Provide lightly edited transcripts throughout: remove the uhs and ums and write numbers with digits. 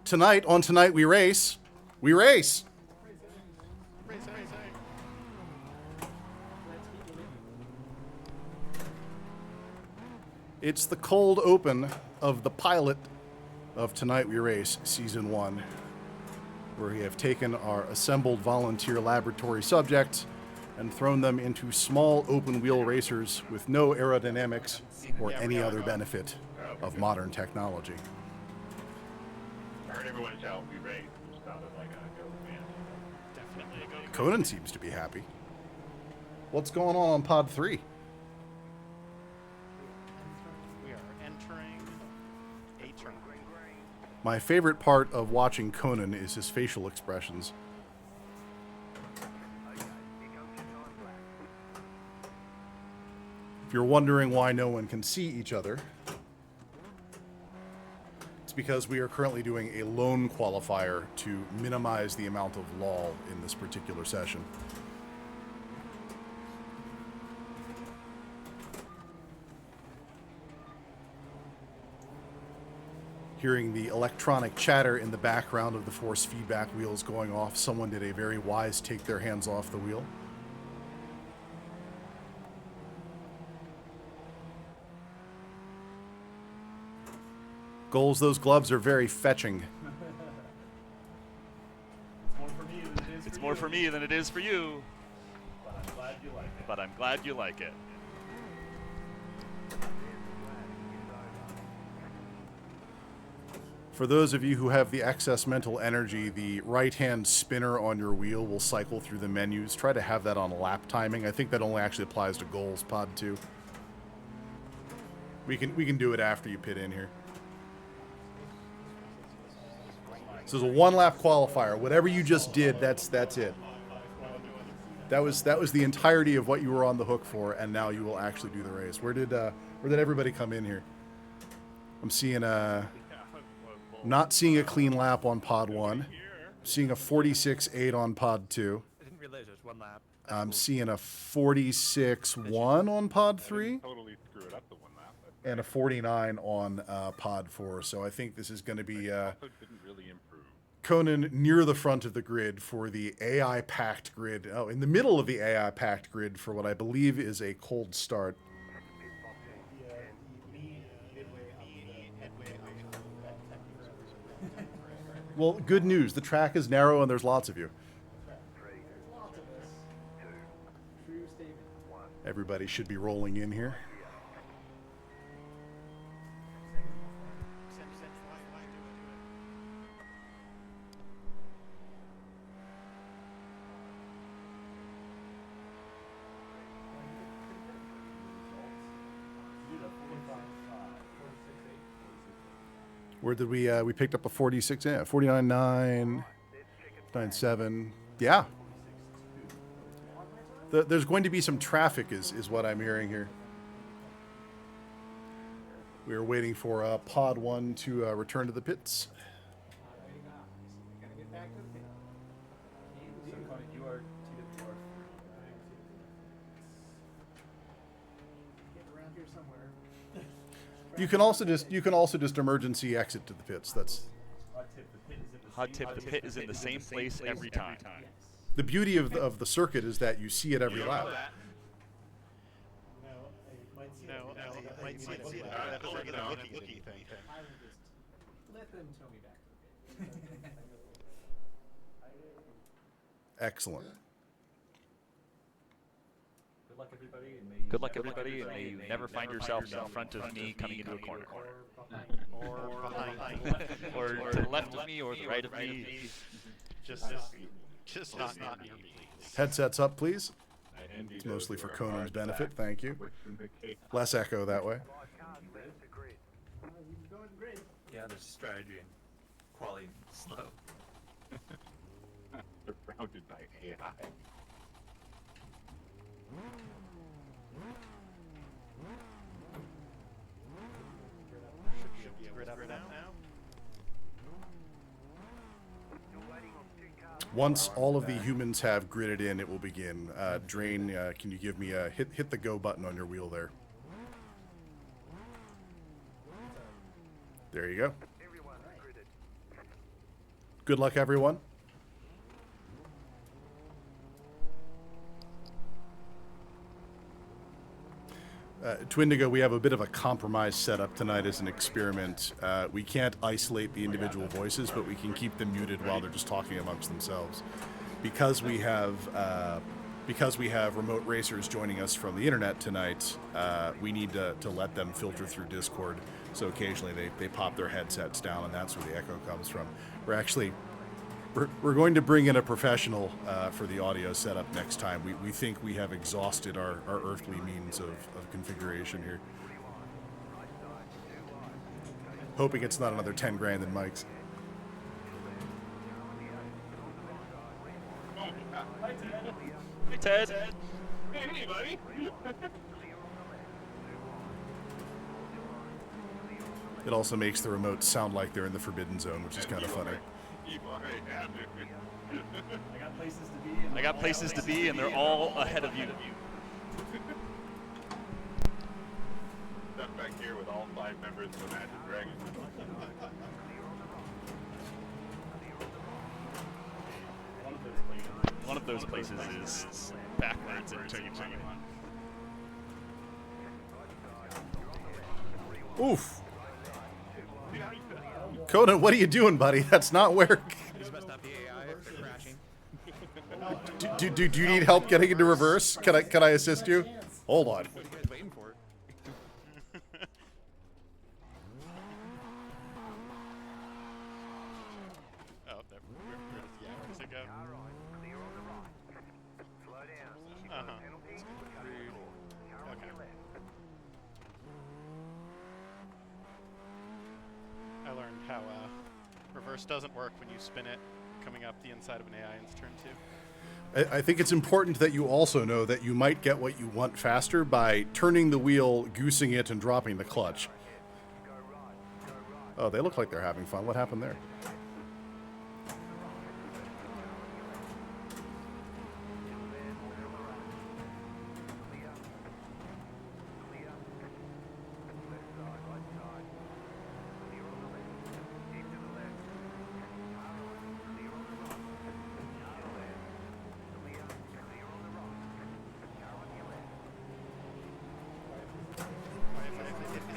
Tonight, on Tonight We Race, we race. It's the cold open of the pilot of Tonight We Race Season 1, where we have taken our assembled volunteer laboratory subjects and thrown them into small open wheel racers with no aerodynamics or any other benefit of modern technology. I heard everyone shout, "We race," which sounded like a Ghost band. Definitely a Ghost. Conan seems to be happy. What's going on Pod 3? We are entering a turn. My favorite part of watching Conan is his facial expressions. If you're wondering why no one can see each other, it's because we are currently doing a lone qualifier to minimize the amount of lull in this particular session. Hearing the electronic chatter in the background of the force feedback wheels going off, someone did a very wise take their hands off the wheel. Goals, those gloves are very fetching. It's more for me than it is for you. But I'm glad you like it. But I'm glad you like it. For those of you who have the excess mental energy, the right-hand spinner on your wheel will cycle through the menus. Try to have that on lap timing. I think that only actually applies to goals, Pod 2. We can do it after you pit in here. This is a one-lap qualifier. Whatever you just did, that's it. That was the entirety of what you were on the hook for, and now you will actually do the race. Where did everybody come in here? I'm seeing not seeing a clean lap on Pod 1. Seeing a 46.8 on Pod 2. I didn't realize it was one lap. I'm seeing a 46.1 on Pod 3. Totally screwed up the one lap. And a 49 on Pod 4. So I think this is going to be Also didn't really improve. Conan near the front of the grid for the AI-packed grid. Oh, in the middle of the AI-packed grid for what I believe is a cold start. Well, good news. The track is narrow and there's lots of you. Everybody should be rolling in here. Where did we picked up a 46, 49.9, 9.7. Yeah. There's going to be some traffic is what I'm hearing here. We are waiting for Pod 1 to return to the pits. You can also just emergency exit to the pits. That's Hot tip, the pit is in the same place every time. the beauty of the circuit is that you see it every lap. No, I might see it. That's a rookie thing. Let them tell me back. Excellent. Good luck, everybody, and may you never find yourself in front of me coming into a corner. Or behind. Or to the left of me or the right of me. Just not me, please. Headsets up, please. It's mostly for Conan's benefit. Thank you. Less echo that way. Yeah, there's strategy and quality slow. Surrounded by AI. Should be grid up now. Once all of the humans have gridded in, it will begin. Drain, can you give me a hit the go button on your wheel there? There you go. Good luck, everyone. Twindigo, we have a bit of a compromise set up tonight as an experiment. We can't isolate the individual voices, but we can keep them muted while they're just talking amongst themselves. Because we have remote racers joining us from the internet tonight, we need to let them filter through Discord. So occasionally they pop their headsets down, and that's where the echo comes from. We're going to bring in a professional for the audio setup next time. We think we have exhausted our earthly means of configuration here. Hoping it's not another 10 grand in mics. Hey, Ted. Hey, buddy. It also makes the remotes sound like they're in the Forbidden Zone, which is kind of funny. I got places to be, and they're all ahead of you. Stuck back here with all 5 members of the Magic Dragon. One of those places is backwards in 2021. Oof. Conan, what are you doing, buddy? That's not work. These must not be AI if they're crashing. Do you need help getting into reverse? Can I assist you? Hold on. What are you guys waiting for? Oh, there. Where does it go? Uh-huh. Okay. I learned how reverse doesn't work when you spin it coming up the inside of an AI's turn 2. I think it's important that you also know that you might get what you want faster by turning the wheel, goosing it, and dropping the clutch. Oh, they look like they're having fun. What happened there?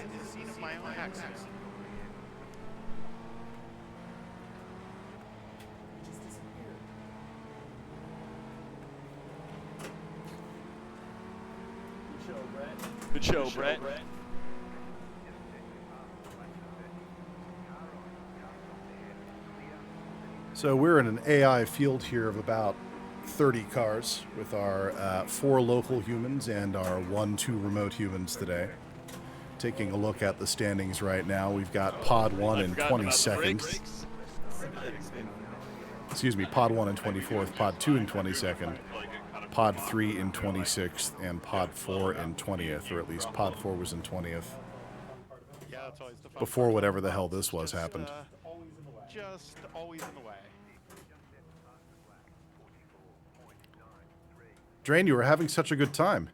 It's the scene of my own accident. Good show, Brett. So we're in an AI field here of about 30 cars with our 4 local humans and our 1-2 remote humans today. Taking a look at the standings right now, we've got Pod 1 in 22nd. Excuse me, Pod 1 in 24th, Pod 2 in 22nd, Pod 3 in 26th, and Pod 4 in 20th, or at least Pod 4 was in 20th. Yeah, that's always the fun Before part. whatever the hell this was Just, happened. Just always in the way. Drain, you were having such a good time.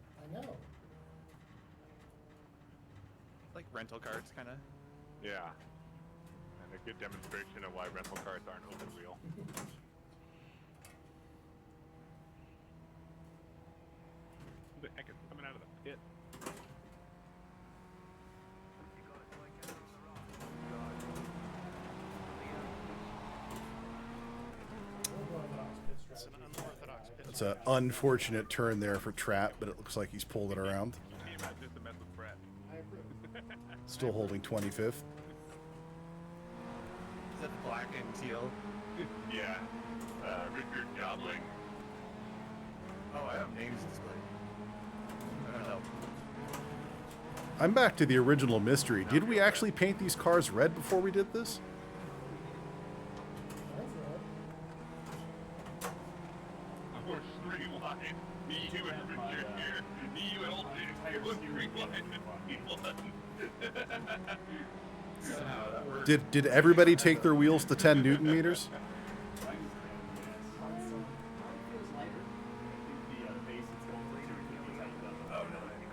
Like rental cards, kind of. Yeah. And a good demonstration of why rental cars aren't open wheel. Who the heck is coming out of the pit? It's an unorthodox pitch. It's an unfortunate turn there for Trap, but it looks like he's pulled it around. Can you imagine the mess with Brett? Still holding 25th. Is that black and teal? Yeah. Richard Jobling. Oh, I have names displayed. I don't know. I'm back to the original mystery. Did we actually paint these cars red before we did this? Or streamline. You and Richard here. You and old James here. Streamline Somehow that worked. Did everybody take their wheels to 10 Newton meters?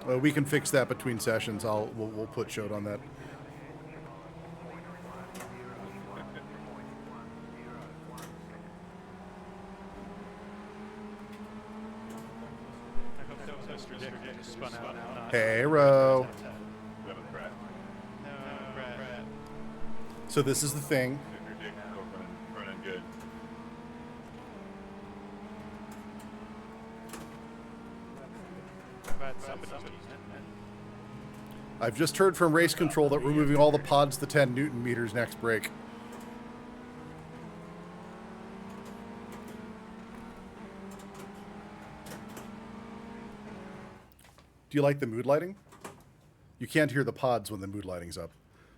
Well, we can fix that between sessions. We'll put Shode on that. Mr. Dick just spun out now. Not Hey, Ro. That was Brad. No, Brad. So this is the thing. Mr. Dick running good. Brad, somebody's using it. I've just heard from race control that we're moving all the pods to 10 Newton meters next break. Do you like the mood lighting? You can't hear the pods when the mood lighting's up.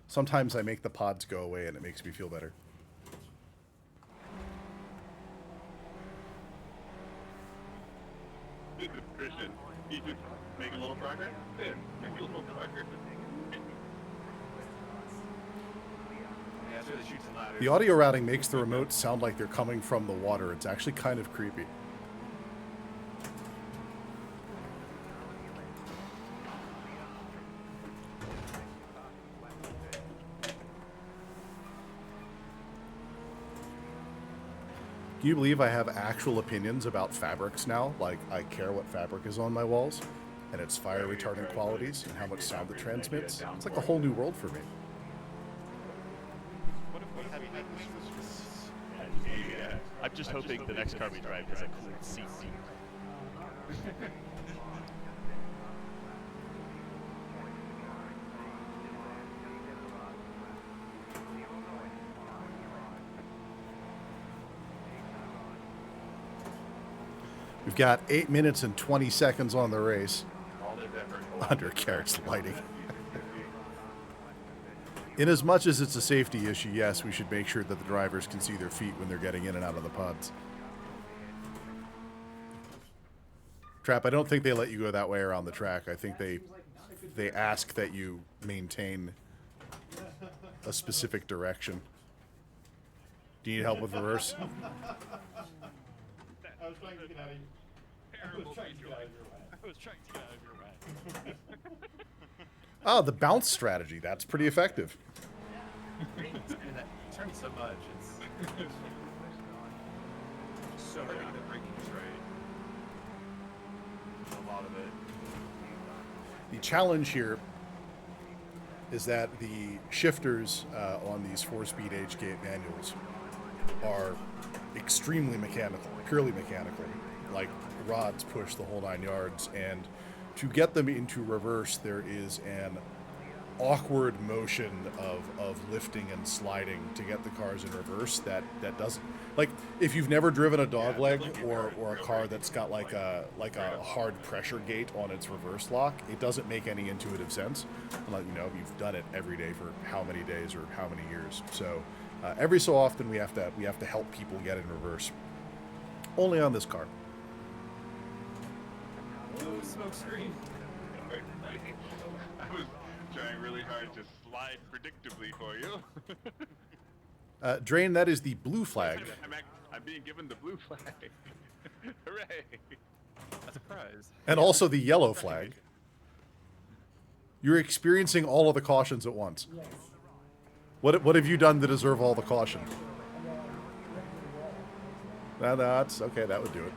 Sometimes I make the pods go away and it makes me feel better. Christian, you just make a little progress? Yeah, make a little progress. Yeah, so the chutes and ladders. The audio routing makes the remotes sound like they're coming from the water. It's actually kind of creepy. Can you believe I have actual opinions about fabrics now? Like, I care what fabric is on my walls, and its fire retardant qualities, and how much sound it transmits. It's like a whole new world for me. What if we had wings? Yeah. I'm just hoping the next car we drive has a cool seat. We've got 8 minutes and 20 seconds on the race. All this effort. Under Carrot's lighting. In as much as it's a safety issue, yes, we should make sure that the drivers can see their feet when they're getting in and out of the pods. Trap, I don't think they let you go that way around the track. I think they ask that you maintain a specific direction. Do you need help with reverse? I was trying to get out of your I was trying to get out of your way. Oh, the bounce strategy. That's pretty effective. And that turns so much. It's so heavy, the braking is right. A lot of it. The challenge here is that the shifters on these 4-speed H-gate manuals are extremely mechanical, purely mechanical. Like, rods push the whole 9 yards, and to get them into reverse, there is an awkward motion of lifting and sliding to get the cars in reverse that doesn't, like, if you've never driven a dogleg or a car that's got like a hard pressure gate on its reverse lock, it doesn't make any intuitive sense. Like, you know, you've done it every day for how many days or how many years. So every so often we have to help people get in reverse. Only on this car. Oh, smoke screen. I was trying really hard to slide predictably for you. Drain, that is the blue flag. I'm being given the blue flag. Hooray! That's a prize. And also the yellow flag. You're experiencing all of the cautions at once. What have you done to deserve all the caution? That's okay, that would do it.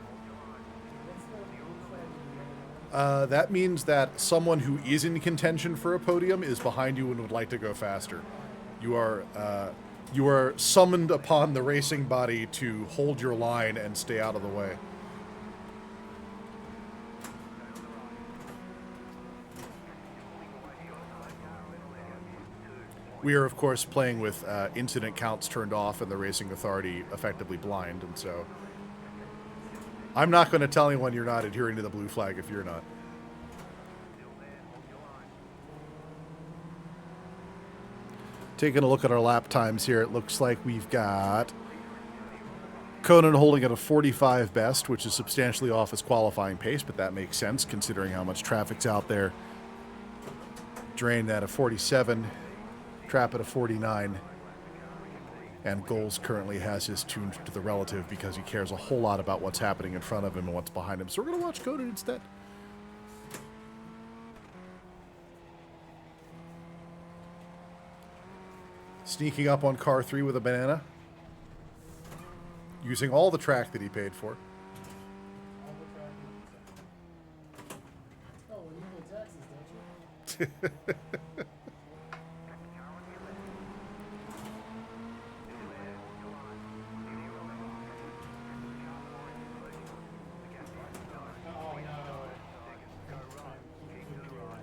That means that someone who is in contention for a podium is behind you and would like to go faster. You are summoned upon the racing body to hold your line and stay out of the way. We are, of course, playing with incident counts turned off and the racing authority effectively blind, and so I'm not going to tell anyone you're not adhering to the blue flag if you're not. Taking a look at our lap times here, it looks like we've got Conan holding at a 45 best, which is substantially off his qualifying pace, but that makes sense considering how much traffic's out there. Drain at a 47. Trap at a 49, and Goals currently has his tuned to the relative because he cares a whole lot about what's happening in front of him and what's behind him. So we're going to watch Conan instead. Sneaking up on car 3 with a banana. Using all the track that he paid for.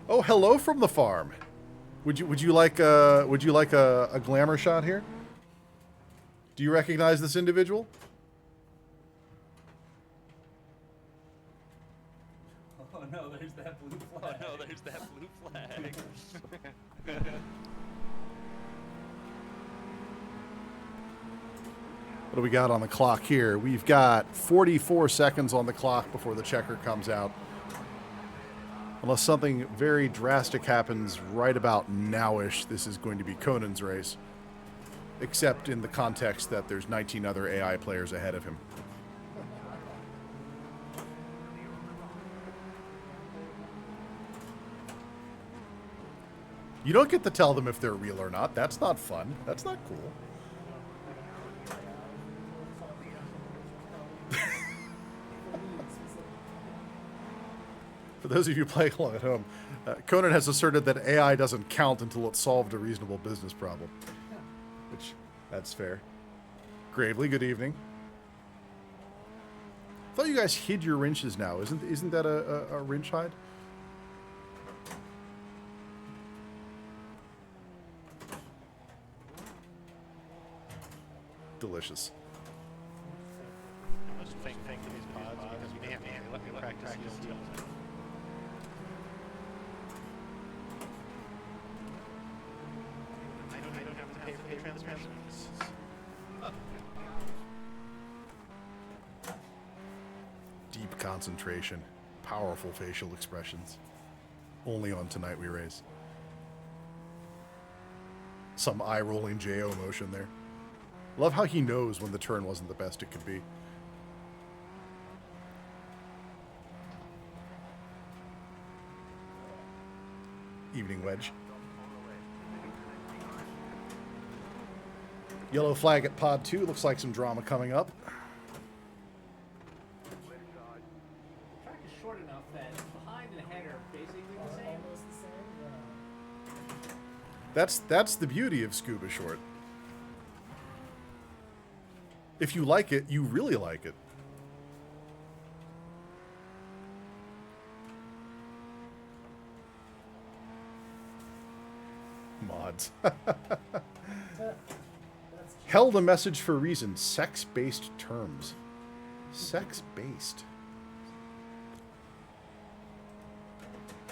Oh, hello from the farm. Would you like a glamour shot here? Do you recognize this individual? Oh no, there's that blue flag. Oh no, there's that blue flag. What do we got on the clock here? We've got 44 seconds on the clock before the checker comes out. Unless something very drastic happens right about nowish, this is going to be Conan's race. Except in the context that there's 19 other AI players ahead of him. You don't get to tell them if they're real or not. That's not fun. That's not cool. For those of you playing along at home, Conan has asserted that AI doesn't count until it's solved a reasonable business problem. Which, that's fair. Gravely, good evening. I thought you guys hid your wrenches now. Isn't that a wrench hide? Delicious. Most fake to these pods because we can't let me practice steel. I don't have to pay for transmissions. Deep concentration, powerful facial expressions. Only on Tonight We Race. Some eye-rolling JO motion there. Love how he knows when the turn wasn't the best it could be. Evening Wedge. Yellow flag at pod 2. Looks like some drama coming up. The track is short enough that behind and ahead are basically the same. That's the beauty of Scuba Short. If you like it, you really like it. Mods. Held a message for a reason. Sex-based terms. Sex-based.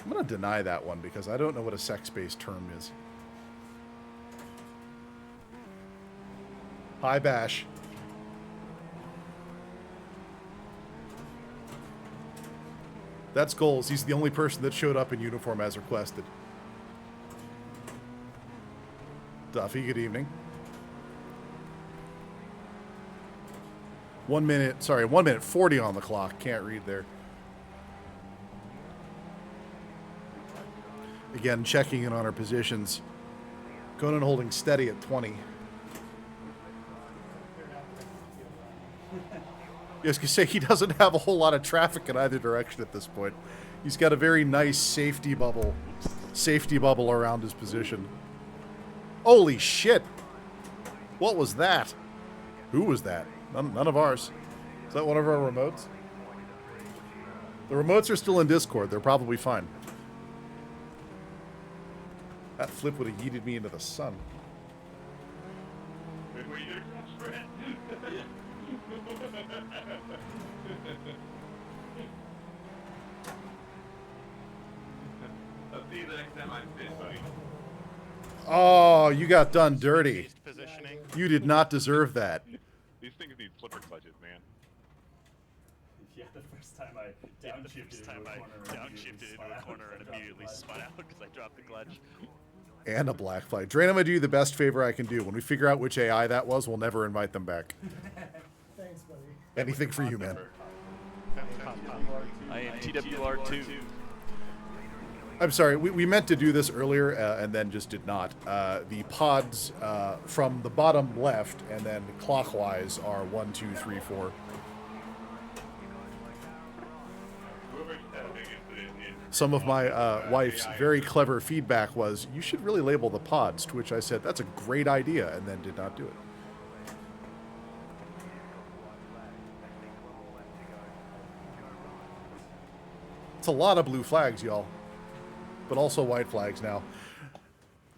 I'm going to deny that one because I don't know what a sex-based term is. Hi, Bash. That's Goals. He's the only person that showed up in uniform as requested. Duffy, good evening. 1 minute, sorry, 1 minute 40 on the clock. Can't read there. Again, checking in on our positions. Conan holding steady at 20. I was going to say, he doesn't have a whole lot of traffic in either direction at this point. He's got a very nice safety bubble around his position. Holy shit! What was that? Who was that? None of ours. Is that one of our remotes? The remotes are still in Discord. They're probably fine. That flip would have yeeted me into the sun. Good way to spread. I'll see you the next time I'm fit, buddy. Oh, you got done dirty. Based positioning. You did not deserve that. These things need flipper clutches, man. Yeah, the first time I downshifted Into a corner and immediately spun out because I dropped the clutch. And a black flag. Drain, I'm going to do you the best favor I can do. When we figure out which AI that was, we'll never invite them back. Thanks, buddy. Anything for you, man. I am TWR2. I'm sorry, we meant to do this earlier and then just did not. The pods from the bottom left and then clockwise are 1, 2, 3, 4. Whoever had a big incident in some of my wife's very clever feedback was, you should really label the pods, to which I said, that's a great idea, and then did not do it. It's a lot of blue flags, y'all, but also white flags now.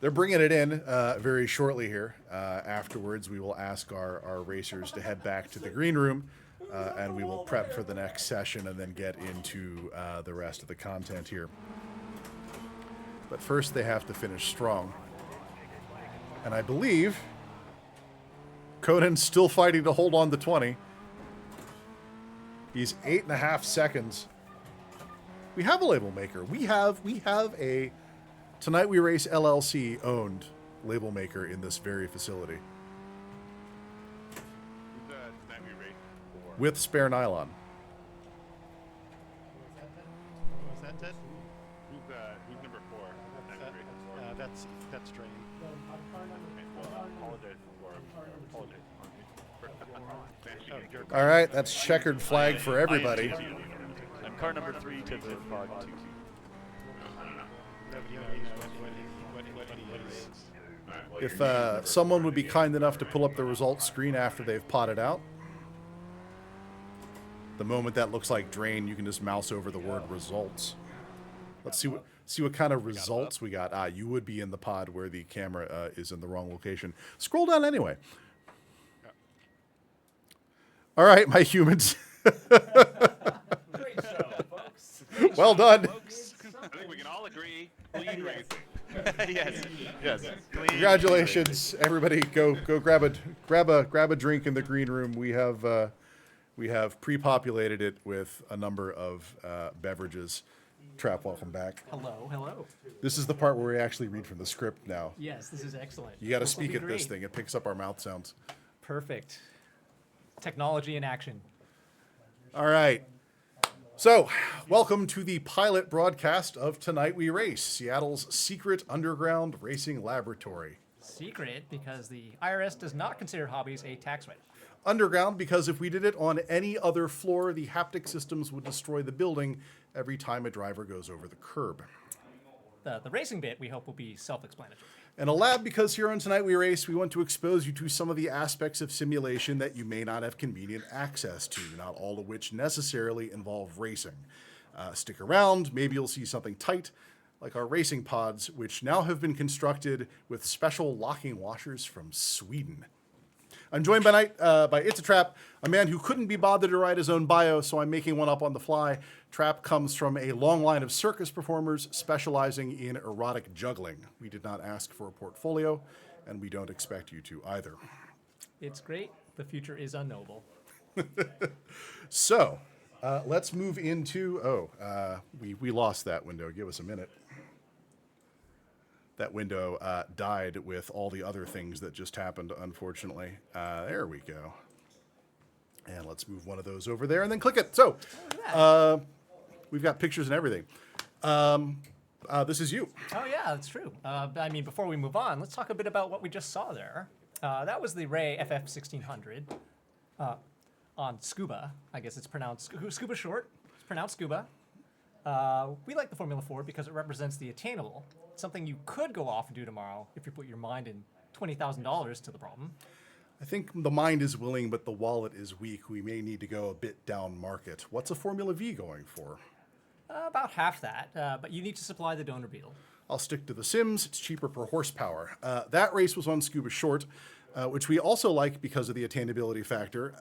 They're bringing it in very shortly here. Afterwards, we will ask our racers to head back to the green room, and we will prep for the next session and then get into the rest of the content here. But first, they have to finish strong. And I believe Conan's still fighting to hold on to 20. He's 8.5 seconds. We have a label maker. We have a Tonight We Race LLC owned label maker in this very facility Who's Tonight We Race for? with spare nylon. What was that, Ted? Who's number 4? Tonight We Race for? That's Drain. All right, that's checkered flag for everybody. I'm car number 3 to the pod 2. Nobody knows what he is. If someone would be kind enough to pull up the results screen after they've potted out. The moment that looks like drain, you can just mouse over the word results. Let's see what kind of results we got. You would be in the pod where the camera is in the wrong location. Scroll down anyway. All right, my humans. Great show, folks. Well done. I think we can all agree. Clean race. Yes. Clean. Congratulations, everybody! Go grab a drink in the green room. We have pre-populated it with a number of beverages. Trap, welcome back. Hello. This is the part where we actually read from the script now. Yes, this is excellent. You got to This will speak be at this great. thing. It picks up our mouth sounds. Perfect. Technology in action. All right. So, welcome to the pilot broadcast of Tonight We Race, Seattle's secret underground racing laboratory. Secret because the IRS does not consider hobbies a tax write-off. Underground because if we did it on any other floor, the haptic systems would destroy the building every time a driver goes over the curb. The racing bit, we hope, will be self-explanatory. And a lab because here on Tonight We Race, we want to expose you to some of the aspects of simulation that you may not have convenient access to, not all of which necessarily involve racing. Stick around, maybe you'll see something tight, like our racing pods, which now have been constructed with special locking washers from Sweden. I'm joined by It's a Trap, a man who couldn't be bothered to write his own bio, so I'm making one up on the fly. Trap comes from a long line of circus performers specializing in erotic juggling. We did not ask for a portfolio, and we don't expect you to either. It's great. The future is unknowable. So, let's move into... we lost that window. Give us a minute. That window died with all the other things that just happened, unfortunately. There we go. And let's move one of those over there and then click it. So, we've got pictures and everything. This is you. Oh, yeah, that's true. I mean, before we move on, let's talk a bit about what we just saw there. That was the Ray FF1600 on Scuba. I guess it's pronounced Scuba short. It's pronounced Scuba. We like the Formula 4 because it represents the attainable, something you could go off and do tomorrow if you put your mind and $20,000 to the problem. I think the mind is willing, but the wallet is weak. We may need to go a bit down market. What's a Formula V going for? About half that, but you need to supply the donor beetle. I'll stick to the Sims. It's cheaper per horsepower. That race was on Scuba Short, which we also like because of the attainability factor,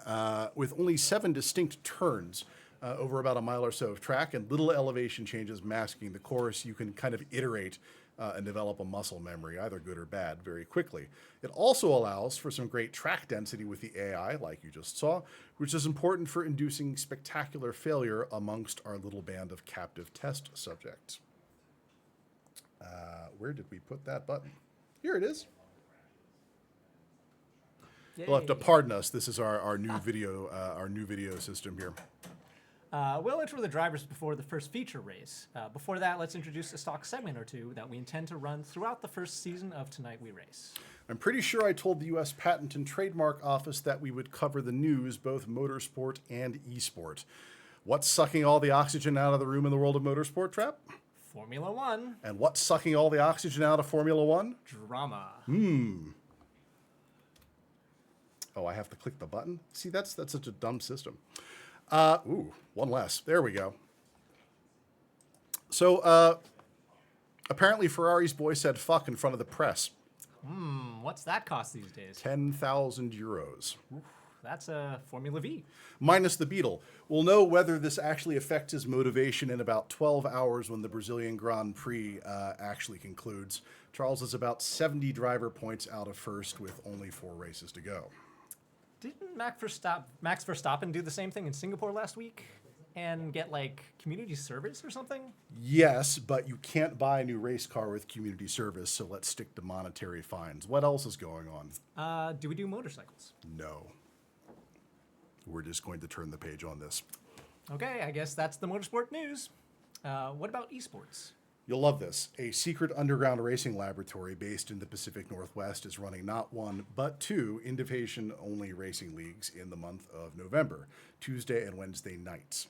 with only 7 distinct turns over about a mile or so of track and little elevation changes masking the course. You can kind of iterate and develop a muscle memory, either good or bad, very quickly. It also allows for some great track density with the AI, like you just saw, which is important for inducing spectacular failure amongst our little band of captive test subjects. Where did we put that button? Here it is. You'll have to pardon us. This is our new video system here. We'll intro the drivers before the first feature race. Before that, let's introduce a stock segment or two that we intend to run throughout the first season of Tonight We Race. I'm pretty sure I told the U.S. Patent and Trademark Office that we would cover the news, both motorsport and esport. What's sucking all the oxygen out of the room in the world of motorsport, Trap? Formula One. And what's sucking all the oxygen out of Formula One? Drama. Oh, I have to click the button? See, that's such a dumb system. One less. There we go. So, apparently Ferrari's boy said fuck in front of the press. What's that cost these days? 10,000 euros. That's a Formula V. Minus the Beetle. We'll know whether this actually affects his motivation in about 12 hours when the Brazilian Grand Prix actually concludes. Charles is about 70 driver points out of first with only 4 races to go. Didn't Max Verstappen do the same thing in Singapore last week and get like community service or something? Yes, but you can't buy a new race car with community service, so let's stick to monetary fines. What else is going on? Do we do motorcycles? No. We're just going to turn the page on this. Okay, I guess that's the motorsport news. What about esports? You'll love this. A secret underground racing laboratory based in the Pacific Northwest is running not 1, but 2 invitation-only racing leagues in the month of November, Tuesday and Wednesday nights.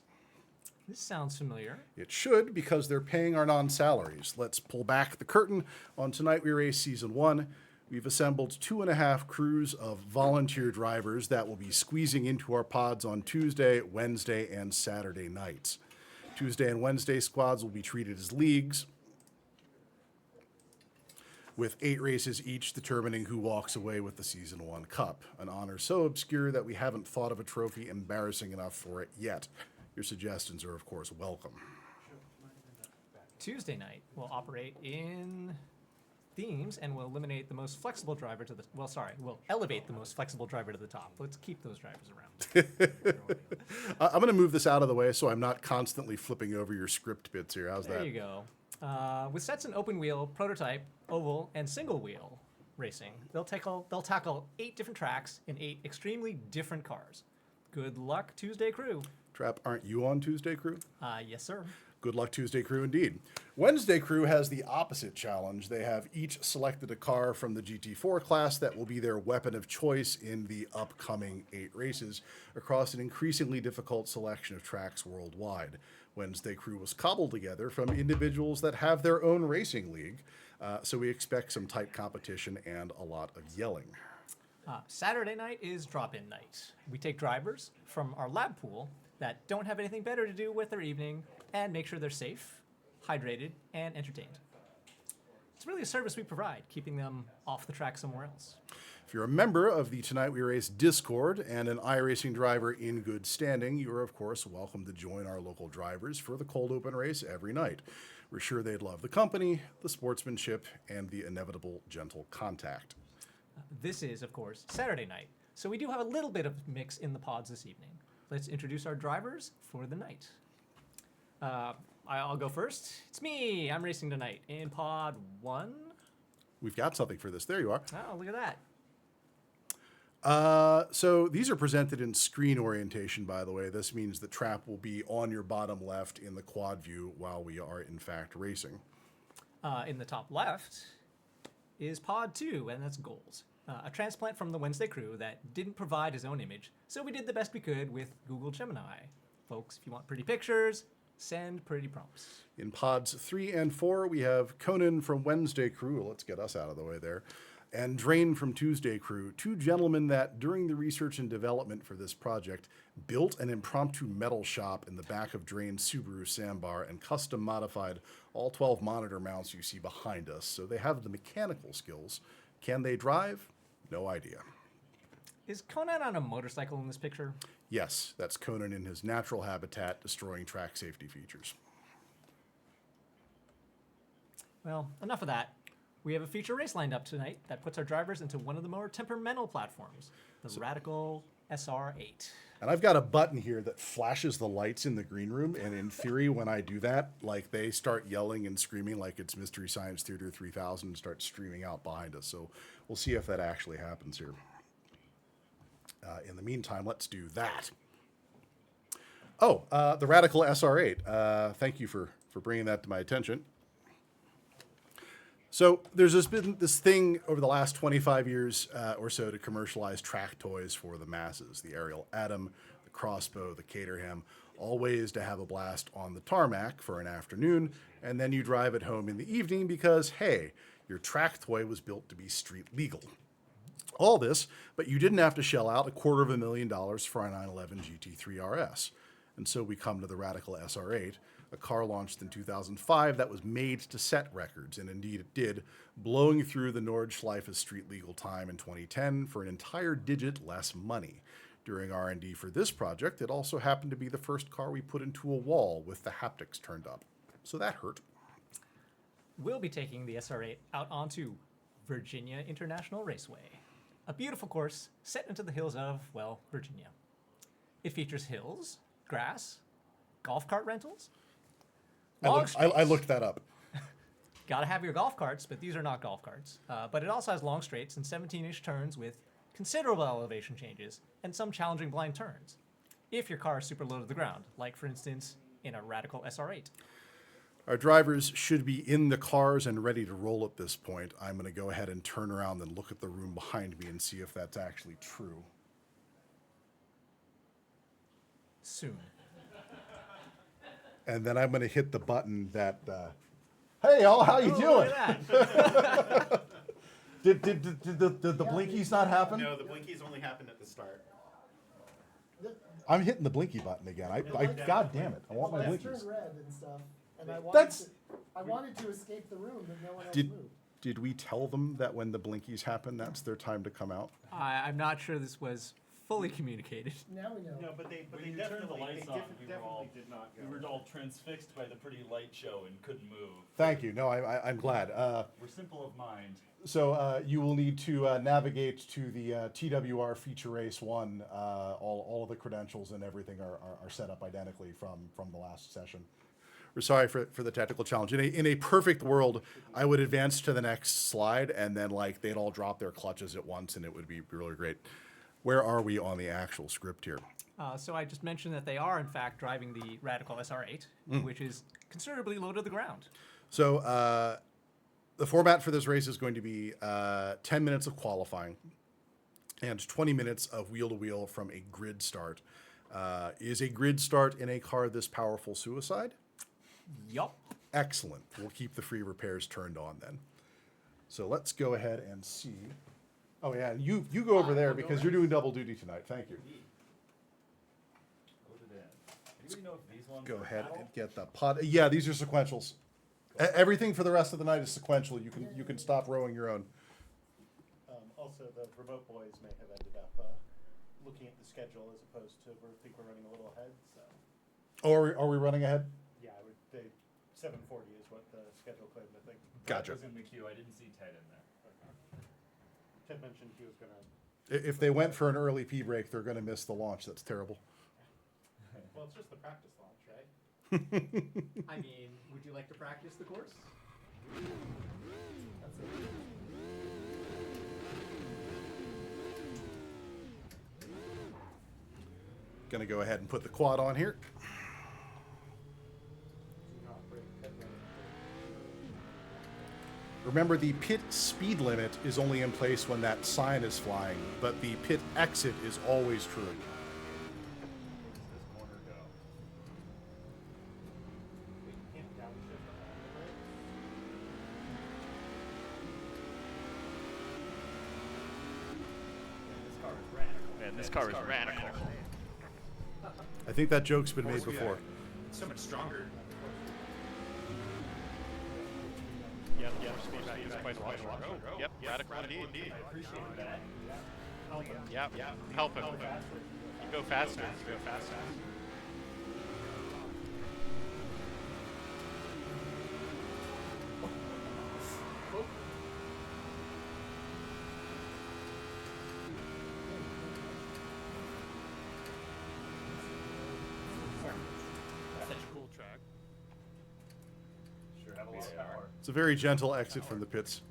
This sounds familiar. It should, because they're paying our non-salaries. Let's pull back the curtain on Tonight We Race Season 1. We've assembled 2.5 crews of volunteer drivers that will be squeezing into our pods on Tuesday, Wednesday, and Saturday nights. Tuesday and Wednesday squads will be treated as leagues, with 8 races each determining who walks away with the Season 1 Cup, an honor so obscure that we haven't thought of a trophy embarrassing enough for it yet. Your suggestions are, of course, welcome. Tuesday night will operate in themes and will eliminate the most flexible driver to the will elevate the most flexible driver to the top. Let's keep those drivers around. I'm going to move this out of the way so I'm not constantly flipping over your script bits here. How's There that? you go. With sets in open wheel, prototype, oval, and single wheel racing, they'll tackle 8 different tracks in 8 extremely different cars. Good luck, Tuesday crew. Trap, aren't you on Tuesday Crew? Yes, sir. Good luck, Tuesday Crew, indeed. Wednesday Crew has the opposite challenge. They have each selected a car from the GT4 class that will be their weapon of choice in the upcoming 8 races across an increasingly difficult selection of tracks worldwide. Wednesday Crew was cobbled together from individuals that have their own racing league, so we expect some tight competition and a lot of yelling. Saturday night is drop-in night. We take drivers from our lab pool that don't have anything better to do with their evening and make sure they're safe, hydrated, and entertained. It's really a service we provide, keeping them off the track somewhere else. If you're a member of the Tonight We Race Discord and an iRacing driver in good standing, you are, of course, welcome to join our local drivers for the cold open race every night. We're sure they'd love the company, the sportsmanship, and the inevitable gentle contact. This is, of course, Saturday night, so we do have a little bit of mix in the pods this evening. Let's introduce our drivers for the night. I'll go first. It's me. I'm racing tonight in pod 1. We've got something for this. There you are. Oh, look at that. So these are presented in screen orientation, by the way. This means the trap will be on your bottom left in the quad view while we are, in fact, racing. In the top left is pod 2, and that's goals. A transplant from the Wednesday crew that didn't provide his own image, so we did the best we could with Google Gemini. Folks, if you want pretty pictures, send pretty prompts. In pods 3 and 4, we have Conan from Wednesday Crew. Let's get us out of the way there. And Drain from Tuesday Crew, 2 gentlemen that, during the research and development for this project, built an impromptu metal shop in the back of Drain's Subaru Sambar and custom modified all 12 monitor mounts you see behind us. So they have the mechanical skills. Can they drive? No idea. Is Conan on a motorcycle in this picture? Yes, that's Conan in his natural habitat, destroying track safety features. Well, enough of that. We have a feature race lined up tonight that puts our drivers into one of the more temperamental platforms, the Radical SR8. And I've got a button here that flashes the lights in the green room, and in theory, when I do that, like, they start yelling and screaming like it's Mystery Science Theater 3000 and start streaming out behind us. So we'll see if that actually happens here. In the meantime, let's do that. Oh, the Radical SR8. Thank you for bringing that to my attention. So there's been this thing over the last 25 years or so to commercialize track toys for the masses. The Ariel Atom, the crossbow, the Caterham, all ways to have a blast on the tarmac for an afternoon, and then you drive it home in the evening because, hey, your track toy was built to be street legal. All this, but you didn't have to shell out $250,000 for a 911 GT3 RS. And so we come to the Radical SR8, a car launched in 2005 that was made to set records, and indeed it did, blowing through the Nordschleife street legal time in 2010 for an entire digit less money. During R&D for this project, it also happened to be the first car we put into a wall with the haptics turned up. So that hurt. We'll be taking the SR8 out onto Virginia International Raceway, a beautiful course set into the hills of, well, Virginia. It features hills, grass, golf cart rentals. I looked that up. Gotta have your golf carts, but these are not golf carts. But it also has long straights and 17-inch turns with considerable elevation changes and some challenging blind turns, if your car is super low to the ground, like for instance in a Radical SR8. Our drivers should be in the cars and ready to roll at this point. I'm going to go ahead and turn around and look at the room behind me and see if that's actually true. Soon. And then I'm going to hit the button that, hey, all, how you doing? Look at that. Did the blinkies not happen? No, the blinkies only happened at the start. I'm hitting the blinky button again. God damn it. I want my Lights blinkies. turned red and stuff, and I That's- wanted to escape the room, but no one else Did, moved. did we tell them that when the blinkies happen, that's their time to come out? I'm not sure this was fully communicated. Now we know. No, but they When you turned the lights on, definitely did not go. we were all transfixed by the pretty light show and couldn't move. Thank you. No, I'm glad. We're simple of mind. So you will need to navigate to the TWR Feature Race 1. All of the credentials and everything are set up identically from the last session. We're sorry for the technical challenge. In a perfect world, I would advance to the next slide, and then like they'd all drop their clutches at once, and it would be really great. Where are we on the actual script here? So I just mentioned that they are in fact driving the Radical SR8, which is considerably low to the ground. So the format for this race is going to be 10 minutes of qualifying and 20 minutes of wheel-to-wheel from a grid start. Is a grid start in a car this powerful suicide? Yup. Excellent. We'll keep the free repairs turned on then. So let's go ahead and see. Oh yeah, you go over there because you're doing double duty tonight. Thank you. Load it in. Do we know if these ones Go are ahead metal? and get the pod. Yeah, these are sequentials. Everything for the rest of the night is sequential. You can stop rowing your own. Also, the remote boys may have ended up looking at the schedule as opposed to we're running a little ahead. So Oh, are we running ahead? yeah, 7:40 is what the schedule claimed. I think Gotcha. That was in the queue. I didn't see Ted in there. Ted mentioned he was gonna. If they went for an early pee break, they're going to miss the launch. That's terrible. Well, it's just the practice launch, right? I mean, would you like to practice the course? Going to go ahead and put the quad on here. Remember, the pit speed limit is only in place when that sign is flying, but the pit exit is always true. Where does this corner go? Man, this car is radical. I think that joke's been made before. So much stronger. Yeah, the force feedback is quite a lot stronger. Oh, yep, radical indeed. I appreciate that. Yeah, help him. You go faster. You go faster. Such a cool track. Sure have a lot of power. It's a very gentle exit from the pits.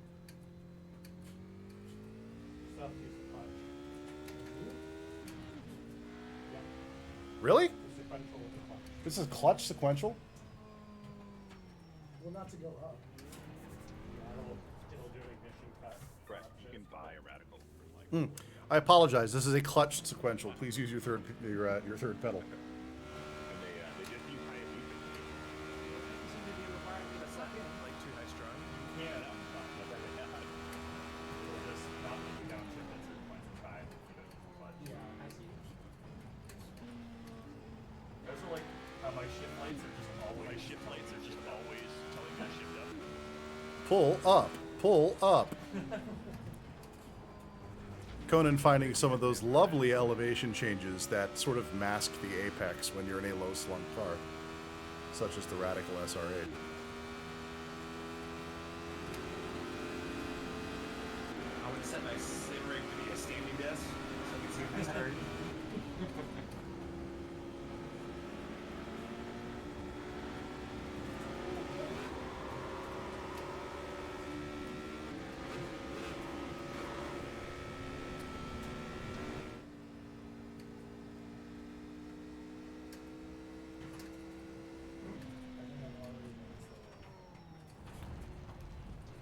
Really? This is clutch sequential? Well, not to go up. It'll do ignition cut. Right, you can buy a radical for like I apologize. This is a clutched sequential. Please use your third pedal. Those are like how my shift lights are just always telling me to shift up. Pull up. Pull up. Conan finding some of those lovely elevation changes that sort of mask the apex when you're in a low-slung car, such as the Radical SR8. I would set my sim rig to be a standing desk so I can see my start.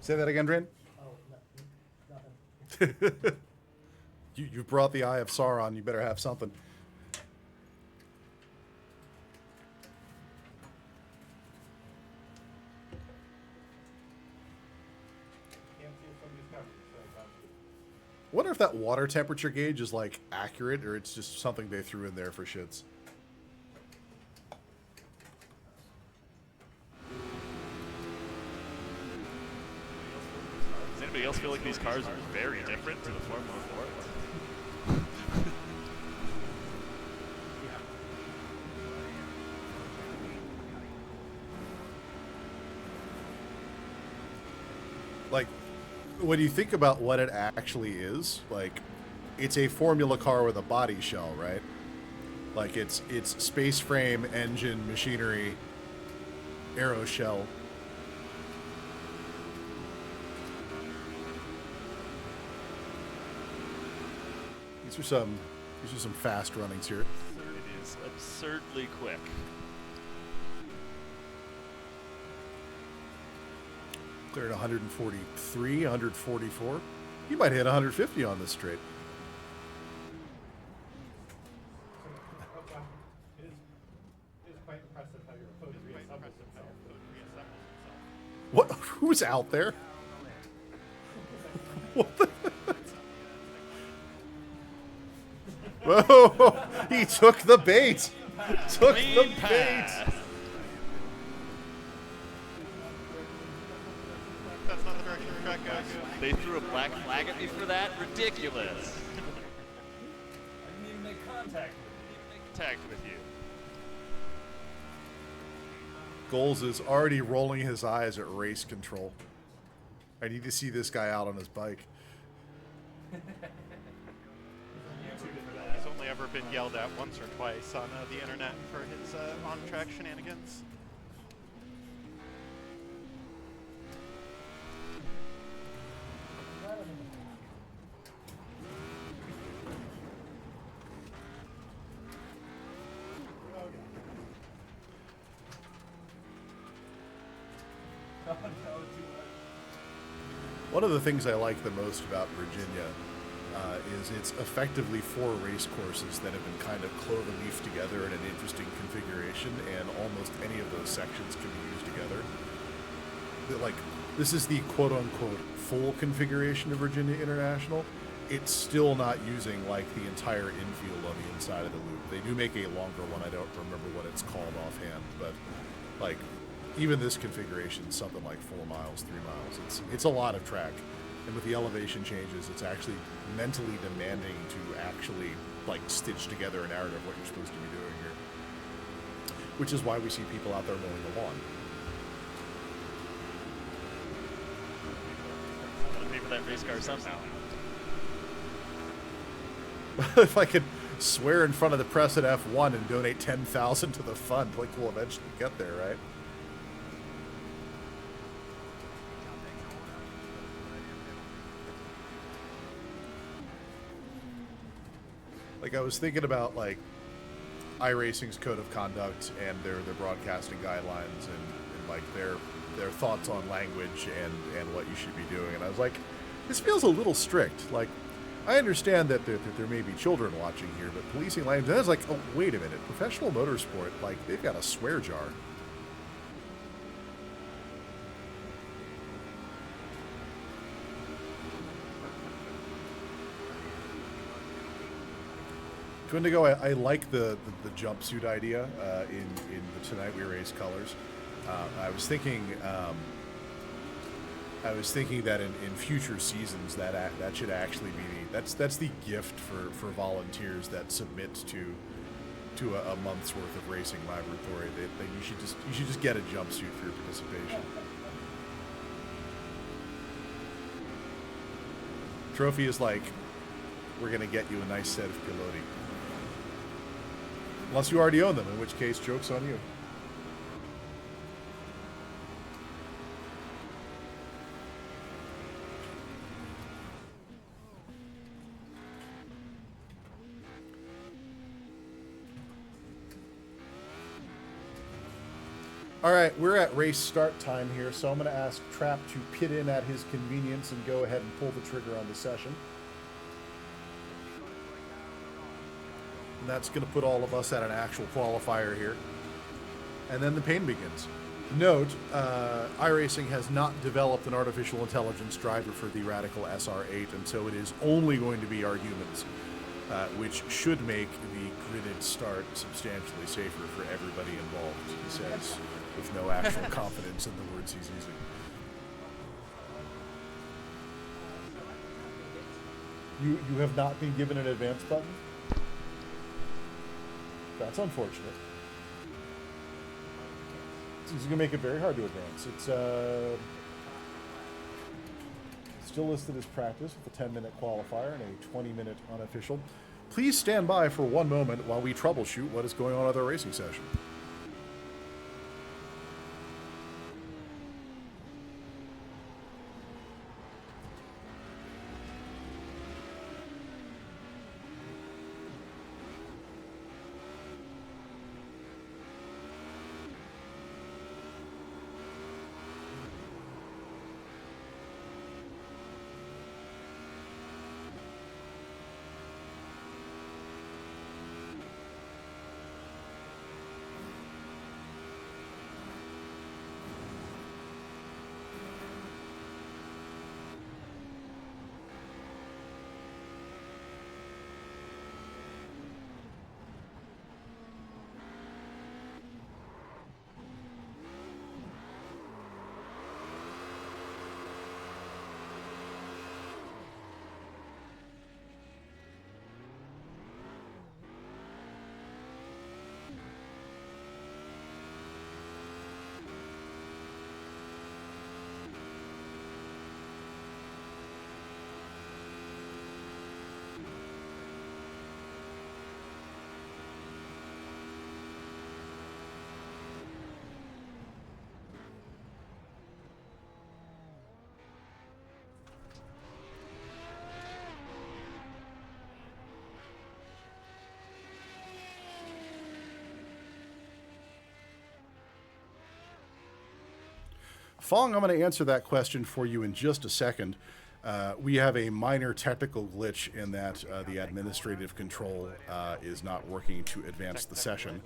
Say that again, Drain. Oh, nothing. You've brought the Eye of Sauron. You better have something. Can't see if somebody's covered, so I can't see. Wonder if that water temperature gauge is like accurate or it's just something they threw in there for shits. Does anybody else feel like these cars are very different to the Formula 4? Like, when you think about what it actually is, like, it's a Formula car with a body shell, right? Like, it's space frame, engine, machinery, aero shell. These are some fast runnings here. It is absurdly quick. Cleared 143, 144. You might hit 150 on this straight. It is quite impressive how your code reassembles itself. What? Who's out there? What the? Whoa! He took the bait. Took the Clean bait. pass. That's not the direction the track goes. They threw a black flag at me for that? Ridiculous. I didn't even make contact Contact with you. Goals is already rolling his eyes at race control. I need to see this guy out on his bike. He's only ever been yelled at once or twice on the internet for his on-track shenanigans. One of the things I like the most about Virginia is it's effectively 4 race courses that have been kind of cloverleaf together in an interesting configuration, and almost any of those sections can be used together. Like, this is the quote-unquote full configuration of Virginia International. It's still not using, like, the entire infield on the inside of the loop. They do make a longer one. I don't remember what it's called offhand, but, like, even this configuration is something like 4 miles, 3 miles. It's a lot of track. And with the elevation changes, it's actually mentally demanding to actually, like, stitch together a narrative of what you're supposed to be doing here. Which is why we see people out there mowing the lawn. Gotta pay for that race car somehow. If I could swear in front of the press at F1 and donate $10,000 to the fund, like, we'll eventually get there, right? Like, I was thinking about, like, iRacing's code of conduct and their broadcasting guidelines and like their thoughts on language and what you should be doing, and I was like, this feels a little strict. Like, I understand that there may be children watching here, but policing language, that's like, oh, wait a minute. Professional motorsport, like, they've got a swear jar. Wendigo, I like the jumpsuit idea in the Tonight We Race colors. I was thinking that in future seasons that should actually be that's the gift for volunteers that submit to a month's worth of racing laboratory. That you should just get a jumpsuit for your participation. Trophy is like, we're gonna get you a nice set of pilotis. Unless you already own them, in which case, joke's on you. All right, we're at race start time here, so I'm going to ask Trap to pit in at his convenience and go ahead and pull the trigger on the session. And that's going to put all of us at an actual qualifier here. And then the pain begins. Note, iRacing has not developed an artificial intelligence driver for the Radical SR8, and so it is only going to be our humans, which should make the gridded start substantially safer for everybody involved, he says, with no actual confidence in the words he's using. You have not been given an advance button? That's unfortunate. It's going to make it very hard to advance. It's still listed as practice with a 10-minute qualifier and a 20-minute unofficial. Please stand by for one moment while we troubleshoot what is going on with our racing session. Fong, I'm going to answer that question for you in just a second. We have a minor technical glitch in that the administrative control is not working to advance the session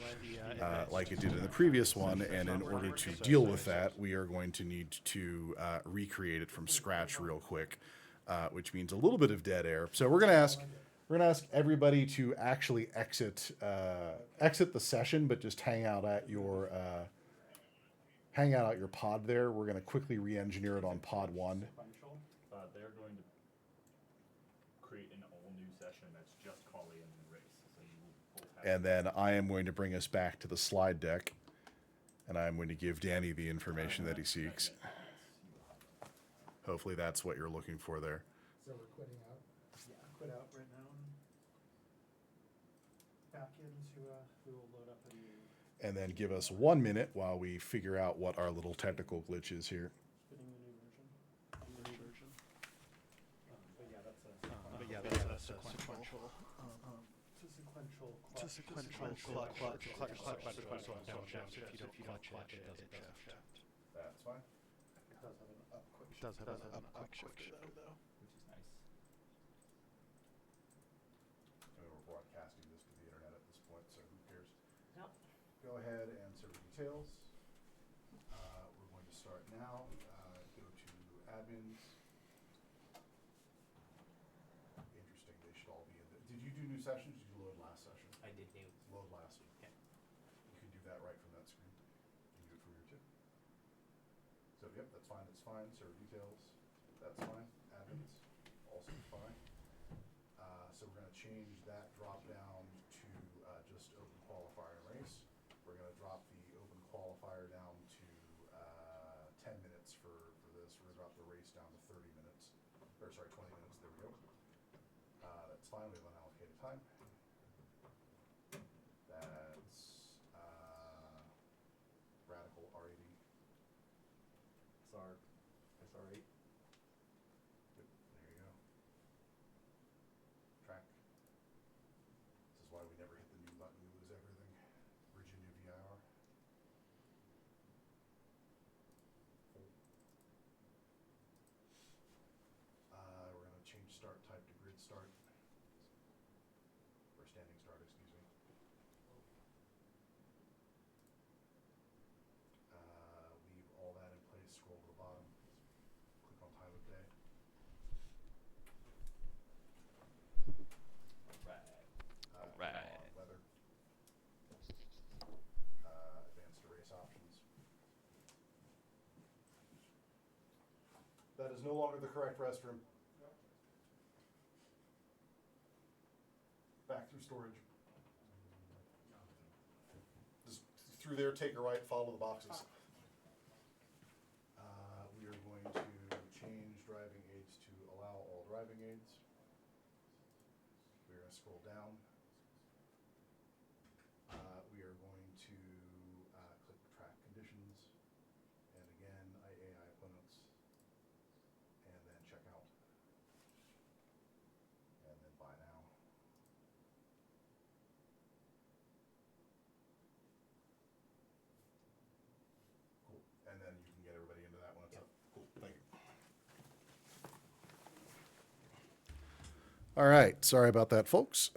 like it did in the previous one, and in order to deal with that, we are going to need to recreate it from scratch real quick, which means a little bit of dead air. So we're going to ask everybody to actually exit the session, but just hang out at your pod there. We're going to quickly re-engineer it on pod 1. They're going to create an all-new session that's just quali and race. So you will both have And then I am going to bring us back to the slide deck, and I'm going to give Danny the information that he seeks. Hopefully that's what you're looking for there. So we're quitting out. Yeah, quit out right now. And back in to will load up a new. And then give us 1 minute while we figure out what our little technical glitch is here. Spinning the new version. But yeah, that's a sequential. To sequential clutch. Downshift. If you don't clutch it, it doesn't shift. That's fine. It does have an up quick It does have an up quick shift shift though. which is nice. ahead and server details. We're going to start now. Go to admins. Interesting, they should all be in there. Did you do new sessions? Did you load last session? I did new. Load last. Yeah. You can do that right from that screen. You can do it from here too. So yep, that's fine, that's fine. Server details, that's fine. Admins, also fine. So we're gonna change that drop down to just open qualifier and race. We're gonna drop the open qualifier down to 10 minutes for this. We're gonna drop the race down to 30 minutes, or sorry, 20 minutes, there we go. That's fine, we have unallocated time. That's Radical R80. SR8. Yep, there you go. Track. This is why we never hit the new button, we lose everything. Virginia VIR. We're going to change start type to grid start. Or standing start, excuse me. Leave all that in place, scroll to the bottom, click on time of day. Right. Weather. Advanced erase options. That is no longer the correct restroom. Back through storage. Just through there, take a right, follow the boxes. We are going to change driving aids to allow all driving aids. We're going to scroll down. We are going to click track conditions, and again, AI opponents, and then check out, and then buy now. Cool, and then you can get everybody into that when it's up. Cool, thank you. All right, sorry about that, folks.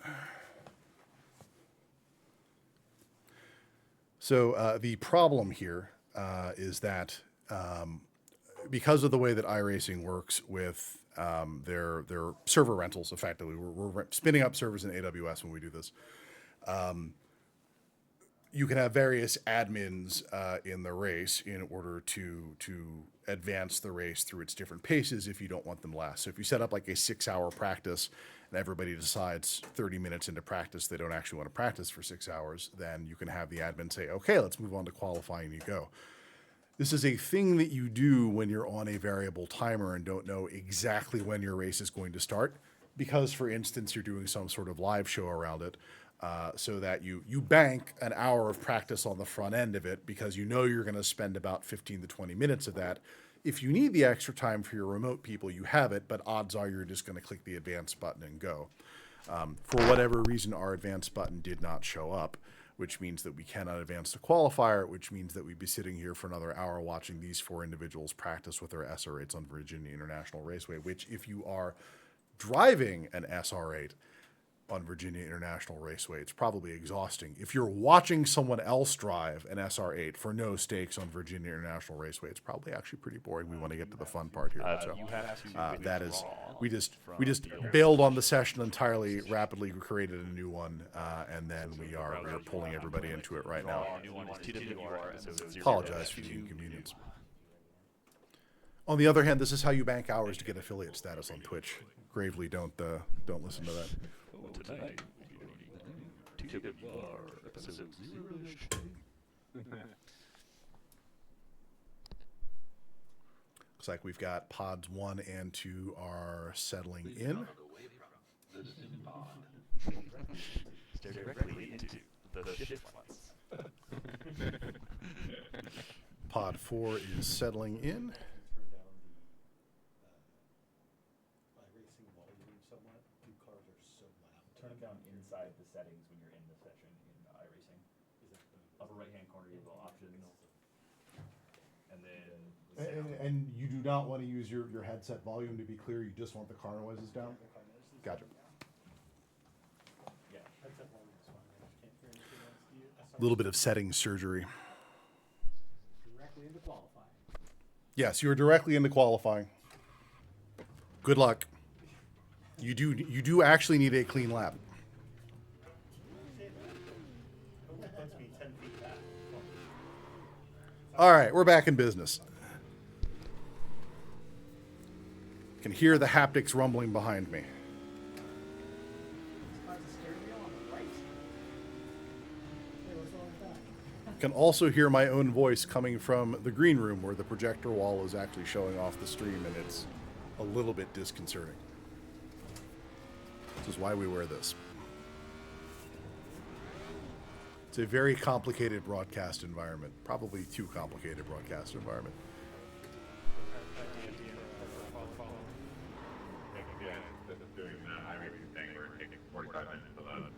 So the problem here is that because of the way that iRacing works with their server rentals, effectively, we're spinning up servers in AWS when we do this. You can have various admins in the race in order to advance the race through its different paces if you don't want them last. So if you set up like a 6-hour practice and everybody decides 30 minutes into practice they don't actually want to practice for 6 hours, then you can have the admin say, okay, let's move on to qualifying, you go. This is a thing that you do when you're on a variable timer and don't know exactly when your race is going to start, because, for instance, you're doing some sort of live show around it, so that you bank an hour of practice on the front end of it because you know you're going to spend about 15 to 20 minutes of that. If you need the extra time for your remote people, you have it, but odds are you're just going to click the advance button and go. For whatever reason, our advance button did not show up, which means that we cannot advance to qualifier, which means that we'd be sitting here for another hour watching these 4 individuals practice with their SR8s on Virginia International Raceway, which if you are driving an SR8 on Virginia International Raceway, it's probably exhausting. If you're watching someone else drive an SR8 for no stakes on Virginia International Raceway, it's probably actually pretty boring. We want to get to the fun part here. So You have to that is, withdraw we just from the bailed on the session entirely, rapidly created a new one, and then we are pulling everybody into it right now. The new one is TWR episode 0. Apologize for the inconvenience. On the other hand, this is how you bank hours to get affiliate status on Twitch. Gravely don't listen to that. Tonight, TWR episode 0. Looks like we've got pods 1 and 2 are settling in. Stare directly into the shift ones. Pod 4 is settling in. Turn down the iRacing volume somewhat. New cars are so loud. Turn it down inside the settings when you're in the session in iRacing. Is it Upper right-hand corner, you have the options. And then the sound. And you do not want to use your headset volume, to be clear. You just want the car noises down? Gotcha. Yeah. headset volume is fine. I just can't hear anything else. A little bit of setting surgery. Directly into qualifying. Yes, you're directly into qualifying. Good luck. You do actually need a clean lap. It puts me 10 feet back. All right, we're back in business. Can hear the haptics rumbling behind me. Finds a steering wheel on the right. Hey, what's wrong with that? Can also hear my own voice coming from the green room where the projector wall is actually showing off the stream, and it's a little bit disconcerting. This is why we wear this. It's a very complicated broadcast environment. Probably too complicated broadcast environment. Yeah, this is doing the highway thing where it takes 45 minutes to load.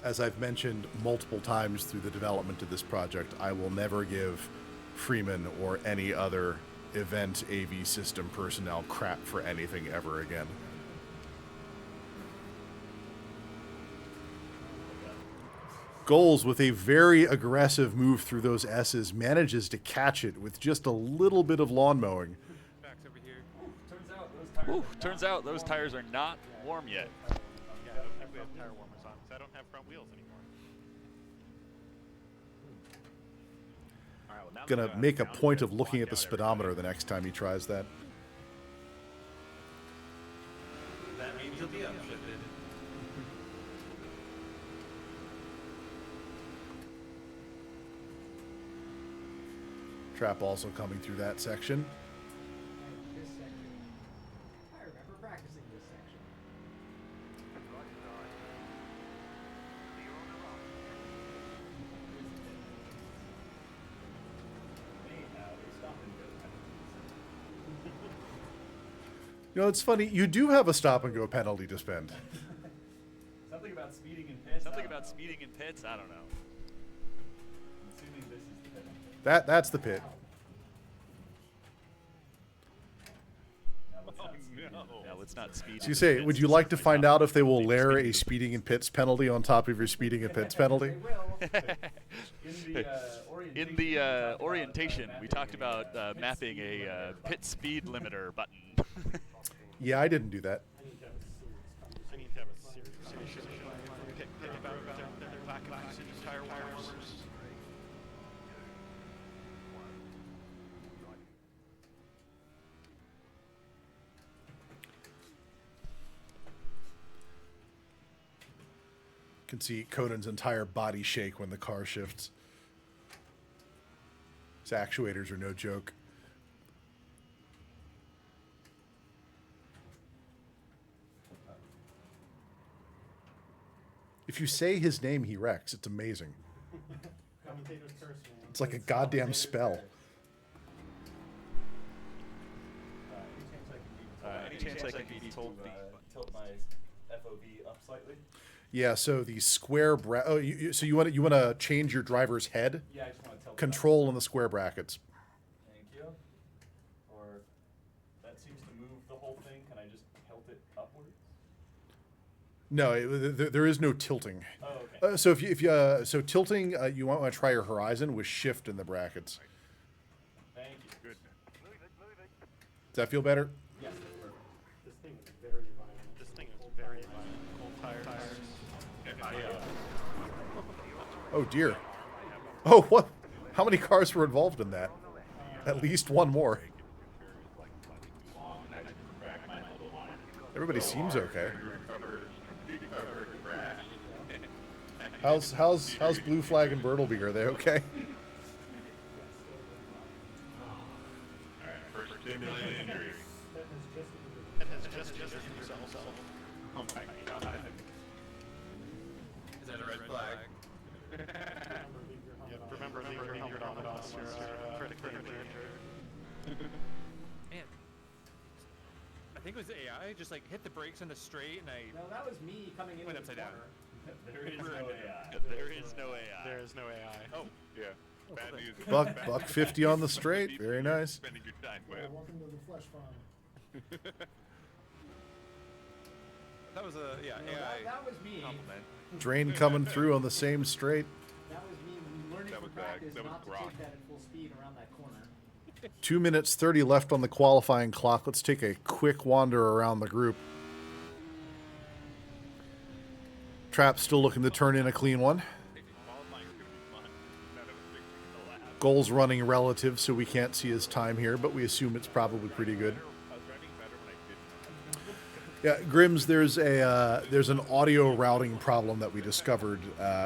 As I've mentioned multiple times through the development of this project, I will never give Freeman or any other event AV system personnel crap for anything ever again. Goals, with a very aggressive move through those S's, manages to catch it with just a little bit of lawn mowing. Turns out those tires are not warm yet. Yeah, I don't think we have tire warmers on because I don't have front wheels anymore. All right, well, now Gonna that make a I've point of blocked looking at the out speedometer the next time he tries that. That means you'll be upshifted. Trap also coming through that section. And this section. I remember practicing this section. You know, it's funny, you do have a stop and go penalty to spend. Something about speeding in pits. Something about speeding in pits? I don't know. I'm assuming this is the pit. That's the pit. Now let's not speed. So in you the say, pits. would you like to find out if they will layer a speeding in pits penalty on top of your speeding in pits penalty? In the orientation, we talked about mapping a pit speed limiter button. Yeah, I didn't do that. I need to have a serious conversation about their lack of usage of tire warmers. You can see Conan's entire body shake when the car shifts. His actuators are no joke. If you say his name, he wrecks. It's amazing. Commentator's curse, man. It's like a goddamn spell. Any chance I can be told the tilt my FOV up slightly? Yeah, so the square so you want to change your driver's head? Yeah, I just want to tilt it up. Control in the square brackets. Thank you. Or that seems to move the whole thing. Can I just tilt it upwards? No, there is no tilting. Oh, okay. So if you so tilting, you want to try your horizon with shift in the brackets. Thank you. Good. Does that feel better? Yes, that's perfect. This thing is very violent. This thing is very violent. Cold tires. Oh dear. Oh, what? How many cars were involved in that? At least one more. Everybody seems okay. How's Blue Flag and Bertleby? Are they okay? First stimulated injury. It has just themselves. Oh my god. Is that a red flag? Remember, leave your helmet on unless you're critically injured. Man, I think it was AI. Just like hit the brakes on the straight, and I No, that was me coming in went the upside down. corner. There is no AI. There is no AI. There is no AI. Oh, yeah. Bad news. Buck 50 on the straight. Very nice. Spending your time Well, with. welcome to the flesh farm. That was a You know, AI that was me. compliment. Drain coming through on the same straight. That was me learning That from was bad. practice That was not to Grok. take that at full speed around that corner. 2 minutes 30 left on the qualifying clock. Let's take a quick wander around the group. Trap still looking to turn in a clean one. Goal's running relative, so we can't see his time here, but we assume it's probably pretty good. Yeah, Grims, there's an audio routing problem that we discovered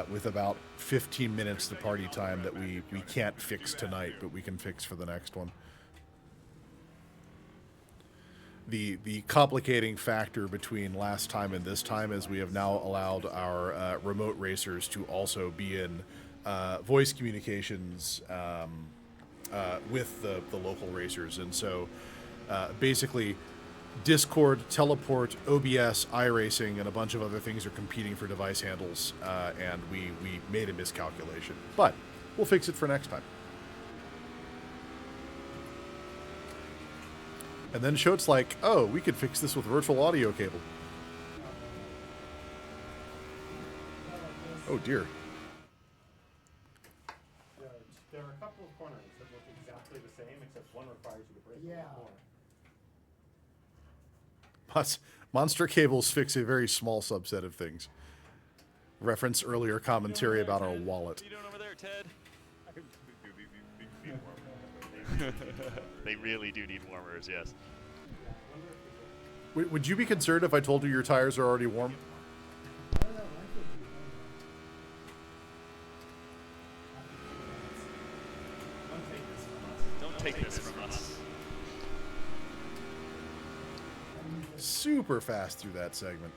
with about 15 minutes to party time that we can't fix tonight, but we can fix for the next one. The complicating factor between last time and this time is we have now allowed our remote racers to also be in voice communications with the local racers, and so basically Discord, Teleport, OBS, iRacing, and a bunch of other things are competing for device handles, and we made a miscalculation. But we'll fix it for next time. And then Shote's like, oh, we could fix this with virtual audio cable. Oh, dear. There are a couple of corners that look exactly the same, except one requires you to break a Yeah. lot more. Monster cables fix a very small subset of things. Reference earlier commentary about our wallet. What are you doing over there, Ted? They really do need warmers, yes. Would you be concerned if I told you your tires are already warm? I don't know, mine feels pretty warm. Don't take this from us. Super fast through that segment.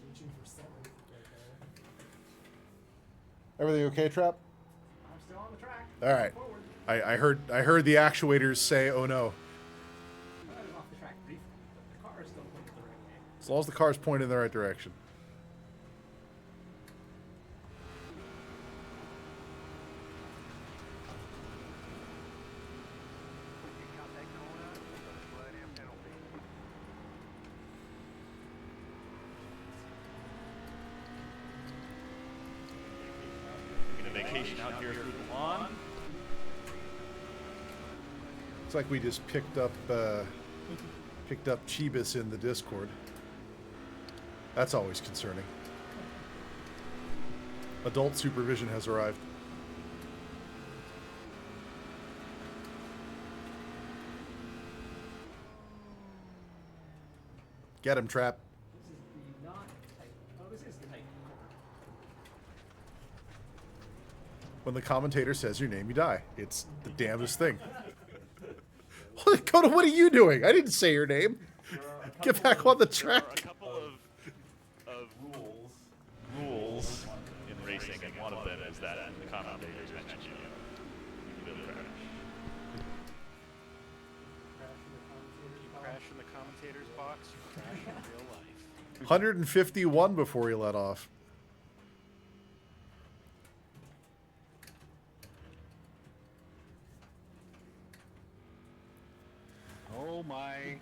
Reaching for seventh right there. Everything okay, Trap? I'm still on the track. All right. Forward. I heard the actuators say, "Oh no!" I was off the track briefly, but the car is still pointed the right way. As long as the car's pointing in the right direction. Taking a vacation out here through the lawn. Looks like we just picked up Chibis in the Discord. That's always concerning. Adult supervision has arrived. Get him, Trap. This is the not tight. Oh, this is the tight corner. When the commentator says your name, you die. It's the damnedest thing. Coda, what are you doing? I didn't say your name. Get back on the There are a track. couple of rules in racing, and one of them is that the commentators mention you. You will crash. You crash in the commentator's box, you crash in real life. 151 before he let off. Oh my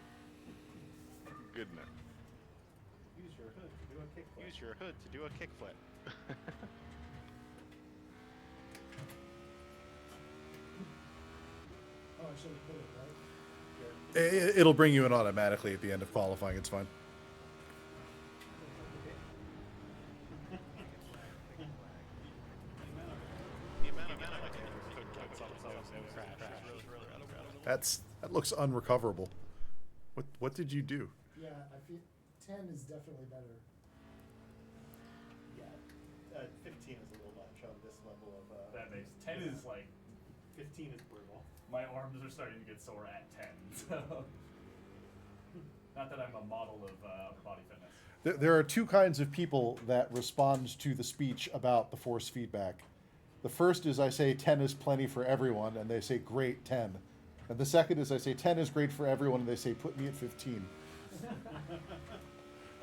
goodness. Use your hood to do a kickflip. Use your hood to do a kickflip. Oh, I should have put it right. It'll bring you in automatically at the end of qualifying. It's fine. The amount of hood kicks on the crash is really, really That looks unrecoverable. What did you do? Yeah, I feel 10 is definitely better. Yeah. 15 is a little much on this level of. That makes 10 is like 15 is brutal. my arms are starting to get sore at 10. So not that I'm a model of upper body fitness. There are two kinds of people that respond to the speech about the force feedback. The first is I say 10 is plenty for everyone, and they say great 10. And the second is I say 10 is great for everyone, and they say put me at 15. I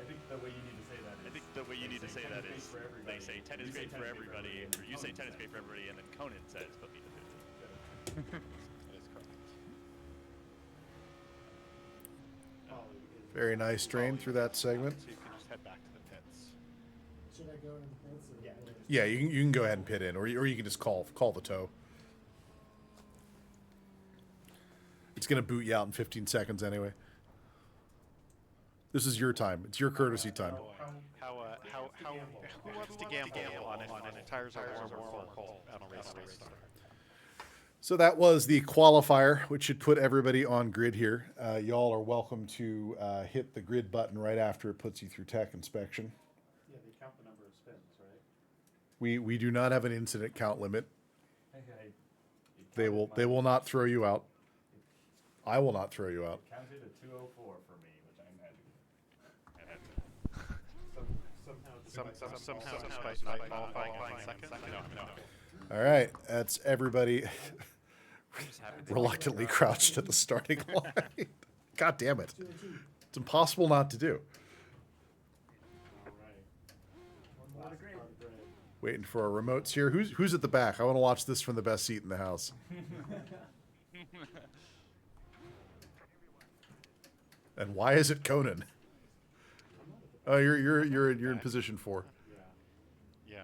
think the way you need to say that is. I think the way you need to say that is they say 10 is great for everybody, or you say 10 is great for everybody, and then Conan says put me to 15. That is correct. Polly is Very nice drain through that segment. So you can just head back to the pits. Should I go in the pits? Or Yeah, Yeah, you can go ahead and pit in, or you can just call the tow. It's gonna boot you out in 15 seconds anyway. This is your time. It's your courtesy time. Who wants to gamble on it when tires are warm or cold on a race start? So that was the qualifier, which should put everybody on grid here. Y'all are welcome to hit the grid button right after it puts you through tech inspection. yeah, they count the number of spins, right? We do not have an incident count limit. It They counted will not throw you out. I will not throw you out. counted a 204 for me, which I'm happy with. Somehow despite not qualifying in second. No. All right, that's everybody I'm just happy they reluctantly crouched at the starting line. God damn it. It's impossible not to do. All right. Last part of grid. Waiting for our remotes here. Who's at the back? I want to watch this from the best seat in the house. And why is it Conan? Oh, you're in position 4. Yeah.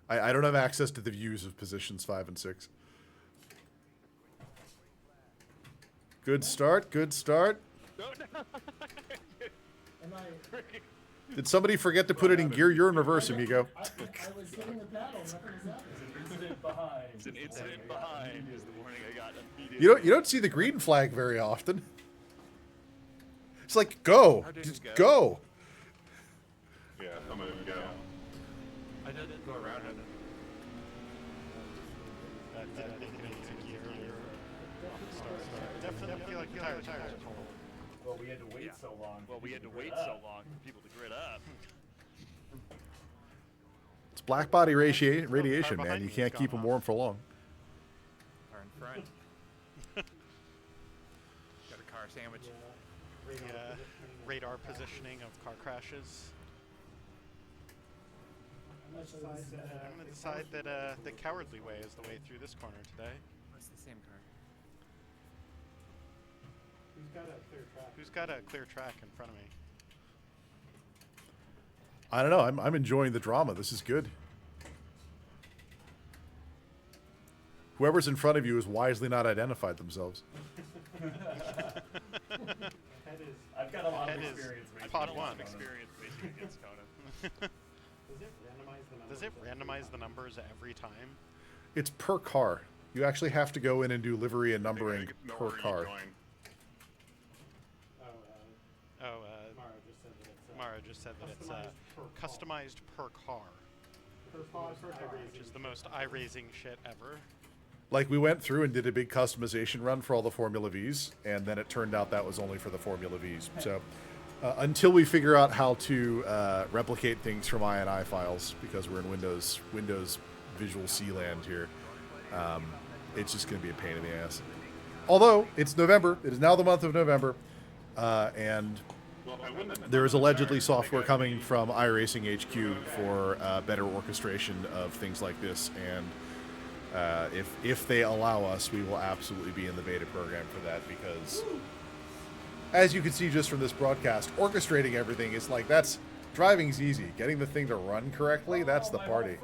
Yeah. I don't have access to the views of positions 5 and 6. Good start. Good start. Am I Did somebody forget to put it in gear? You're in reverse, amigo. I was hitting the paddle, nothing was happening. Incident behind. It's an incident behind is the warning I got immediately. You don't see the green flag very often. It's like go, How did just it go. Yeah, I'm gonna go. I didn't go around it. Definitely feel like the tires are cold. Well, we had to wait so long. Well, we had to wait so long for people to grid up. It's black body radiation, man. behind You me can't has keep gone them warm for long. Car in front. Got a car sandwich. Radar positioning of car crashes. I'm I'm gonna decide that the cowardly way is the way through this corner today. It's the same car. Who's got a clear track? Who's got a clear track in front of me? I don't know. I'm enjoying the drama. This is good. Whoever's in front of you has wisely not identified themselves. Head is. I've got a lot of Head is experience racing. pod against one. Conan. Experience racing against Conan. Does it randomize the numbers? Does it randomize the numbers every time? It's per car. You actually have to go in and do livery and numbering per car. Oh, Mara just said that it's Mara just said that it's customized per car. customized per car, per pod per car. which is the most eye-raising shit ever. Like we went through and did a big customization run for all the Formula Vs, and then it turned out that was only for the Formula Vs. So until we figure out how to replicate things from INI files, because we're in Windows Visual C land here, it's just going to be a pain in the ass. Although it's November, it is now the month of November, and there is allegedly software coming from iRacing HQ for better orchestration of things like this, and if they allow us, we will absolutely be in the beta program for that, because as you can see just from this broadcast, orchestrating everything is like, driving's easy. Getting the thing to run correctly, that's the party.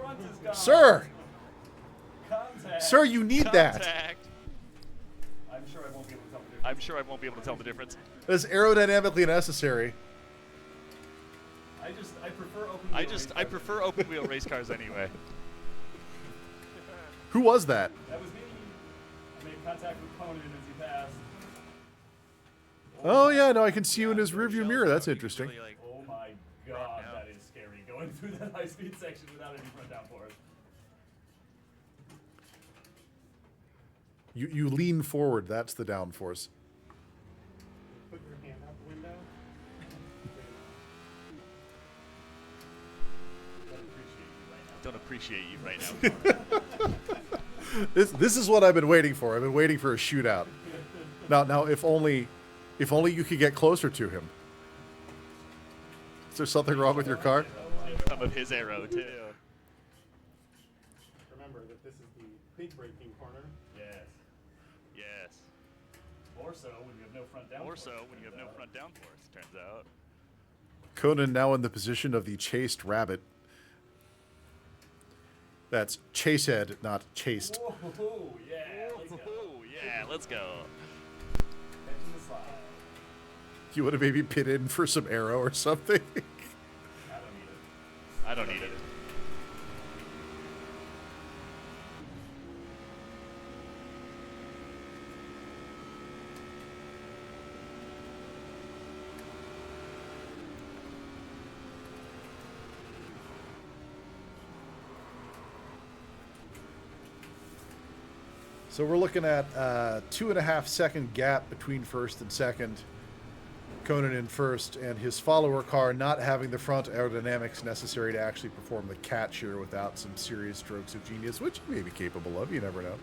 Sir! Contact. Sir, you need that. Contact. I'm sure I won't be able to tell the difference. I'm sure I won't be able to tell the difference. That's aerodynamically necessary. I prefer open wheel race I cars. prefer open wheel race cars anyway. Who was that? That was me. I made contact with Conan as he passed. Oh yeah, no, I can see you in his rearview mirror. That's interesting. Really, like, Oh my god, now. that is scary. Going through that high speed section without any front downforce. You lean forward. That's the downforce. Put your hand out the window. Don't appreciate you right now. Don't appreciate you right now. This is what I've been waiting for. I've been waiting for a shootout. Now, if only you could get closer to him. Is there something wrong with your car? Some of his arrow too. Remember that this is the big braking corner. Yes. so when you have no front down. More so when you have no front downforce, turns out. Conan now in the position of the chased rabbit. That's chasehead, not chased. Whoa, yeah, let's go. Ooh, yeah, let's go. Catching the slide. You want to maybe pit in for some arrow or something? I don't need it. So we're looking at a 2.5 second gap between first and second. Conan in first, and his follower car not having the front aerodynamics necessary to actually perform the catch here without some serious strokes of genius, which he may be capable of, you never know.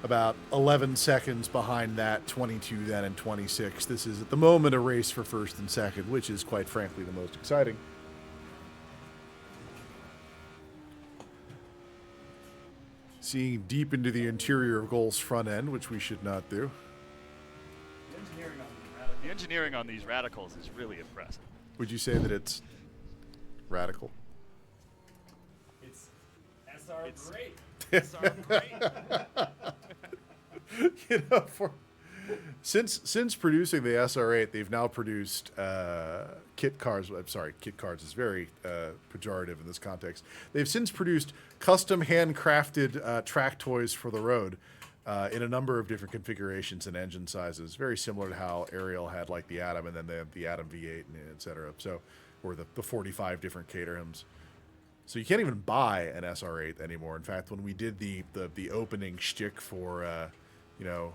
About 11 seconds behind that, 22 then, and 26. This is at the moment a race for first and second, which is quite frankly the most exciting. Seeing deep into the interior of Goal's front end, which we should not do. The engineering on these radicals is really impressive. Would you say that it's radical? It's SR great. SR great. You know, since producing the SR8, they've now produced kit cars. I'm sorry, kit cars is very pejorative in this context. They've since produced custom handcrafted track toys for the road in a number of different configurations and engine sizes, very similar to how Ariel had like the Atom and then they have the Atom V8 and et cetera. So, or the 45 different Caterhams. So you can't even buy an SR8 anymore. In fact, when we did the opening shtick for you know,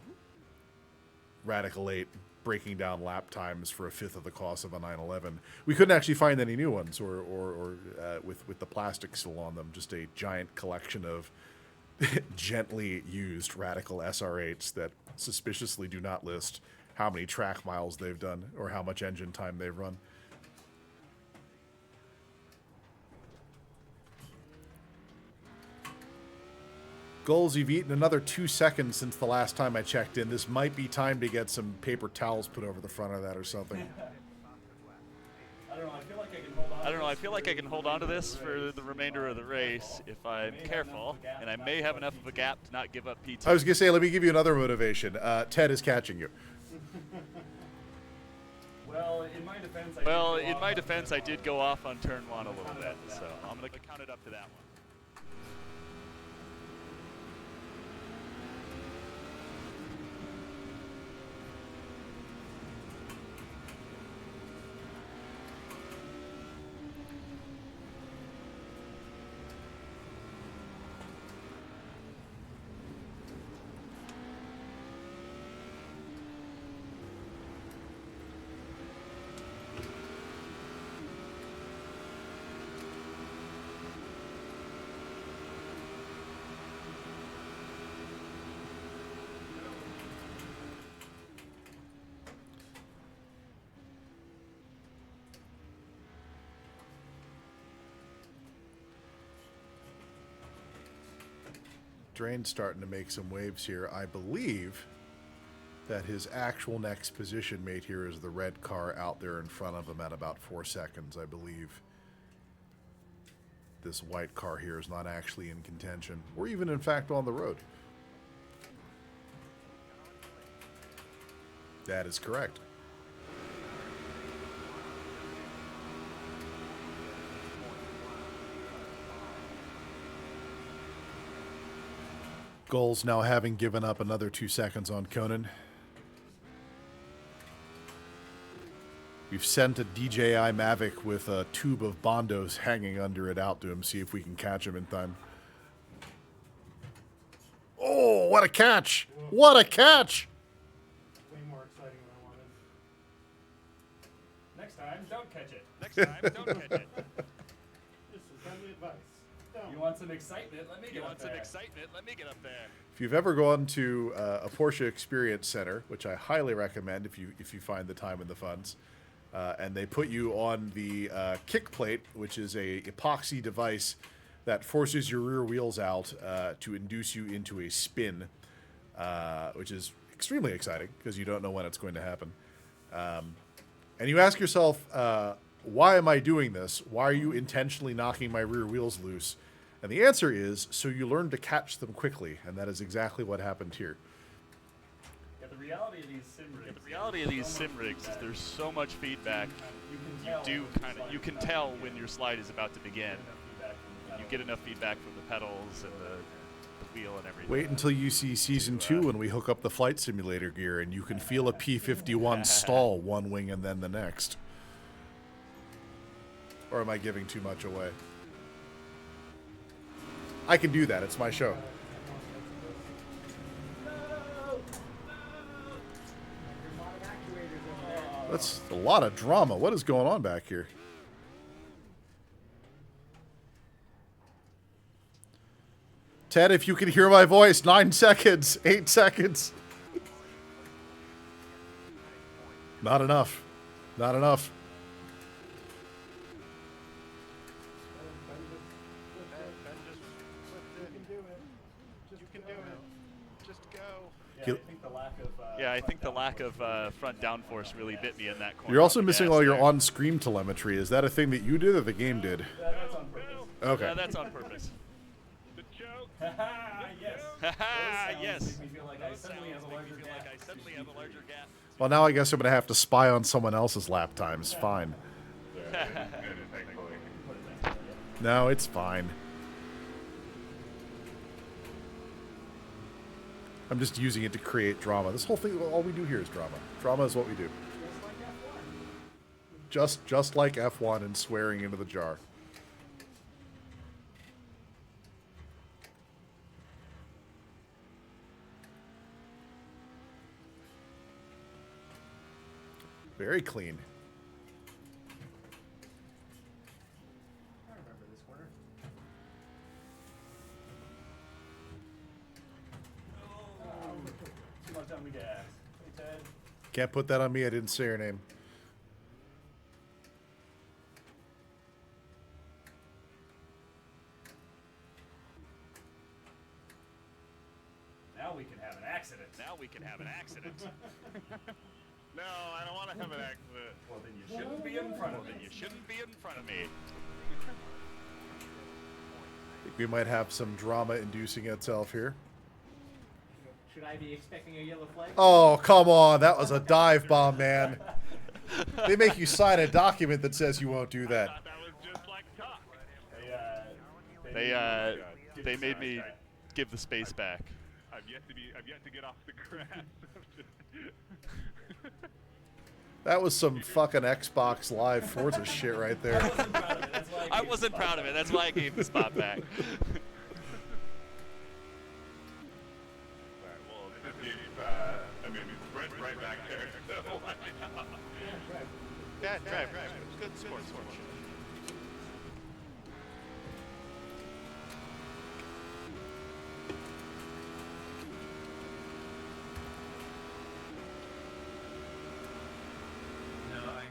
Radical 8 breaking down lap times for a fifth of the cost of a 911, we couldn't actually find any new ones, or with the plastic still on them, just a giant collection of gently used Radical SR8s that suspiciously do not list how many track miles they've done or how much engine time they've run. Goals, you've eaten another 2 seconds since the last time I checked in. This might be time to get some paper towels put over the front of that or something. I don't know, I feel like I can hold on. I don't know, I feel like I can hold on to this for the remainder of the race if I'm careful, and I may have enough of a gap to not give up PT. I was going to say, let me give you another motivation. Ted is catching you. Well, in my defense, I did go off on turn one a little bit, so I'm going to count it up to that one. Drain's starting to make some waves here. I believe that his actual next position mate here is the red car out there in front of him at about 4 seconds. I believe this white car here is not actually in contention, or even in fact on the road. That is correct. Goals now having given up another 2 seconds on Conan. We've sent a DJI Mavic with a tube of Bondos hanging under it out to him, see if we can catch him in time. Oh, what a catch! What a catch! Way more exciting than I wanted. next time, don't catch it. Next time, don't catch it. This is friendly advice. Don't. You want some excitement? Let me get You up want some there. excitement? Let me get up there. If you've ever gone to a Porsche Experience Center, which I highly recommend if you find the time and the funds, and they put you on the kick plate, which is a epoxy device that forces your rear wheels out to induce you into a spin. which is extremely exciting because you don't know when it's going to happen. And you ask yourself, why am I doing this? Why are you intentionally knocking my rear wheels loose? And the answer is, so you learn to catch them quickly, and that is exactly what happened here. Yeah, the reality of these sim rigs. The reality of these sim rigs is there's so much feedback. You can tell when your slide is about to begin. And you get enough feedback from the pedals and the wheel and everything. Wait until you see Season 2 when we hook up the flight simulator gear and you can feel a P-51 stall one wing and then the next. Or am I giving too much away? I can do that. It's my show. That's a lot of drama. What is going on back here? Ted, if you can hear my voice, 9 seconds, 8 seconds. Not enough. Not enough. Yeah, I think the lack of front downforce really bit me in that corner. You're also missing all your on-screen telemetry. Is that a thing that you did or the game did? That's on purpose. Okay. Yeah, that's on purpose. The joke. Yes. Yes. Make me feel like I suddenly have a larger gap. Well, now I guess I'm going to have to spy on someone else's lap times. Fine. No, it's fine. I'm just using it to create drama. This whole thing, all we do here is drama. Drama is what we do. Just like F1 and swearing into the jar. Very clean. I remember this corner. Too much on the gas. Hey, Ted. Can't put that on me. I didn't say your name. Now we can have an accident. Now we can have an accident. No, I don't want to have an accident. Well, then you shouldn't be in front of me. You shouldn't be in front of me. I think we might have some drama inducing itself here. Should I be expecting a yellow flag? Oh, come on. That was a dive bomb, man. They make you sign a document that says you won't do that. That was just like talk. They made me give the space back. I've yet to get off the grass. That was some fucking Xbox Live Forza shit right there. I wasn't proud of it. That's why I gave the spot back. Well, I mean, it's right back there. So, Yeah, drive. Good sport.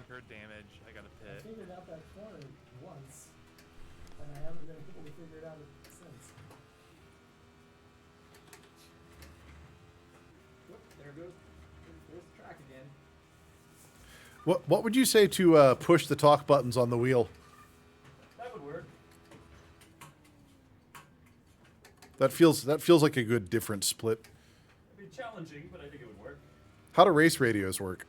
Incurred damage. I got a I pit. figured out that corner once, and I haven't been able to figure it out since. Whoop, there goes. There's the track again. What would you say to push the talk buttons on the wheel? That would work. That feels like a good different split. It'd be challenging, but I think it would work. How do race radios work?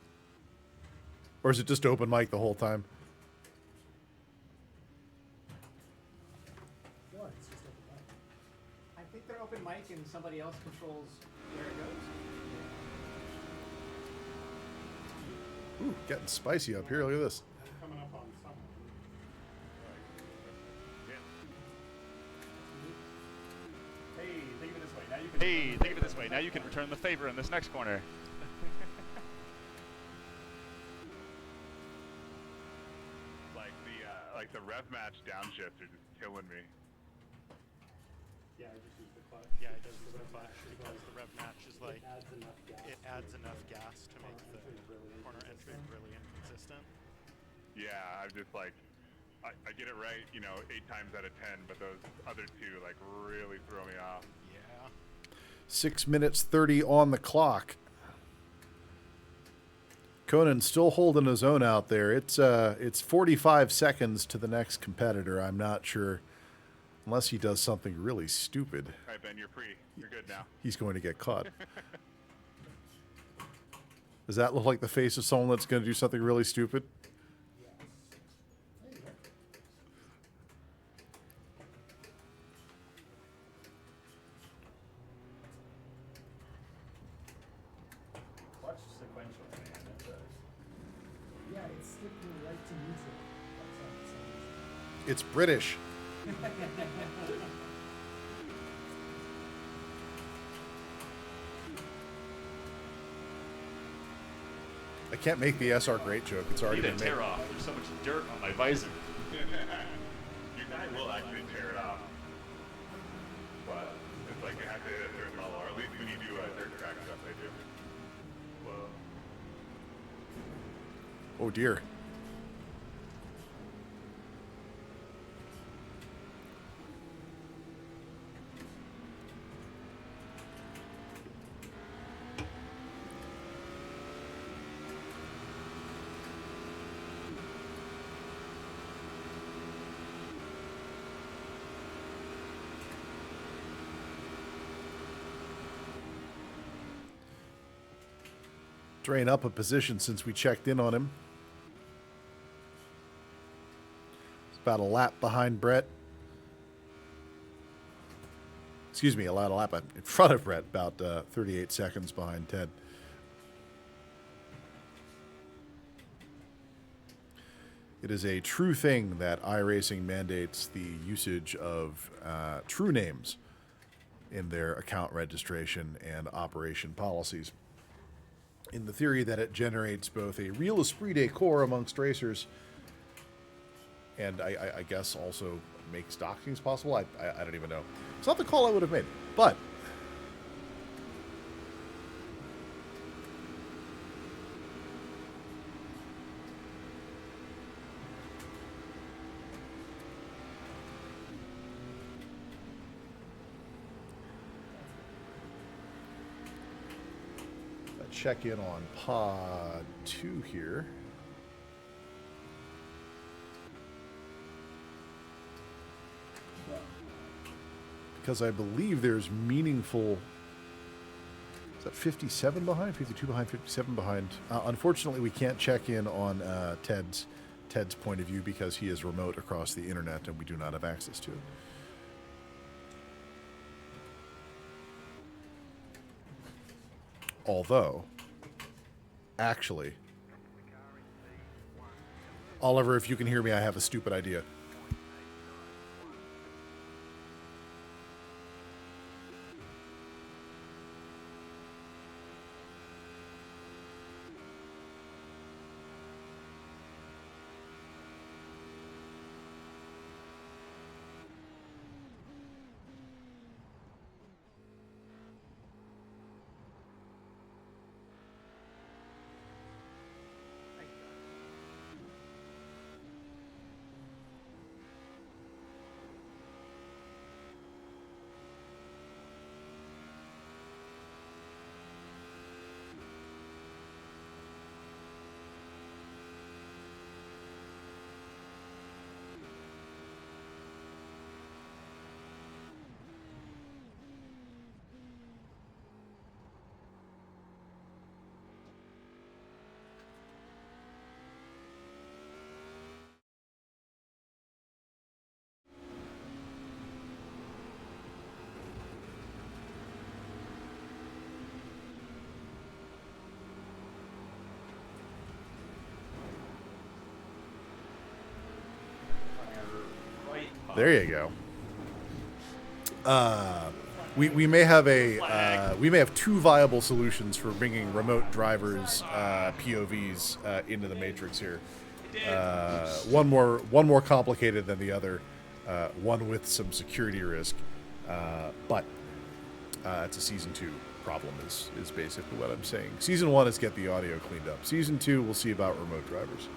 Or is it just open mic the whole time? What? It's just open mic. I think they're open mic and somebody else controls where it goes. Ooh, getting spicy up here. Look at this. Coming up on something. Hey, think of it this way. Now you can. Hey, think of it this way. Now you can return the favor in this next corner. like the rev match downshifts are just killing me. Yeah, I just use the clutch. Yeah, it does the clutch because the rev match is like It adds enough gas. to make the corner entry really inconsistent. Yeah, I'm just like, I get it right, 8 times out of 10, but those other two like really throw me off. Yeah. 6 minutes 30 on the clock. Conan still holding his own out there. It's 45 seconds to the next competitor. I'm not sure, unless he does something really stupid, All right, Ben, you're free. You're good now. he's going to get caught. Does that look like the face of someone that's going to do something really stupid? Watch sequential, man. That's Yeah, it's sticking right to neutral. It's British. I can't make the SR Great joke. It's I already need been to made. tear off. There's so much dirt on my visor. Your guy will actually tear it off. But it's like you have to hit a certain level, or at least when you do dirt track stuff, they do. Whoa. Oh dear. Drain up a position since we checked in on him. It's about a lap behind Brett. Excuse me, a lap in front of Brett, about 38 seconds behind Ted. It is a true thing that iRacing mandates the usage of true names in their account registration and operation policies, in the theory that it generates both a real esprit de corps amongst racers and I guess also makes doxings possible. I don't even know. It's not the call I would have made, but check in on pod 2 here. Because I believe there's meaningful... Is that 57 behind? 52 behind, 57 behind. Unfortunately, we can't check in on Ted's point of view because he is remote across the internet and we do not have access to it. Although, actually, Oliver, if you can hear me, I have a stupid idea. There you go. We may have we may have two viable solutions for bringing remote drivers POVs into the Matrix here. One more complicated than the other. One with some security risk, but it's a season 2 problem. Is basically what I'm saying. Season 1 is get the audio cleaned up. Season 2, we'll see about remote drivers.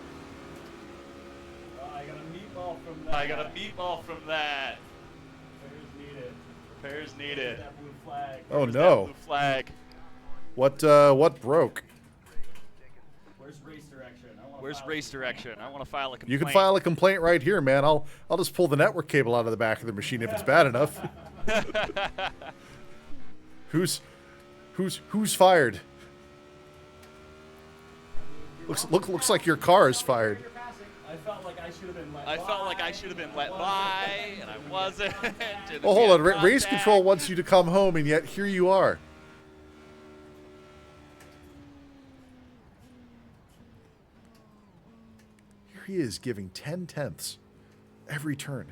I got a meatball from that. I got a meatball from that. Where's needed? Repairs needed. That blue flag. Oh Where's that no! blue flag. What broke? Where's race direction? I wanna Where's file race direction? I want to file a complaint. You can file a complaint right here, man. I'll just pull the network cable out of the back of the machine if it's bad enough. Who's fired? Looks like your car is fired. I felt like I should have been let I by. felt like I should have been let by, and I wasn't. Oh, hold on. Race Control wants you to come home, and yet here you are. Here he is giving 10/10 every turn.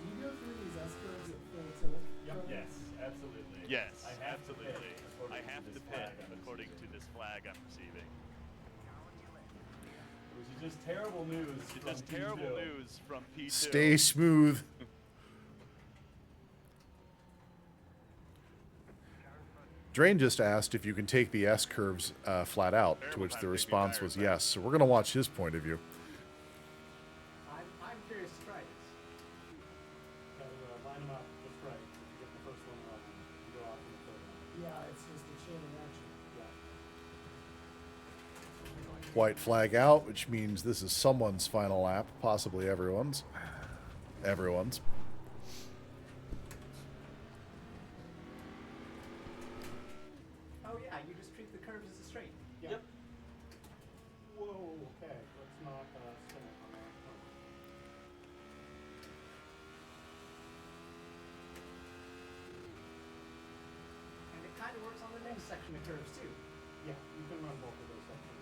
Can you go through these S-curves at full tilt? Yep. Yes, absolutely. Yes, I have to absolutely. pit according I to have this to flag pit I'm according to receiving. this flag I'm receiving. Which is just terrible news. It's from just terrible P2. news from P2. Stay smooth. Drain just asked if you can take the S curves flat out, to which the response was yes. So we're going to watch his point of view. I'm curious to try this. Gotta line them up just right. If you get the first one wrong, you go off in the third one. Yeah, it's just a chain reaction. Yeah. White flag out, which means this is someone's final lap, possibly everyone's. Everyone's. Oh yeah, you just treat the curves as a straight. Yep. Whoa, okay. Let's not spin it on that. And it kind of works on the next section of curves too. Yeah, you can run both of those sections.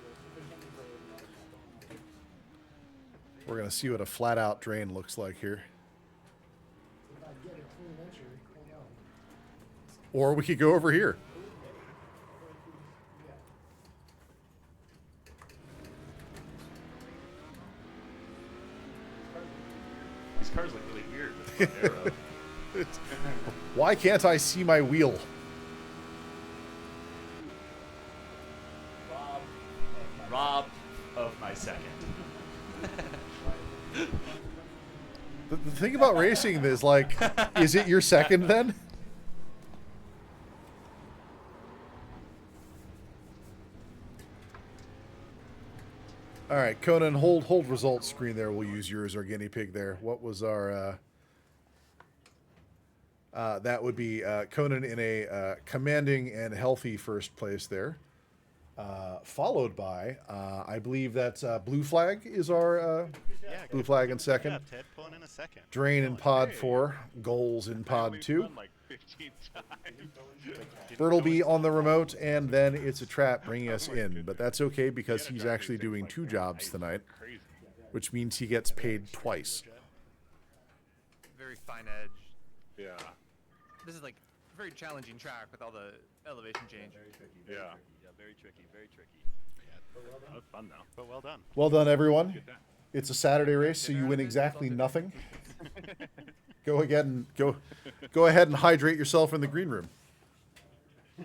You're sufficiently brave and not We're going to see what a flat out drain looks like here. If I get a clean entry, hold on. Or we could go over here. Yeah. These cars look really weird with the front arrow. Why can't I see my wheel? Rob of my second. The thing about racing is, like, is it your second then? All right, Conan, hold results screen there. We'll use yours, our guinea pig there. What was our... that would be Conan in a commanding and healthy first place there. Followed by, I believe that's Blue Flag is our... Yeah, Blue Flag in second. Yeah, Ted pulling in a second. Drain in pod 4. Goals in pod 2. Won like 15 times. Bertleby on the remote, and then it's a trap bringing us in. But that's okay because he's actually doing 2 jobs tonight, which means he gets paid twice. Very fine edge. Yeah. This is like a very challenging track with all the elevation change. Yeah. Yeah, very tricky, very tricky. That was fun though. But well done. Well done, everyone. It's a Saturday race, so you win exactly nothing. Go ahead and hydrate yourself in the green room. I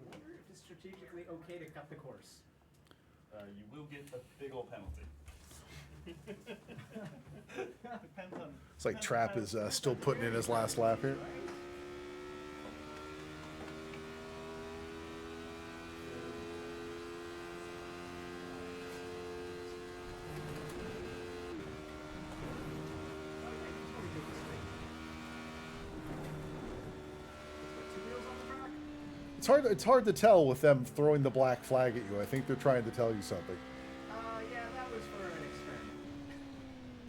wonder if it's strategically okay to cut the course. You will get a big old penalty. Depends on. It's like Trap is still putting in his last lap here. It's hard to tell with them throwing the black flag at you. I think they're trying to tell you something. Yeah, that was for an experiment.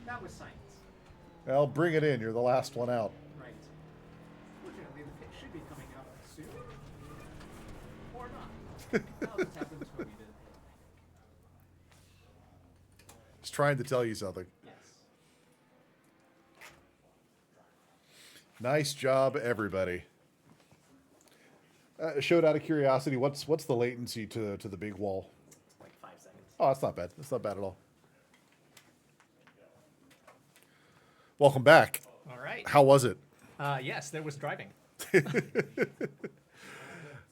That was science. Well, bring it in. You're the last one out. Right. Fortunately, the pit should be coming out soon. Or not. I'll just have them tow me to the pit. He's trying to tell you something. Yes. Nice job, everybody. Showed out of curiosity, what's the latency to the big wall? Like 5 seconds. Oh, that's not bad. That's not bad at all. Welcome back. All right. How was it? Yes, there was driving.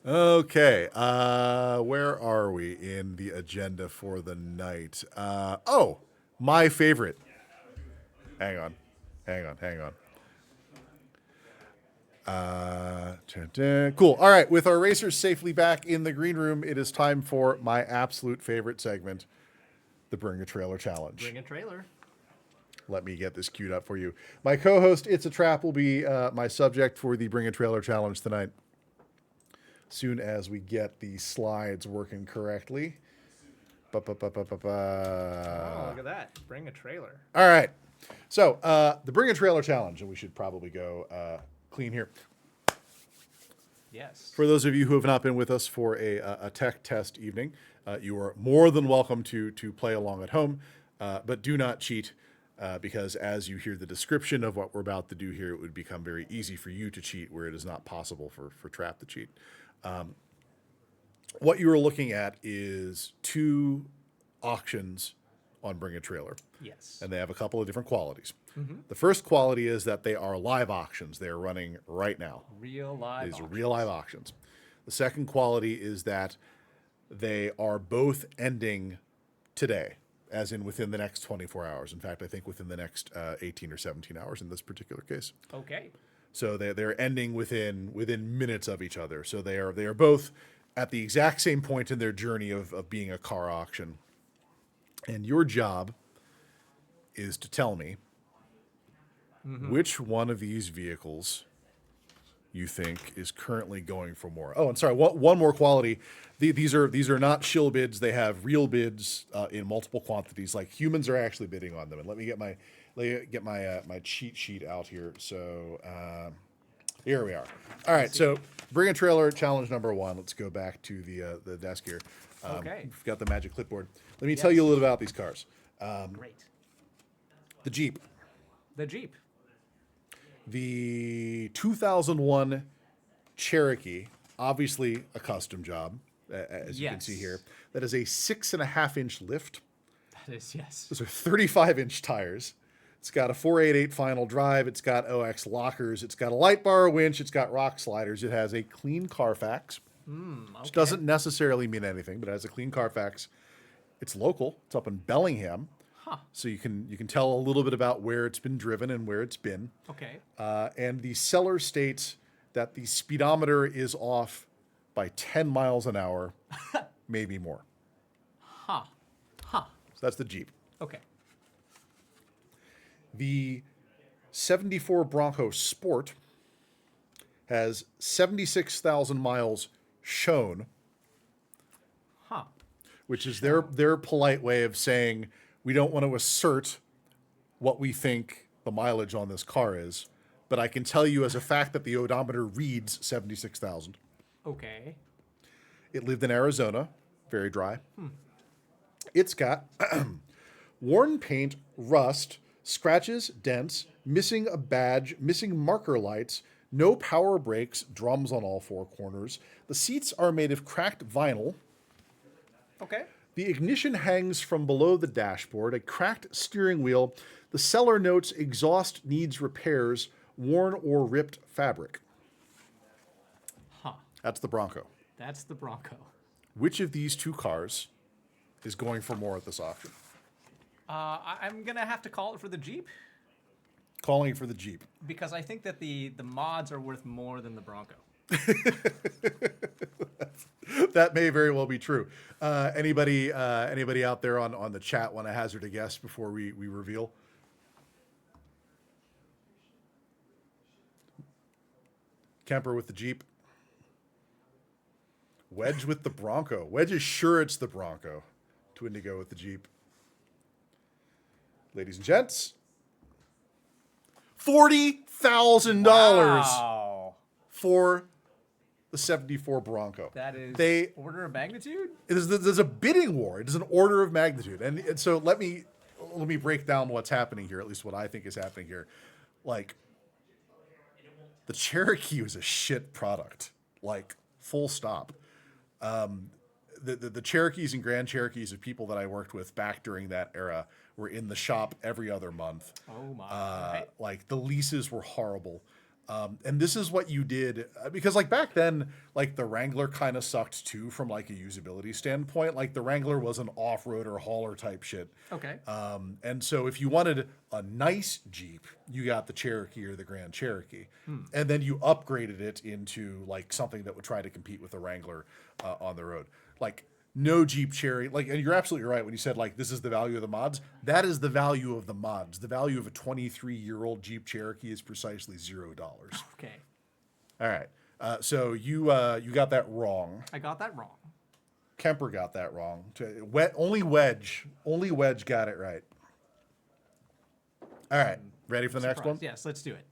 Okay, where are we in the agenda for the night? Oh, my favorite. Hang on. Cool. All right, with our racers safely back in the green room, it is time for my absolute favorite segment, the Bring a Trailer Challenge. Bring a trailer. Let me get this queued up for you. My co-host, It's a Trap, will be my subject for the Bring a Trailer Challenge tonight. Soon as we get the slides working correctly. Oh, look at that. Bring a trailer. All right. So, the Bring a Trailer Challenge, and we should probably go clean here. Yes. For those of you who have not been with us for a tech test evening, you are more than welcome to play along at home, but do not cheat, because as you hear the description of what we're about to do here, it would become very easy for you to cheat where it is not possible for Trap to cheat. What you are looking at is 2 auctions on Bring a Trailer. Yes. And they have a couple of different qualities. The first quality is that they are live auctions. They are running right now. Real live. These are real live auctions. The second quality is that they are both ending today, as in within the next 24 hours. In fact, I think within the next 18 or 17 hours in this particular case. Okay. So they're ending within minutes of each other. So they are both at the exact same point in their journey of being a car auction. And your job is to tell me which one of these vehicles you think is currently going for more. Oh, and sorry, one more quality. These are not shill bids. They have real bids in multiple quantities. Like humans are actually bidding on them. And let me get my my cheat sheet out here. So here we are. All right. So Bring a Trailer challenge number 1. Let's go back to the desk here. Okay. We've got the magic clipboard. Let me tell you a little about these cars. Great. The Jeep. The Jeep. The 2001 Cherokee, obviously a custom job, as you can see here. That is a 6.5-inch lift. That is, yes. Those are 35-inch tires. It's got a 488 final drive. It's got OX lockers. It's got a light bar winch. It's got rock sliders. It has a clean Carfax, which doesn't necessarily mean anything, but it has a clean Carfax. It's local. It's up in Bellingham. So you can tell a little bit about where it's been driven and where it's been. Okay. And the seller states that the speedometer is off by 10 miles an hour, maybe more. So that's the Jeep. Okay. The 74 Bronco Sport has 76,000 miles shown, which is their polite way of saying we don't want to assert what we think the mileage on this car is, but I can tell you as a fact that the odometer reads 76,000. Okay. It lived in Arizona, very dry. It's got worn paint, rust, scratches, dents, missing a badge, missing marker lights, no power brakes, drums on all 4 corners. The seats are made of cracked vinyl. Okay. The ignition hangs from below the dashboard, a cracked steering wheel. The seller notes exhaust needs repairs, worn or ripped fabric. That's the Bronco. That's the Bronco. Which of these 2 cars is going for more at this auction? I'm going to have to call it for the Jeep. Calling for the Jeep. Because I think that the mods are worth more than the Bronco. That may very well be true. Anybody out there on the chat want to hazard a guess before we reveal? Kemper with the Jeep. Wedge with the Bronco. Wedge is sure it's the Bronco. Twin to go with the Jeep. Ladies and gents, $40,000 Wow. for the 74 Bronco. That is order of magnitude? There's a bidding war. It is an order of magnitude. And so let me break down what's happening here, at least what I think is happening here. Like, the Cherokee was a shit product. Like, full stop. The Cherokees and Grand Cherokees of people that I worked with back during that era were in the shop every other month. Oh my. Like, the leases were horrible. And this is what you did because like back then, like the Wrangler kind of sucked too from like a usability standpoint. Like the Wrangler was an off-roader hauler type shit. Okay. And so if you wanted a nice Jeep, you got the Cherokee or the Grand Cherokee. And then you upgraded it into like something that would try to compete with the Wrangler on the road. Like no Jeep Cherokee, like, and you're absolutely right when you said like this is the value of the mods. That is the value of the mods. The value of a 23-year-old Jeep Cherokee is precisely $0. Okay. All right. So you got that wrong. I got that wrong. Kemper got that wrong. Only Wedge got it right. All right. Ready for the next one? Yes, let's do it.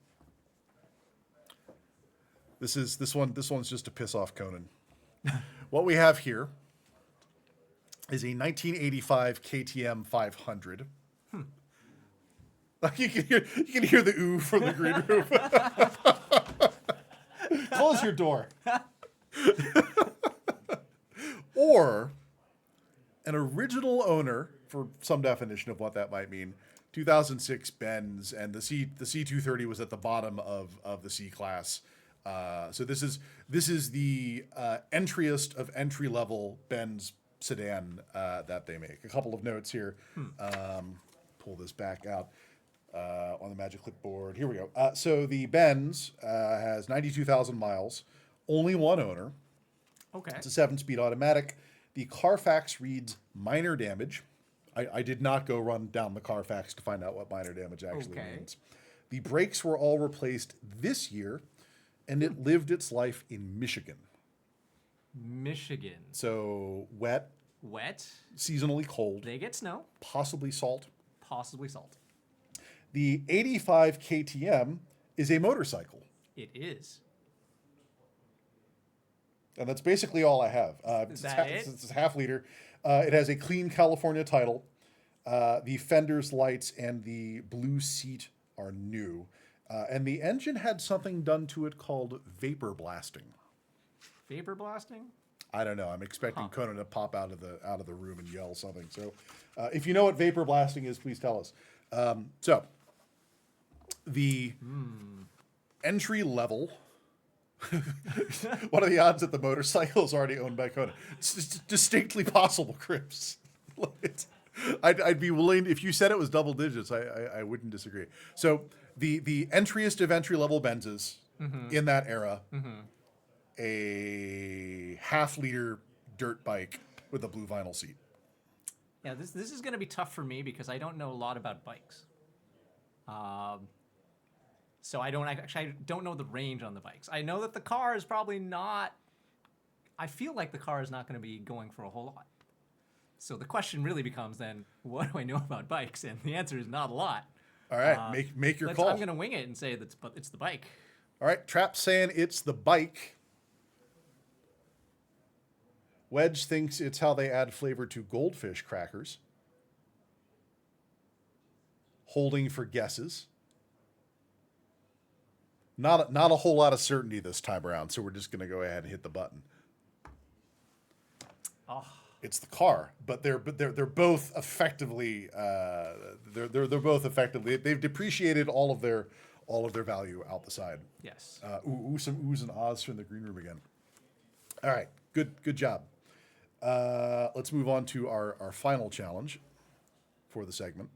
This one's just to piss off Conan. What we have here is a 1985 KTM 500. You can hear the ooh from the green room. Close your door. Or an original owner, for some definition of what that might mean, 2006 Benz, and the C230 was at the bottom of the C class. So this is the entriest of entry level Benz sedan that they make. A couple of notes here. Pull this back out on the Magic Clipboard. Here we go. So the Benz has 92,000 miles, only one owner. Okay. It's a 7-speed automatic. The Carfax reads minor damage. I did not go run down the Carfax to find out what minor damage actually means. The brakes were all replaced this year, and it lived its life in Michigan. Michigan. So wet, Wet. seasonally cold, They get snow. possibly salt. Possibly salt. The 85 KTM is a motorcycle, It is. and that's basically all I have. Is that it? It's a half liter. It has a clean California title. The fenders, lights, and the blue seat are new. And the engine had something done to it called vapor blasting. Vapor blasting? I don't know. I'm expecting Conan to pop out of the room and yell something. So, if you know what vapor blasting is, please tell us. So, the entry level. What are the odds that the motorcycle is already owned by Conan? It's distinctly possible, Crips. I'd be willing, if you said it was double digits, I wouldn't disagree. So the entriest of entry level Benzes in that era, a half liter dirt bike with a blue vinyl seat. Yeah, this is going to be tough for me because I don't know a lot about bikes. So I don't know the range on the bikes. I know that the car is probably not. I feel like the car is not going to be going for a whole lot. So the question really becomes then, what do I know about bikes? And the answer is not a lot. All right, make your call. I'm going to wing it and say that it's the bike. All right, Trap's saying it's the bike. Wedge thinks it's how they add flavor to goldfish crackers. Holding for guesses. Not a whole lot of certainty this time around, so we're just going to go ahead and hit the button. Oh. It's the car, but they're both effectively they're both effectively they've depreciated all of their value out the side. Yes. Some oohs and ahs from the green room again. All right, good job. Let's move on to our final challenge for the segment.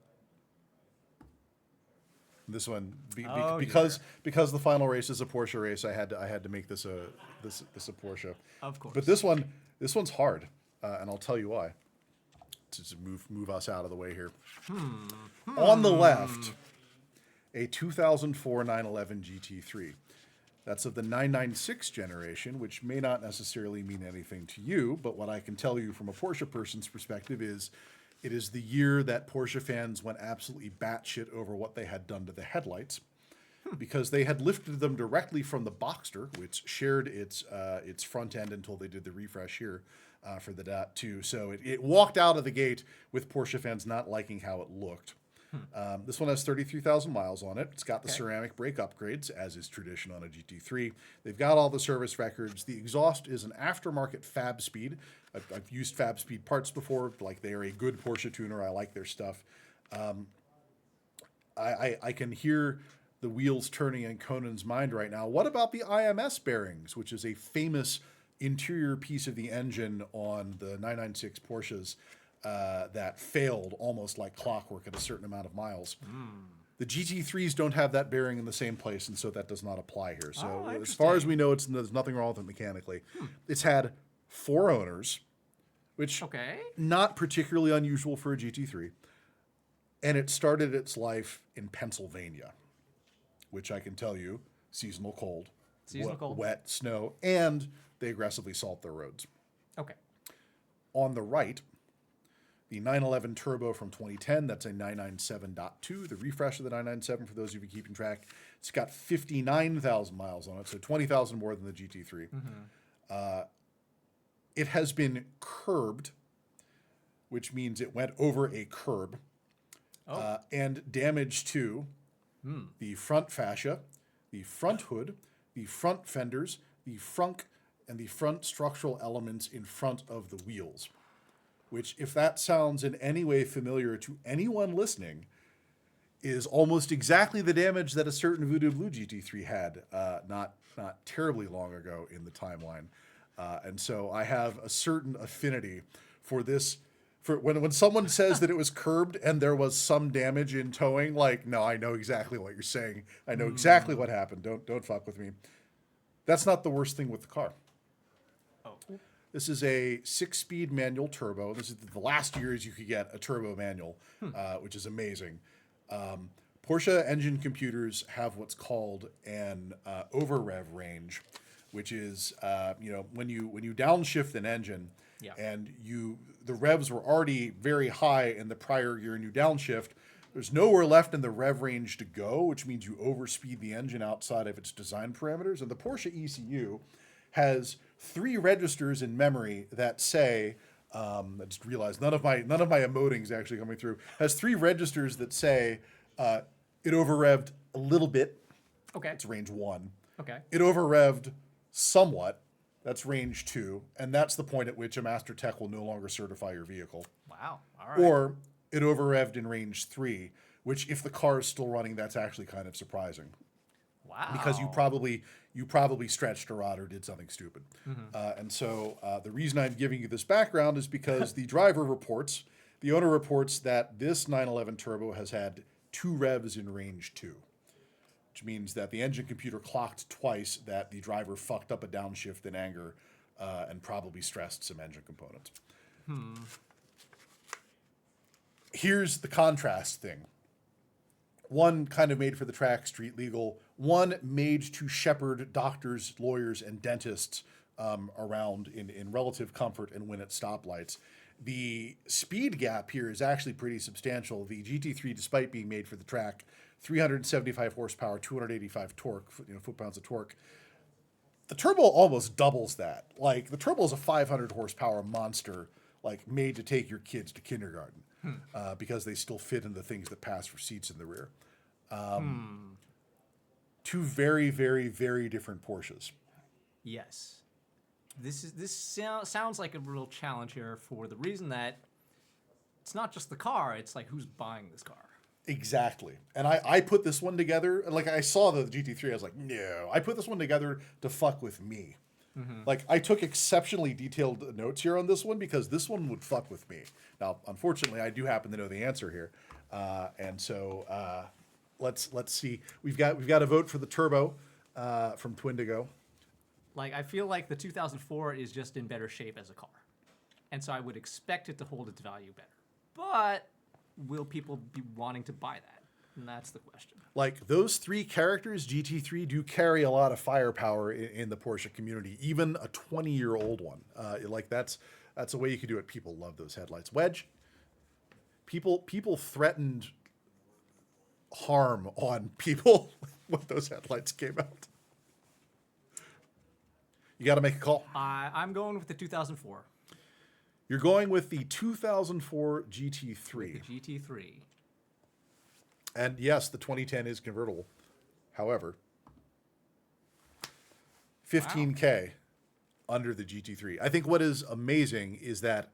This one, because the final race is a Porsche race, I had to make this a Porsche. Of course. But this one's hard, and I'll tell you why. To just move us out of the way here. On the left, a 2004 911 GT3. That's of the 996 generation, which may not necessarily mean anything to you, but what I can tell you from a Porsche person's perspective is it is the year that Porsche fans went absolutely batshit over what they had done to the headlights, because they had lifted them directly from the Boxster, which shared its front end until they did the refresh here for the DAT 2. So it walked out of the gate with Porsche fans not liking how it looked. This one has 33,000 miles on it. It's got the ceramic brake upgrades, as is tradition on a GT3. They've got all the service records. The exhaust is an aftermarket Fab Speed. I've used Fab Speed parts before. Like, they are a good Porsche tuner. I like their stuff. I can hear the wheels turning in Conan's mind right now. What about the IMS bearings, which is a famous interior piece of the engine on the 996 Porsches that failed almost like clockwork at a certain amount of miles? The GT3s don't have that bearing in the same place, and so that does not apply here. So as far as we know, there's nothing wrong with it mechanically. It's had 4 owners, which not particularly unusual for a GT3. And it started its life in Pennsylvania, which I can tell you, seasonal cold, wet snow, and they aggressively salt their roads. Okay. On the right, the 911 Turbo from 2010, that's a 997.2, the refresh of the 997 for those of you keeping track. It's got 59,000 miles on it, so 20,000 more than the GT3. It has been curbed, which means it went over a curb, and damage to the front fascia, the front hood, the front fenders, the frunk, and the front structural elements in front of the wheels. Which, if that sounds in any way familiar to anyone listening, is almost exactly the damage that a certain Voodoo Blue GT3 had not terribly long ago in the timeline. And so I have a certain affinity for this. For when someone says that it was curbed and there was some damage in towing, like, no, I know exactly what you're saying. I know exactly what happened. Don't fuck with me. That's not the worst thing with the car. This is a 6-speed manual turbo. This is the last years you could get a turbo manual, which is amazing. Porsche engine computers have what's called an over rev range, which is when you downshift an engine and the revs were already very high in the prior year and you downshift. There's nowhere left in the rev range to go, which means you overspeed the engine outside of its design parameters. And the Porsche ECU has 3 registers in memory that say, I just realized none of my emoting is actually coming through, has 3 registers that say it over-revved a little bit. Okay. It's range 1. Okay. It over-revved somewhat. That's range 2. And that's the point at which a Master Tech will no longer certify your vehicle. Wow. All right. Or it over-revved in range 3, which if the car is still running, that's actually kind of surprising. Wow. Because you probably stretched a rod or did something stupid. And so the reason I'm giving you this background is because the owner reports that this 911 Turbo has had 2 revs in range 2, which means that the engine computer clocked twice that the driver fucked up a downshift in anger and probably stressed some engine components. Here's the contrast thing. One kind of made for the track, street legal. One made to shepherd doctors, lawyers, and dentists around in relative comfort and win at stoplights. The speed gap here is actually pretty substantial. The GT3, despite being made for the track, 375 horsepower, 285 torque, foot-pounds of torque. The Turbo almost doubles that. Like, the Turbo is a 500 horsepower monster, like, made to take your kids to kindergarten. Because they still fit in the things that pass for seats in the rear. 2 very, very, very different Porsches. Yes. This sounds like a real challenge here for the reason that it's not just the car, it's like who's buying this car. Exactly. And I put this one together, like I saw the GT3, I was like, no. I put this one together to fuck with me. Like, I took exceptionally detailed notes here on this one because this one would fuck with me. Now, unfortunately, I do happen to know the answer here. And so let's see. We've got a vote for the Turbo from Twindigo. Like, I feel like the 2004 is just in better shape as a car. And so I would expect it to hold its value better. But will people be wanting to buy that? And that's the question. Like, those 3 characters, GT3, do carry a lot of firepower in the Porsche community, even a 20-year-old one. Like, that's a way you could do it. People love those headlights. Wedge, people threatened harm on people when those headlights came out. You got to make a call. I'm going with the 2004. You're going with the 2004 GT3. The GT3. And yes, the 2010 is convertible. However, $15K under the GT3. I think what is amazing is that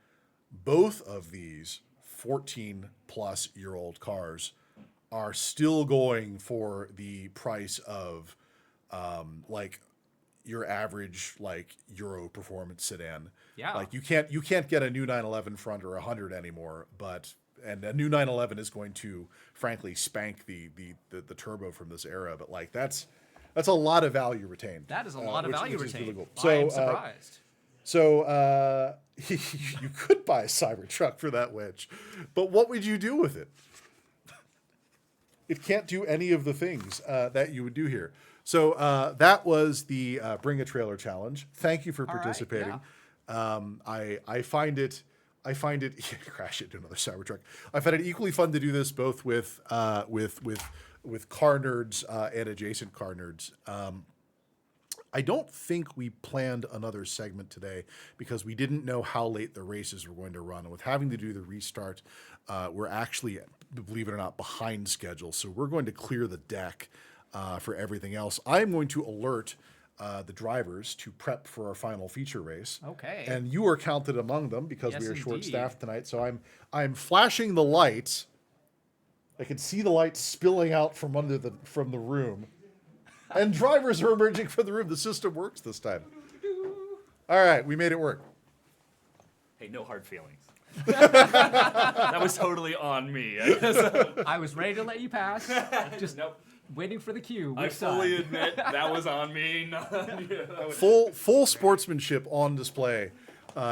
both of these 14-plus-year-old cars are still going for the price of like your average like Euro performance sedan. Yeah. Like you can't get a new 911 for under 100 anymore, and a new 911 is going to frankly spank the turbo from this era, but like that's a lot of value retained. That is a lot of value which is retained. really cool. I am surprised. So you could buy a Cybertruck for that wedge, but what would you do with it? It can't do any of the things that you would do here. So that was the Bring a Trailer Challenge. Thank you for All right, participating. yeah. I find it crash into another Cybertruck. I find it equally fun to do this both with car nerds and adjacent car nerds. I don't think we planned another segment today because we didn't know how late the races were going to run. And with having to do the restart, we're actually, believe it or not, behind schedule. So we're going to clear the deck for everything else. I'm going to alert the drivers to prep for our final feature race. Okay. And you are counted among them because Yes, we are indeed. short-staffed tonight. So I'm flashing the lights. I can see the lights spilling out from the room. And drivers are emerging from the room. The system works this time. All right, we made it work. Hey, no hard feelings. That was totally on me. I guess. I was ready to let you pass. Just waiting for the cue. I Which fully side? admit that was on me. Full sportsmanship on display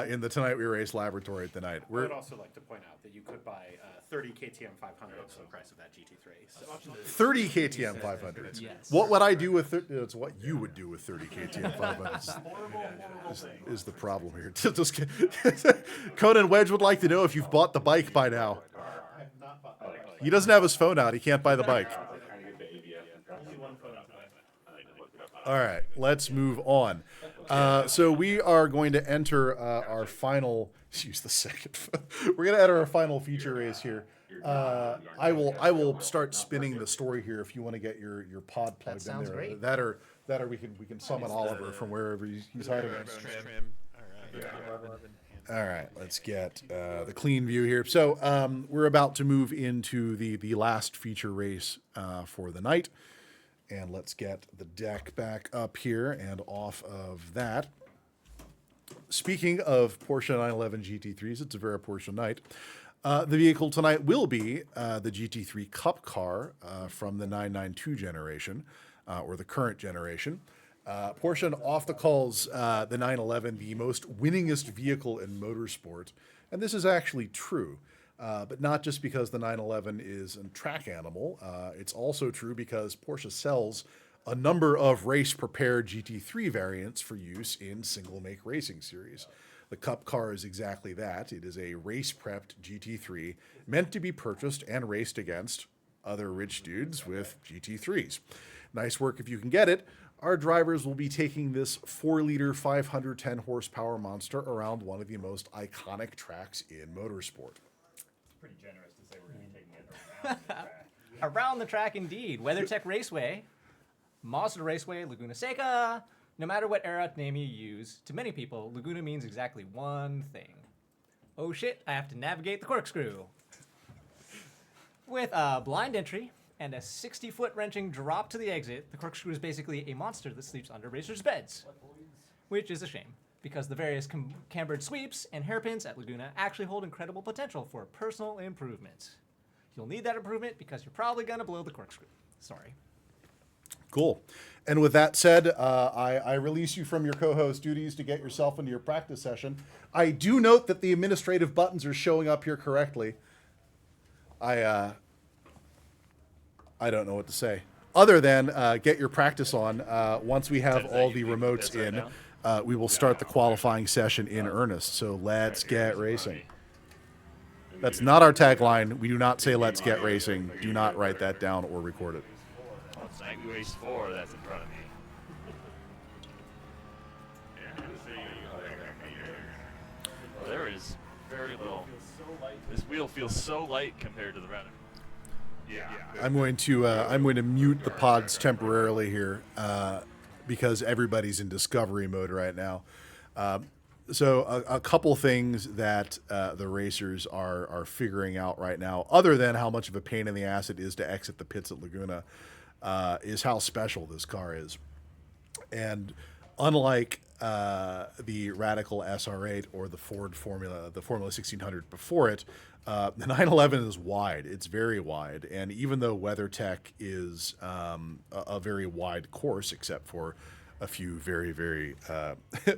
in the Tonight We Race laboratory tonight. I would also like to point out that you could buy 30 KTM 500s for the price of that GT3. So 30 KTM 500s. Yes. What would I do with it's what you would do with 30 KTM 500s is the problem here. Just Conan Wedge would like to know if you've bought the bike by now. I have not bought that. He doesn't have his phone out. He can't buy the bike. Only one photo. All right, let's move on. So we are going to enter our final. Use the second. We're going to enter our final feature race here. I will start spinning the story here if you want to get your pod plugged in sounds there. great. That or we can summon Oliver from wherever he's hiding. Trim. All right. All right, let's get the clean view here. So we're about to move into the last feature race for the night. And let's get the deck back up here and off of that. Speaking of Porsche 911 GT3s, it's a very Porsche night. The vehicle tonight will be the GT3 Cup car from the 992 generation, or the current generation. Porsche often calls the 911 the most winningest vehicle in motorsport, and this is actually true. But not just because the 911 is a track animal. It's also true because Porsche sells a number of race-prepared GT3 variants for use in single-make racing series. The Cup car is exactly that. It is a race-prepped GT3 meant to be purchased and raced against other rich dudes with GT3s. Nice work if you can get it. Our drivers will be taking this 4-liter, 510-horsepower monster around one of the most iconic tracks in motorsport. Pretty generous to say we're going to be taking it around the track. Around the track, indeed. WeatherTech Raceway, Mazda Raceway, Laguna Seca. No matter what era name you use, to many people, Laguna means exactly one thing. Oh shit, I have to navigate the corkscrew. With a blind entry and a 60-foot wrenching drop to the exit, the corkscrew is basically a monster that sleeps under racers' beds. Which is a shame, because the various cambered sweeps and hairpins at Laguna actually hold incredible potential for personal improvement. You'll need that improvement because you're probably going to blow the corkscrew. Sorry. Cool. And with that said, I release you from your co-host duties to get yourself into your practice session. I do note that the administrative buttons are showing up here correctly. I don't know what to say. Other than get your practice on. Once we have all the remotes in, we will start the qualifying session in earnest. So let's get racing. That's not our tagline. We do not say let's get racing. Do not write that down or record it. Oh, it's Night We Race 4 that's in front of me. Well, there is very little. This wheel feels so light compared to the rest. I'm going to mute the pods temporarily here because everybody's in discovery mode right now. So a couple things that the racers are figuring out right now, other than how much of a pain in the ass it is to exit the pits at Laguna, is how special this car is. And unlike the Radical SR8 or the Formula 1600 before it, the 911 is wide. It's very wide. And even though WeatherTech is a very wide course, except for a few very, very,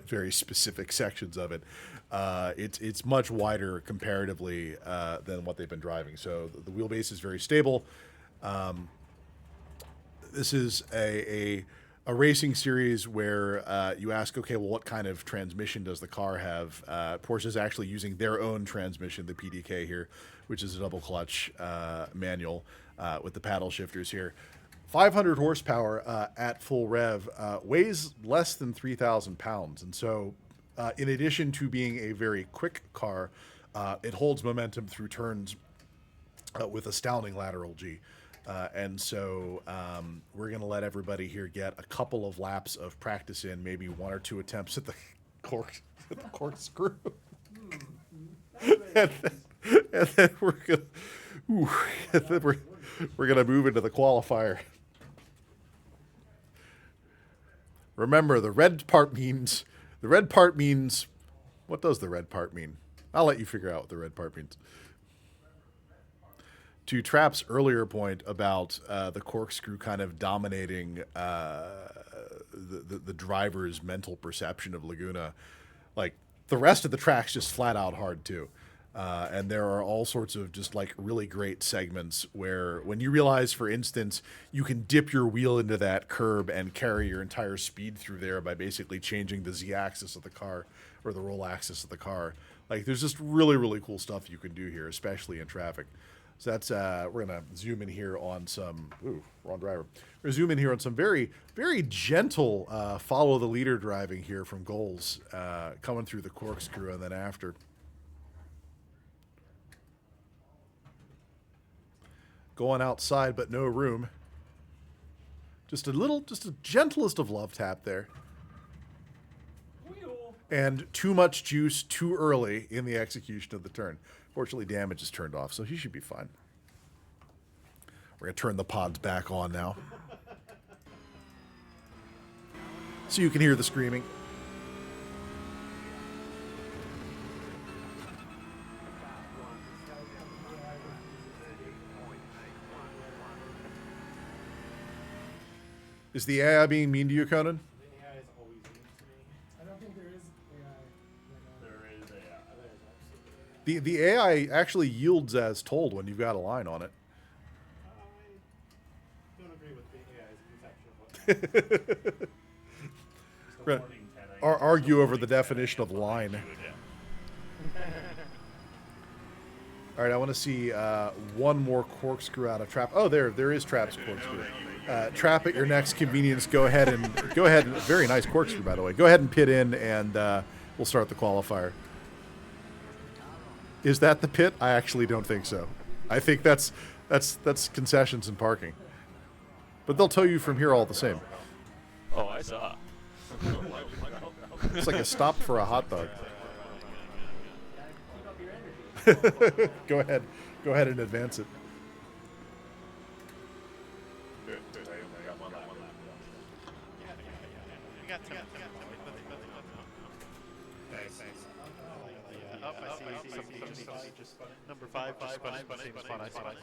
very specific sections of it, it's much wider comparatively than what they've been driving. So the wheelbase is very stable. This is a racing series where you ask, okay, well, what kind of transmission does the car have? Porsche is actually using their own transmission, the PDK here, which is a double clutch manual with the paddle shifters here. 500 horsepower at full rev, weighs less than 3,000 pounds. And so in addition to being a very quick car, it holds momentum through turns with astounding lateral G. And so we're going to let everybody here get a couple of laps of practice in, maybe 1 or 2 attempts at the corkscrew. and then we're gonna move into the qualifier. Remember, the red part means, what does the red part mean? I'll let you figure out what the red part means. To Trap's earlier point about the corkscrew kind of dominating the driver's mental perception of Laguna, like the rest of the track's just flat out hard too. And there are all sorts of just like really great segments where when you realize, for instance, you can dip your wheel into that curb and carry your entire speed through there by basically changing the Z-axis of the car or the roll axis of the car. Like there's just really, really cool stuff you can do here, especially in traffic. So that's, we're going to zoom in here on some, wrong driver. We're going to zoom in here on some very, very gentle follow the leader driving here from Goals, coming through the corkscrew and then after. Going outside, but no room. Just a gentlest of love tap there. And too much juice too early in the execution of the turn. Fortunately, damage is turned off, so he should be fine. We're going to turn the pods back on now. So you can hear the screaming. Is the AI being mean to you, Conan? The AI is always mean to me. I don't think there is AI. There is AI. The AI actually yields as told when you've got a line on it. I don't agree with the AI's conception of what. We're gonna argue over the definition of line. All right, I want to see one more corkscrew out of Trap. Oh, there is Trap's corkscrew. Trap, at your next convenience, go ahead and very nice corkscrew, by the way. Go ahead and pit in, and we'll start the qualifier. Is that the pit? I actually don't think so. I think that's concessions and parking. But they'll tow you from here all the same. Oh, I saw. It's like a stop for a hot dog. Go ahead and advance it. Number 5 just spun in the same spot I spun.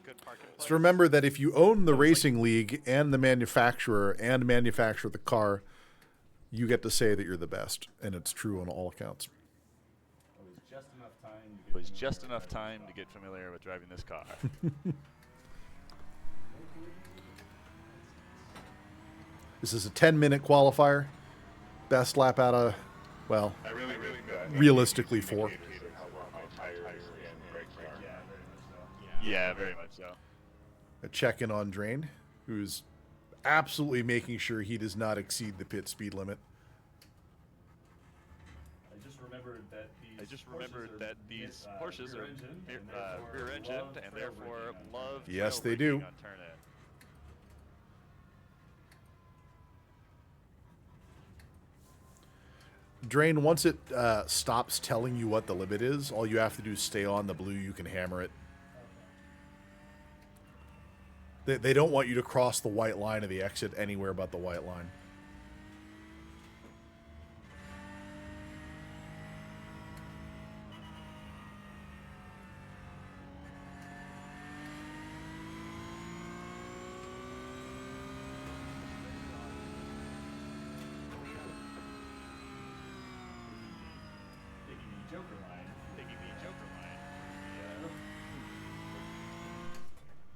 Good parking place. So remember that if you own the racing league and the manufacturer and manufacture the car, you get to say that you're the best, and it's true on all accounts. It was just enough time to get familiar with driving this car. This is a 10-minute qualifier. Best lap out of, well, realistically 4. Yeah, very much so. A check-in on Drain, who's absolutely making sure he does not exceed the pit speed limit. I just remembered that these Porsches are rear-engined and therefore love Yes, they tail do. rigging on turn in. Drain, once it stops telling you what the limit is, all you have to do is stay on the blue. You can hammer it. They don't want you to cross the white line of the exit anywhere but the white line.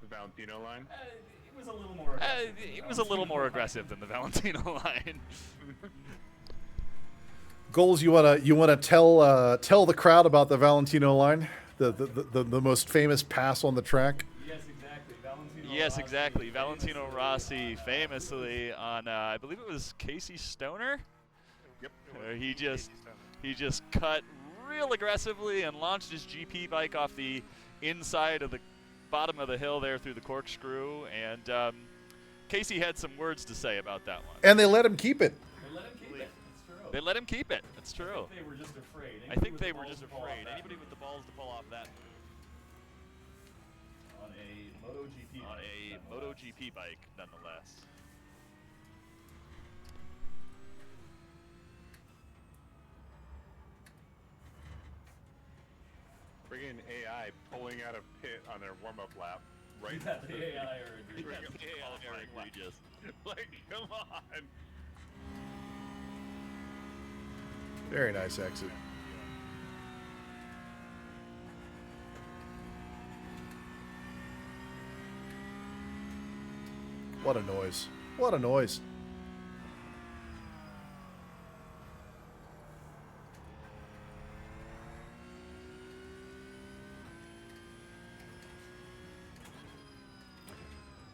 Valentino line? It was a little more. It was a little more aggressive than the Valentino line. Goals, you wanna tell the crowd about the Valentino line, the most famous pass on the track. Yes, exactly. Valentino. Yes, Rossi exactly. Valentino Rossi famously on I believe it was Casey Stoner. Yep. Where he just cut real aggressively and launched his GP bike off the inside of the bottom of the hill there through the corkscrew, and Casey had some words to say about that one. And they let him keep it. They let him keep it. It's true. They let him keep it. That's true. I think they were just afraid. I think they were just afraid. Anybody with the balls to pull off that on a MotoGP. on a MotoGP bike, nonetheless. Friggin' AI pulling out of pit on their warm-up lap. Right. Yeah, the AI are Friggin' AI qualifying lap. egregious. Like, come on. Very nice exit. What a noise. What a noise.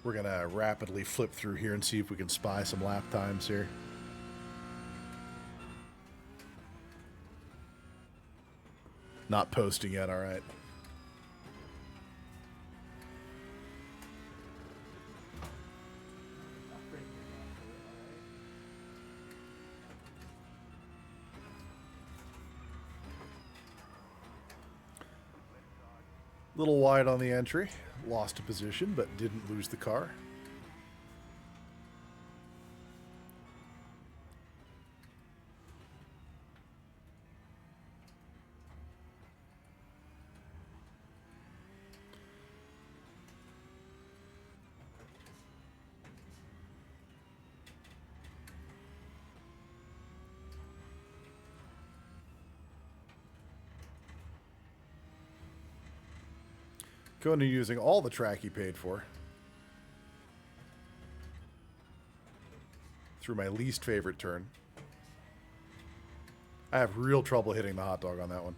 We're going to rapidly flip through here and see if we can spy some lap times here. Not posting yet, all right. Little wide on the entry. Lost a position, but didn't lose the car. Conan using all the track he paid for. Through my least favorite turn. I have real trouble hitting the hot dog on that one.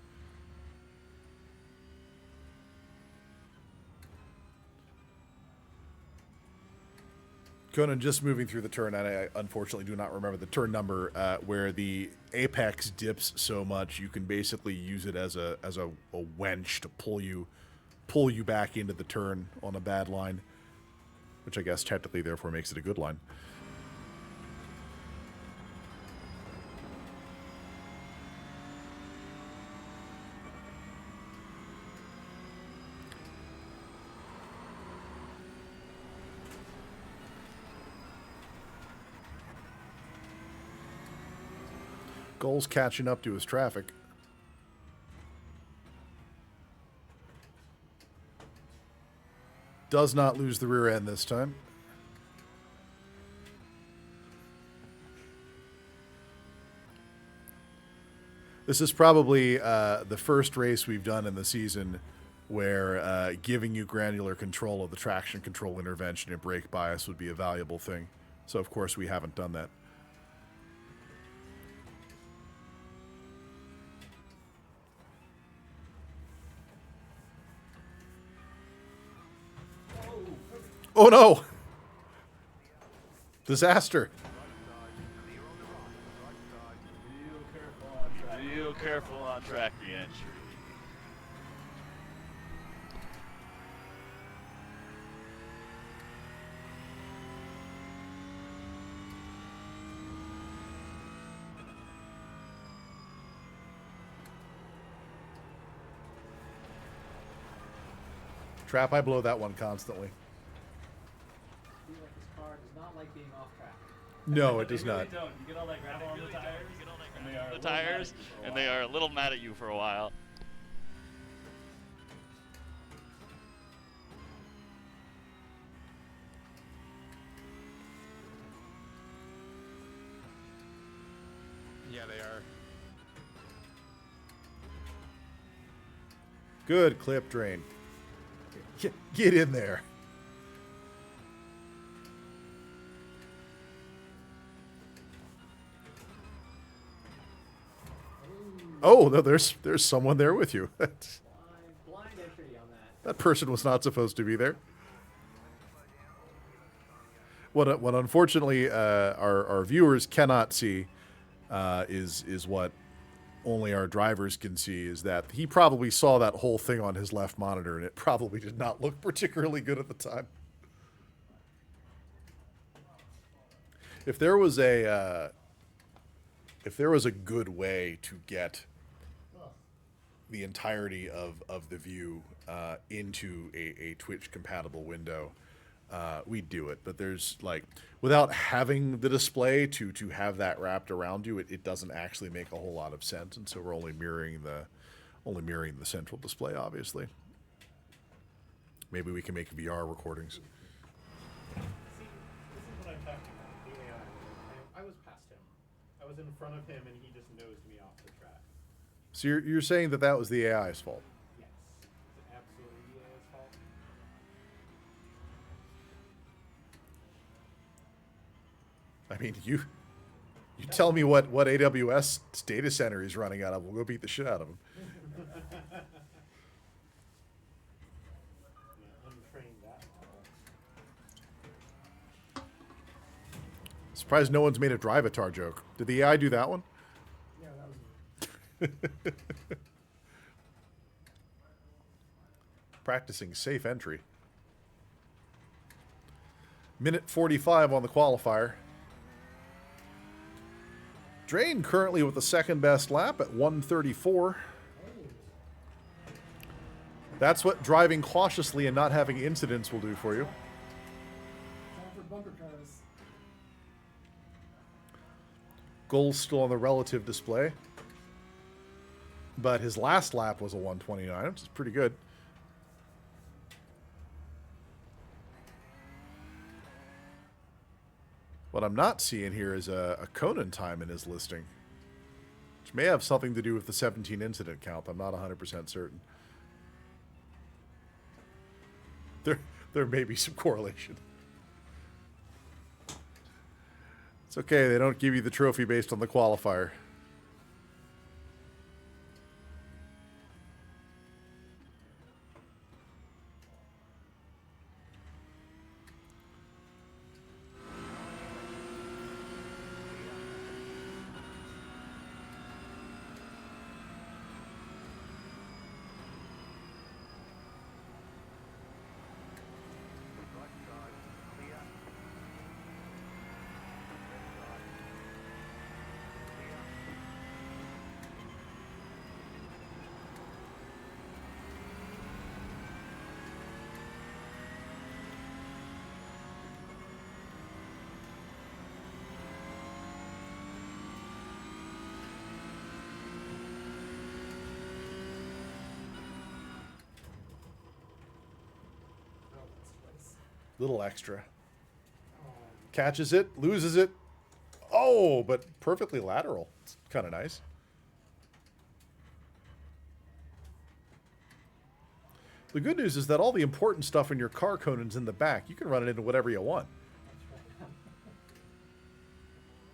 Conan just moving through the turn, and I unfortunately do not remember the turn number, where the apex dips so much you can basically use it as a wench to pull you back into the turn on a bad line, which I guess technically therefore makes it a good line. Goal's catching up to his traffic. Does not lose the rear end this time. This is probably the first race we've done in the season where giving you granular control of the traction control intervention and brake bias would be a valuable thing. So, of course, we haven't done that. Oh no! Disaster. Real careful on track re-entry. Trap, I blow that one constantly. I feel like this car does not like being off track. No, it does not. Don't. You get all that gravel on the tires, and they are The tires, and they are a little mad at you for a while. Yeah, they are. Good clip, Drain. Get in there. Oh, no, there's someone there with you. Blind entry on that. That person was not supposed to be there. What unfortunately our viewers cannot see is what only our drivers can see, is that he probably saw that whole thing on his left monitor, and it probably did not look particularly good at the time. If there was a good way to get the entirety of the view into a Twitch compatible window, we'd do it. But there's, like, without having the display to have that wrapped around you, it doesn't actually make a whole lot of sense. And so we're only mirroring the central display, obviously. Maybe we can make VR recordings. See, this is what I'm talking about, the AI. I was past him. I was in front of him, and he just nosed me off the track. So you're saying that was the AI's fault? Yes. It's absolutely the AI's fault. I mean, you tell me what AWS data center he's running out of. We'll go beat the shit out of him. Untrained that model. Surprised no one's made a drive-atar joke. Did the AI do that one? Yeah, that was me. Practicing safe entry. Minute 45 on the qualifier. Drain currently with the second best lap at 1:34. That's what driving cautiously and not having incidents will do for you. Time for bumper cars. Goal's still on the relative display. But his last lap was a 1:29, which is pretty good. What I'm not seeing here is a Conan time in his listing, which may have something to do with the 17 incident count. I'm not 100% certain. There may be some correlation. It's okay, they don't give you the trophy based on the qualifier. Little extra. Catches it, loses it. Oh, but perfectly lateral. It's kind of nice. The good news is that all the important stuff in your car, Conan's in the back. You can run it into whatever you want.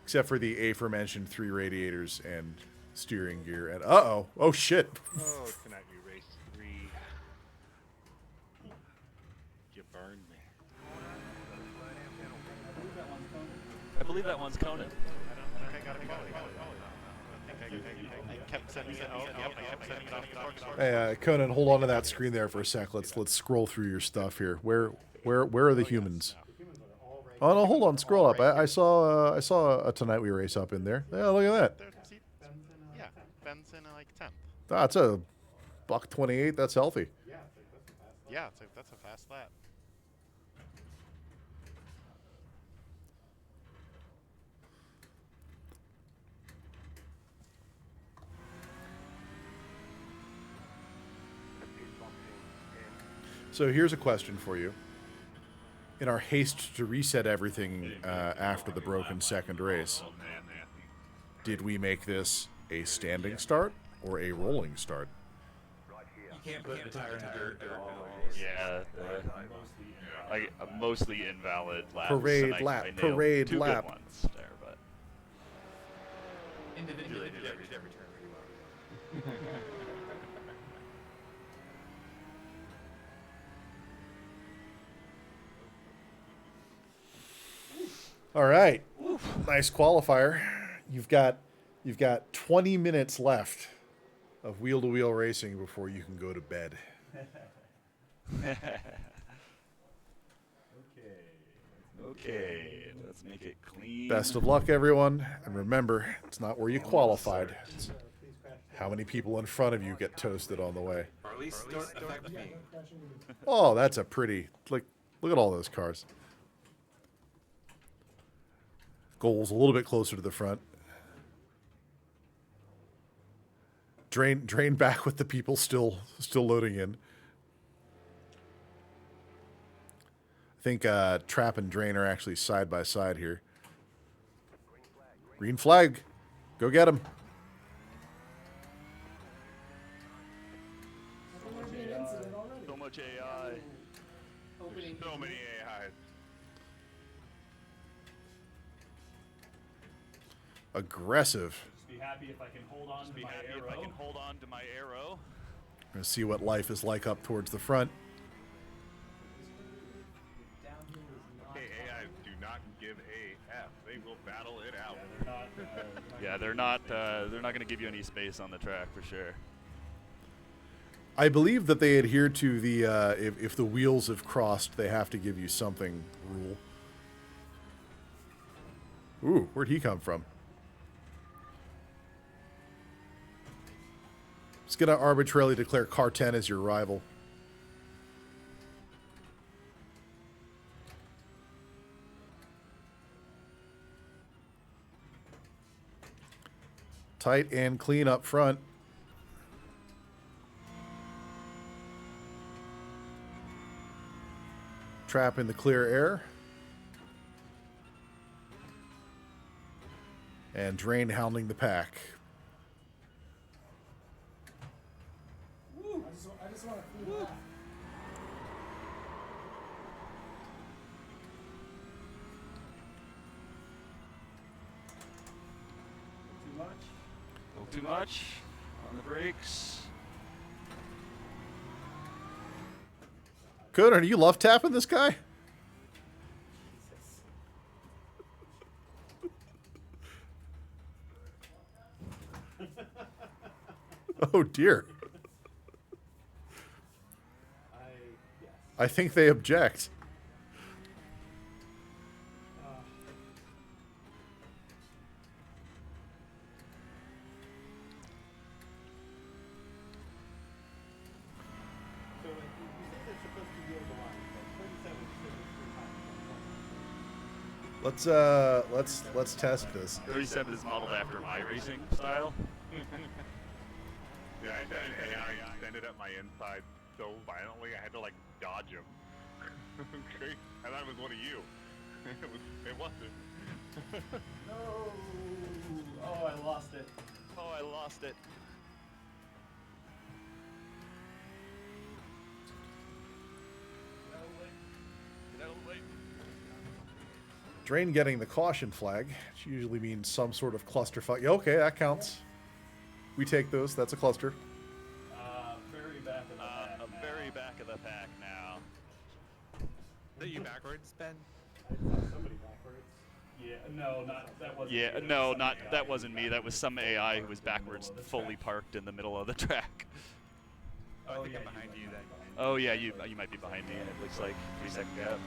Except for the aforementioned 3 radiators and steering gear. And uh-oh. Oh, shit. Oh, tonight we raced 3. You burned me. I believe that one's Conan. I kept sending it out. Yep, I kept sending it off the corkscrew. Hey, Conan, hold on to that screen there for a sec. Let's scroll through your stuff here. Where are the humans? Oh no, hold on, scroll up. I saw a Tonight We Race up in there. Yeah, look at that. Yeah, Ben's in like 10th. That's a $128. That's healthy. Yeah, that's fast. Yeah, that's a fast lap. So here's a question for you. In our haste to reset everything after the broken second race, did we make this a standing start or a rolling start? You can't put the tire in the dirt at all. Yeah, like a mostly invalid lap. Parade lap, parade two lap. Good ones there, but Individually, they did every turn pretty much. All right. Nice qualifier. You've got 20 minutes left of wheel-to-wheel racing before you can go to bed. okay, let's make it clean. Best of luck, everyone. And remember, it's not where you qualified. It's how many people in front of you get toasted on the way. Or at least don't affect me. Oh, that's a pretty... Look at all those cars. Goal's a little bit closer to the front. Drain back with the people still loading in. I think Trap and Drain are actually side by side here. Green flag. Go get him. So much AI. There's so many AIs. Aggressive. Just be happy if I can hold on to my Happy if I can hold on to my arrow. Gonna see what life is like up towards the front. Hey, AIs do not give a F. They will battle it out. Yeah, they're not going to give you any space on the track for sure. I believe that they adhere to the if the wheels have crossed, they have to give you something rule. Ooh, where'd he come from? It's going to arbitrarily declare Car 10 as your rival. Tight and clean up front. Trap in the clear air. And Drain hounding the pack. Woo! I just want to clean up. Too much? A little too much on the brakes. Conan, do you love tapping this guy? Oh dear. Yes. I think they object. So like, you think they're supposed to yield the line, but 37 is 3 times. Let's test this. 37 is modeled after my racing style. Yeah, I extended up my inside so violently I had to like dodge him. Okay, I thought it was one of you. It wasn't. No! Oh, I lost it. Oh, I lost it. Get out of the way. Drain getting the caution flag, which usually means some sort of clusterfuck. Yeah, okay, that counts. We take those. That's a cluster. Very back of the pack. Very back of the pack now. Is that you backwards, Ben? Somebody backwards. Yeah, no, that wasn't Yeah, me. no, Some not AI that wasn't me. backwards. That was some AI who was Parked in the middle backwards, of the fully track. parked in the middle of the track. Oh, I think I'm behind you then. Oh yeah, you might be behind me. It looks like 3-second gap.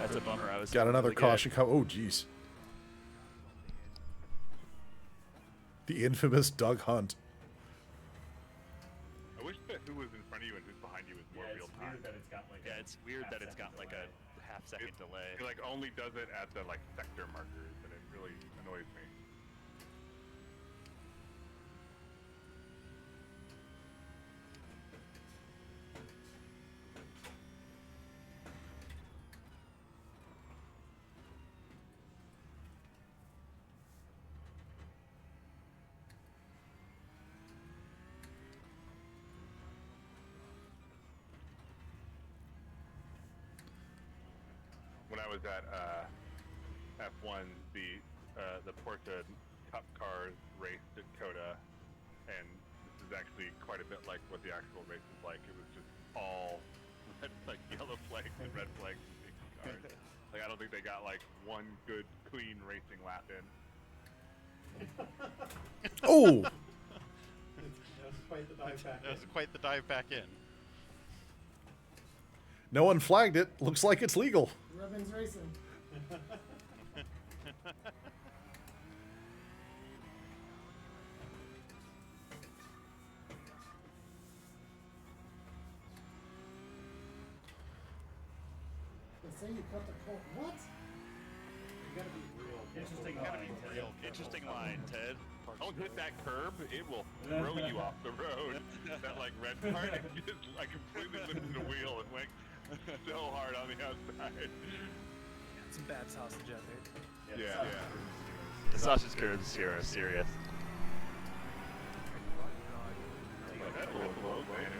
That's a bummer. I was Got another really good. caution come. Oh, jeez. The infamous Doug Hunt. I wish that who was in front of you weird that it's got like Yeah, it's weird that it's got like a half-second delay. It like only does it at the like sector markers, and it really annoys me. When I was at F1, the Porsche Cup cars raced at Coda, and this is actually quite a bit like what the actual race is like. It was just all red, like yellow flags and red flags and safety cars. Like I don't think they got like one good clean racing lap in. Oh! That was quite the dive back. That was quite the dive back in. No one flagged it. Looks like it's legal. Rubbin's racing. They say you cut the colt. What? You gotta be real. Interesting careful. line, Real Ted. Interesting line, Ted. Don't hit that curb; it will throw you off the road. That like red part, it just like completely lifted the wheel and went so hard on the outside. Some bad sausage out there. Yeah. The sausage curves here are serious. That little blow, man.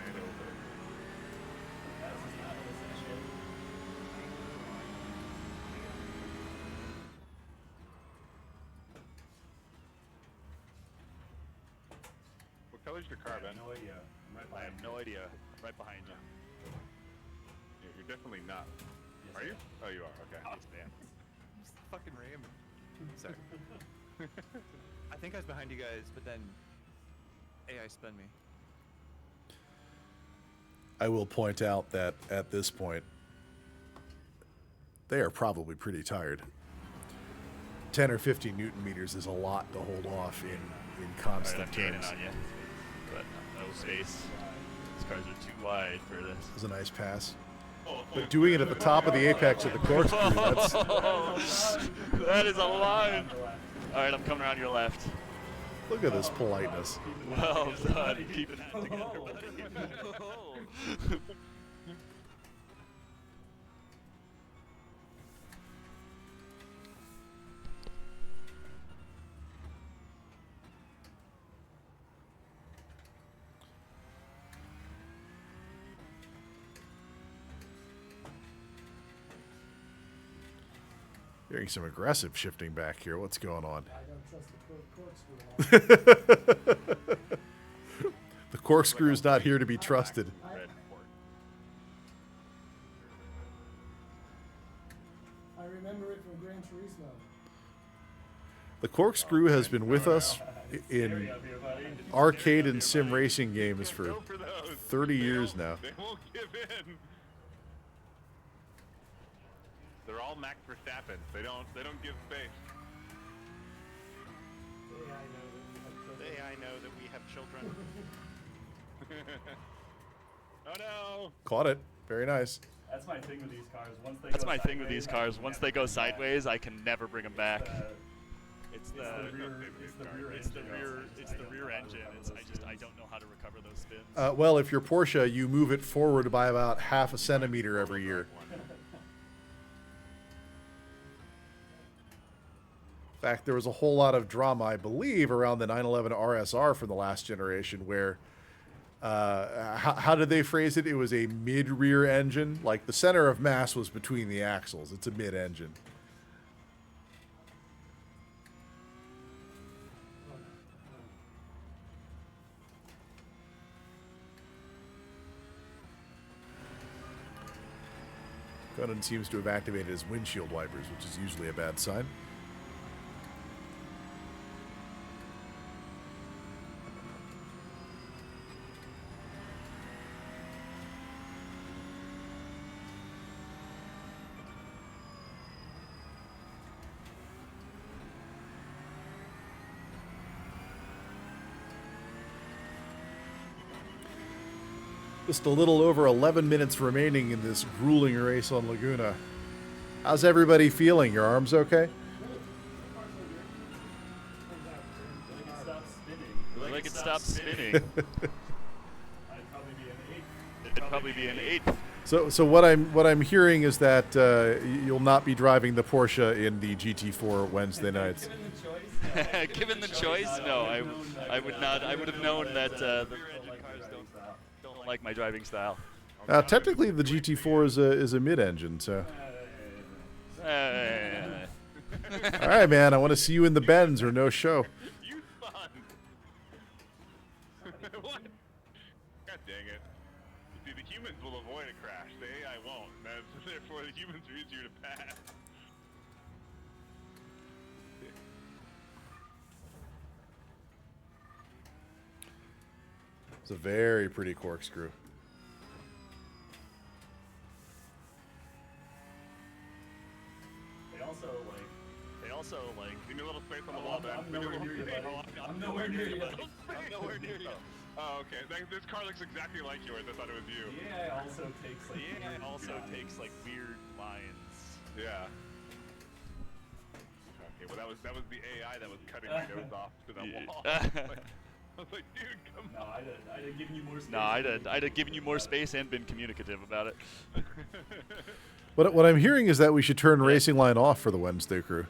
What color's your car, Ben? No idea. I'm right I behind have no idea. I'm right behind you. Yeah, you're definitely not. Are you? Oh, you are. Okay. Yes, man. Just fucking ram. Sorry. I think I was behind you guys, but then AI spun me. I will point out that at this point, they are probably pretty tired. 10 or 15 Newton meters is a lot to hold off in Alright, constant I'm gaining terms. on you. But no space. These cars are too wide for this. It was a nice pass. But doing it at the top of the apex of the corkscrew, that's... That is a line! Alright, I'm coming around your left. Look at this politeness. Well done. Keeping that together, buddy. Hearing some aggressive shifting back here. What's going on? I don't trust the corkscrew. The corkscrew is not here to be trusted. Red port. I remember it from Gran Turismo. The corkscrew has been with us in arcade and sim racing games for Go for those. 30 years now. They won't give in. They're all Max Verstappen. They don't give space. The AI know that we have children. Oh no! Caught it. Very nice. That's my thing with these cars. Once they That's go my thing with sideways, these I cars. can Once never they go bring them back. sideways, I can never bring them back. It's It's the rear engine. I don't know how to recover those spins. Well, if you're Porsche, you move it forward by about half a centimeter every year. In fact, there was a whole lot of drama, I believe, around the 911 RSR from the last generation where, how did they phrase it? It was a mid-rear engine. Like, the center of mass was between the axles. It's a mid-engine. Conan seems to have activated his windshield wipers, which is usually a bad sign. Just a little over 11 minutes remaining in this grueling race on Laguna. How's everybody feeling? Your arms okay? Like it stopped spinning. I'd probably be an 8. It'd probably be an 8th. So what I'm hearing is that you'll not be driving the Porsche in the GT4 Wednesday nights. Given the choice, no, I would not. I would have known that the rear-engine cars don't like my driving style. Technically, the GT4 is a mid-engine, so. All right, man. I want to see you in the Benz or no show. You spun. What? God dang it. You see, the humans will avoid a crash. The AI won't. Therefore, the humans are easier to pass. It's a very pretty corkscrew. They also like. Give me a little space on the wall, Ben. I'm nowhere near you, buddy. I'm nowhere near you, buddy. I'm nowhere near you. Oh, okay. This car looks exactly like yours. I thought it was you. The AI also takes like. The AI weird also lines. takes like weird lines. Yeah. Okay, well that was the AI that was cutting my nose off to that wall. I was like, dude, come No, on. I'd have given you more space. No, I'd have given you more space and been communicative about it. What I'm hearing is that we should turn Racing Line off for the Wednesday crew.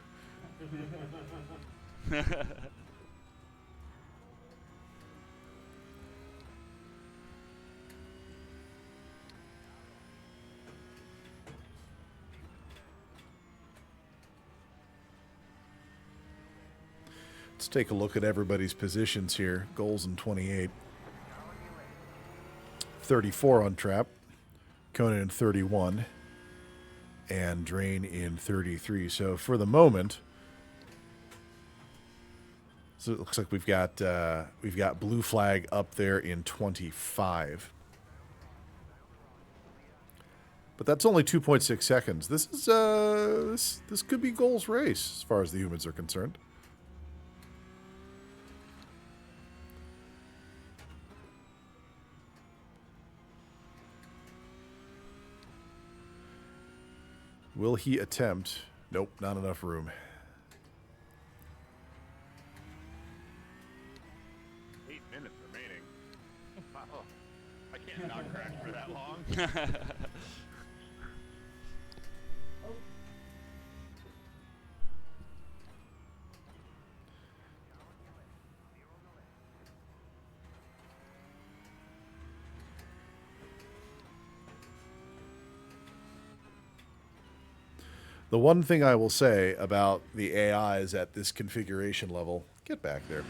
Let's take a look at everybody's positions here. Goals in 28. 34 on trap. Conan in 31. And Drain in 33. So for the moment, so it looks like we've got Blue Flag up there in 25. But that's only 2.6 seconds. This is this could be goals race as far as the humans are concerned. Will he attempt? Nope, not enough room. 8 minutes remaining. Wow. I can't not crash for that long. The one thing I will say about the AIs at this configuration level, get back there.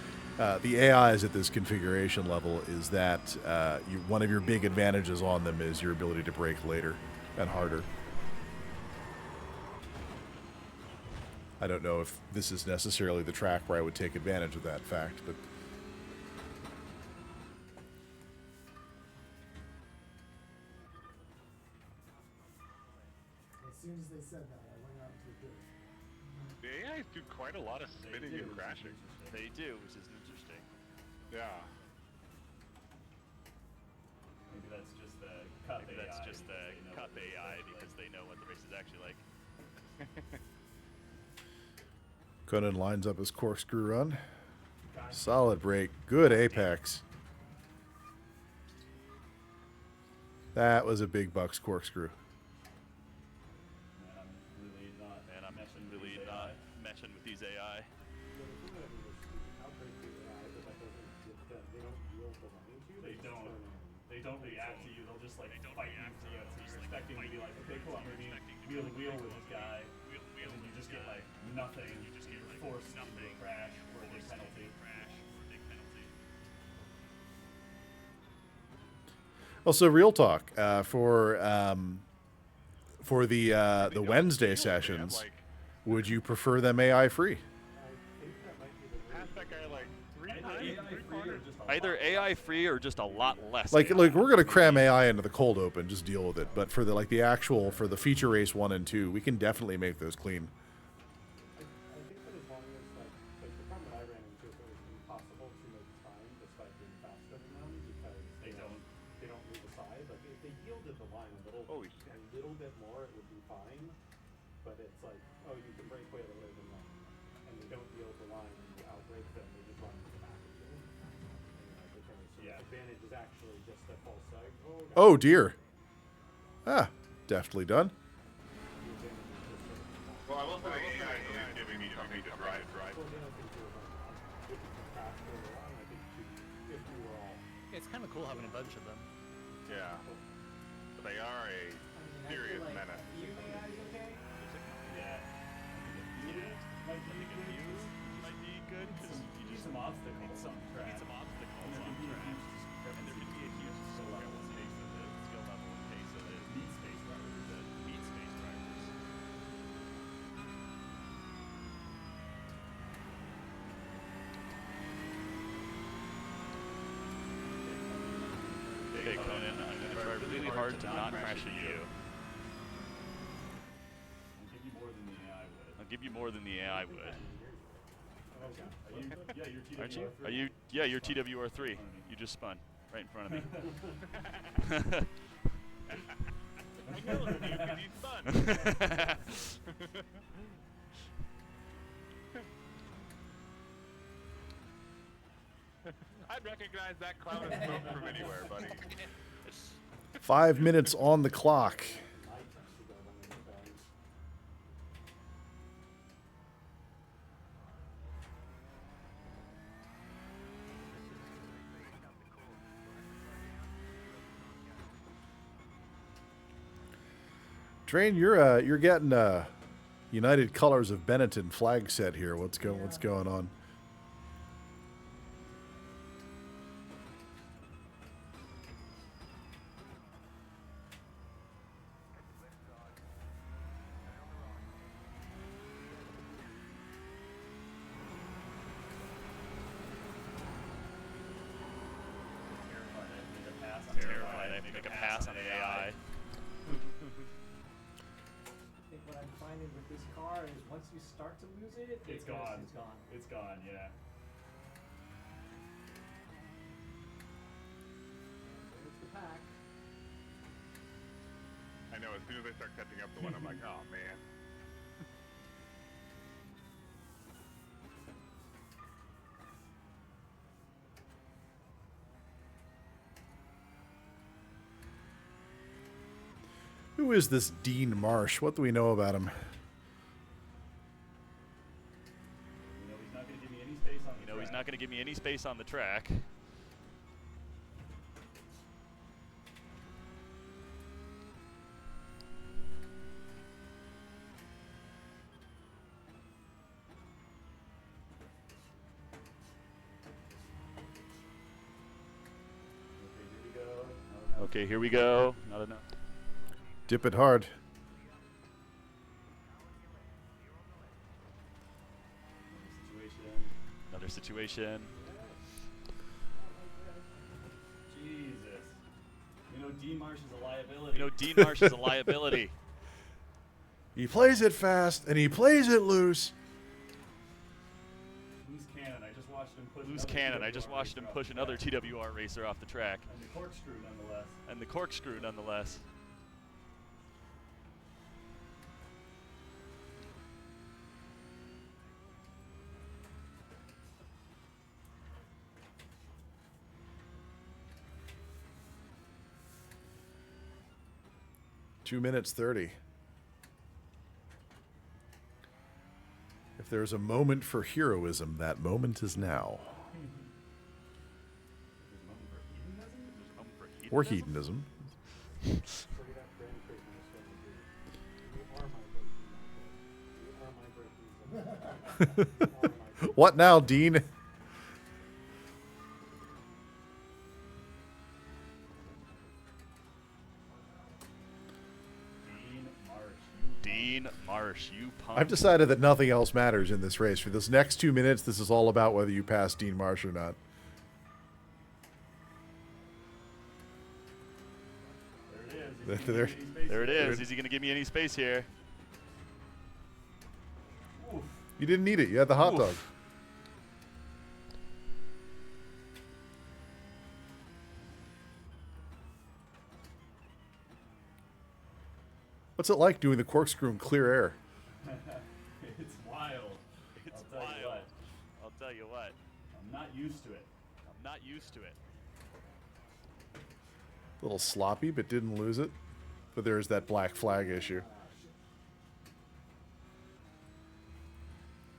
The AIs at this configuration level is that one of your big advantages on them is your ability to brake later and harder. I don't know if this is necessarily the track where I would take advantage of that fact, but As soon as they said that, I went out to the booth. The AIs do quite a lot of spinning and crashing. They do, which is interesting. Yeah. Maybe that's just the cup Maybe AI. that's just the because they know cup what the race AI is because they know what the race is actually like. Conan lines up his corkscrew run. Solid brake. Good apex. That was a big bucks corkscrew. And I'm really not. And I'm meshing with really these not AI. meshing with these AI. They don't react to you. They'll just like fight you. So you're expecting to be like, okay, cool, I'm gonna be wheel to wheel with this guy, and then you just get like nothing. You just get forced into a crash or a big penalty. Also, real talk for the Wednesday sessions. Like, Would you prefer them AI free? pass that guy like 3 times, 3/4. Either AI free or just a lot less. Like AI. we're gonna cram AI into the cold open, just deal with it. But for the actual for the feature race 1 and 2, we can definitely make those clean. I think that as long as like the problem that I ran into is it was impossible to make time despite being faster than them because they don't move aside. they yielded the line a little bit more, it would be fine. But it's like, oh, you can break way a little bit more, and they don't yield the line and you outbreak them, they just run to the back of you. And you're like, okay, so the advantage is actually just a false side. Oh dear. Ah, deftly done. Well, I will say the AI is giving me something to drive. It's kind of cool having a bunch of them. Yeah. But they are a serious menace. Yeah. Might be good because you need some obstacles on track. need some obstacles on track. And there can be a huge skill level and pace of it. Skill level and pace of it. Meat space drivers. The meat space drivers. Okay, Conan, I'm going to try really hard to not crash at you. I'll give you more than the AI would. I'll give you more than the AI would. Yeah, you're TWR3. Aren't you? Are you? Yeah, you're TWR3. You just spun right in front of me. I know it's you because you spun. I'd recognize that cloud of smoke from anywhere, buddy. 5 minutes on the clock. Train, you're getting United Colors of Benetton flag set here. What's going on? Terrified I make a pass on the AI. I think what I'm finding with this car is once you start to lose it, It's gone. It's gone. It's gone, yeah. There's the pack. I know, as soon as I start catching up to one, I'm like, oh man. Who is this Dean Marsh? What do we know about him? You know, he's not going to give me any space on the You know, he's not going to give me any space on the track. Okay, here we go. Not enough. Dip it hard. Another situation. Jesus. You know, Dean Marsh is a liability. You know, Dean Marsh is a liability. He plays it fast and he plays it loose. Loose cannon. I just watched him push. Loose another cannon. I TWR just watched him racer push off the another track. TWR racer off the track. And the corkscrew, nonetheless. And the corkscrew, nonetheless. Two minutes 30. If there's a moment for heroism, that moment is now. Or hedonism. What now, Dean? Dean Marsh, you punk. I've decided that nothing else matters in this race. For this next 2 minutes, this is all about whether you pass Dean Marsh or not. There There it is. Is he going to give me any space here? You didn't need it. You had the hot Oof. dog. What's it like doing the corkscrew in clear air? It's wild. It's I'll tell you wild. what. I'll tell you what. I'm not used to it. I'm not used to it. A little sloppy, but didn't lose it. But there's that black flag issue.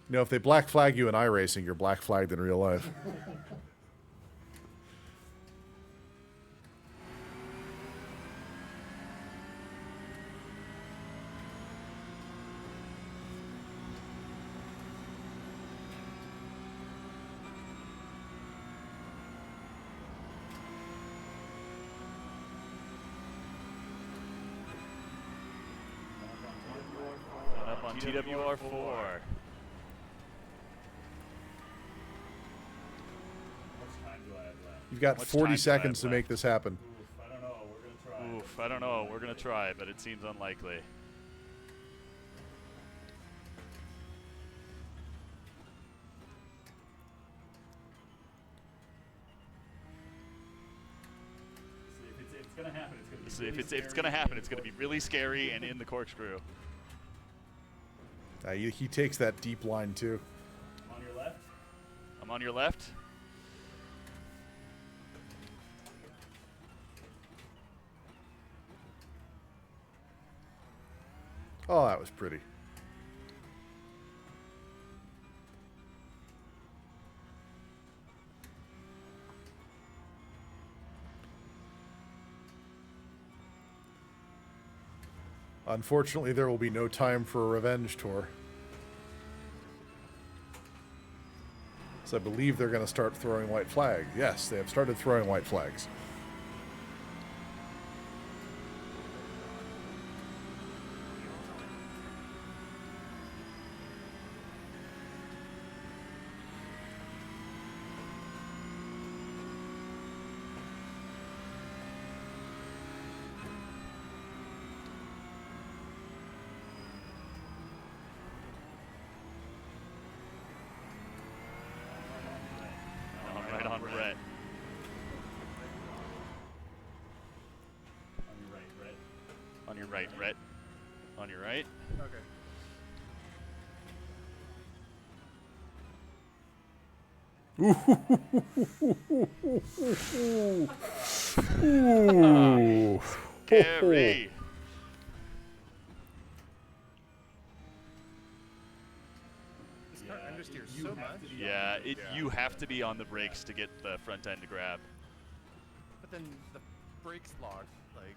You know, if they black flag you in iRacing, you're black flagged in real life. Coming up on TWR4. How much time do I have left? You've got Much 40 time do I seconds to have make left? this happen. Oof, I don't know. We're gonna try. Oof, I don't know. We're going to try, but it seems unlikely. See, if it's gonna happen, it's gonna be. So really if it's scary going to happen, and it's going to be really scary and in the corkscrew. He takes that deep line, too. I'm on your left. I'm on your left. Oh, that was pretty. Unfortunately, there will be no time for a revenge tour. So I believe they're going to start throwing white flags. Yes, they have started throwing white flags. I'm right on Brett. On your right, Brett. On your right, Brett. On your right. Okay. Ooh. Scary. This car Yeah, understeers you so have much. to be Yeah, Yeah. you have to be on the brakes to get the front end to grab. But then the brakes lock, like,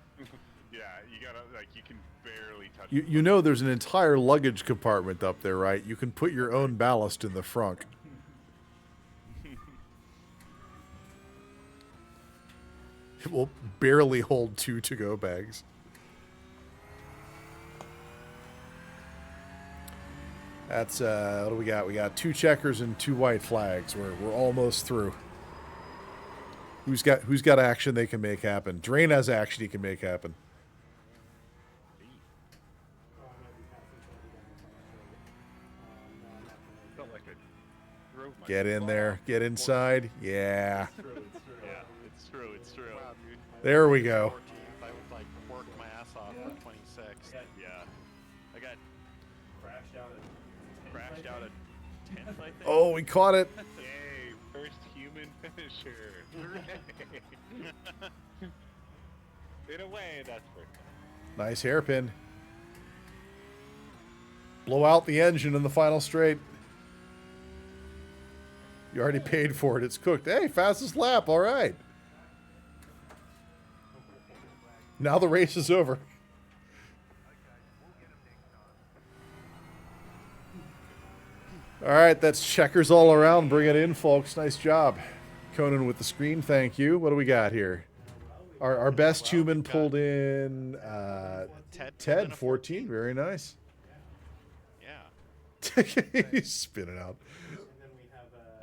Yeah, you gotta, like, you can barely touch You know there's an entire luggage compartment up there, right? You can put your own ballast in the frunk. It will barely hold 2 to-go bags. That's what do we got? We got 2 checkers and 2 white flags. We're almost through. Who's got action they can make happen? Drain has action he can make happen. Felt like I drove my Get in there. Get inside. Yeah. Yeah, it's true. It's true. Wow, dude. There we go. 14th, I would like work my ass off for 26th. Yeah. I got Crashed out at. crashed out at 10th, I think. Oh, we caught it. Yay, first human finisher. Hooray. In a way, that's perfect. Nice hairpin. Blow out the engine in the final straight. You already paid for it. It's cooked. Hey, fastest lap. All right. Now the race is over. All right, that's checkers all around. Bring it in, folks. Nice job. Conan with the screen. Thank you. What do we got here? Our best human pulled in Ted 14. Very nice. Yeah. He's spinning out.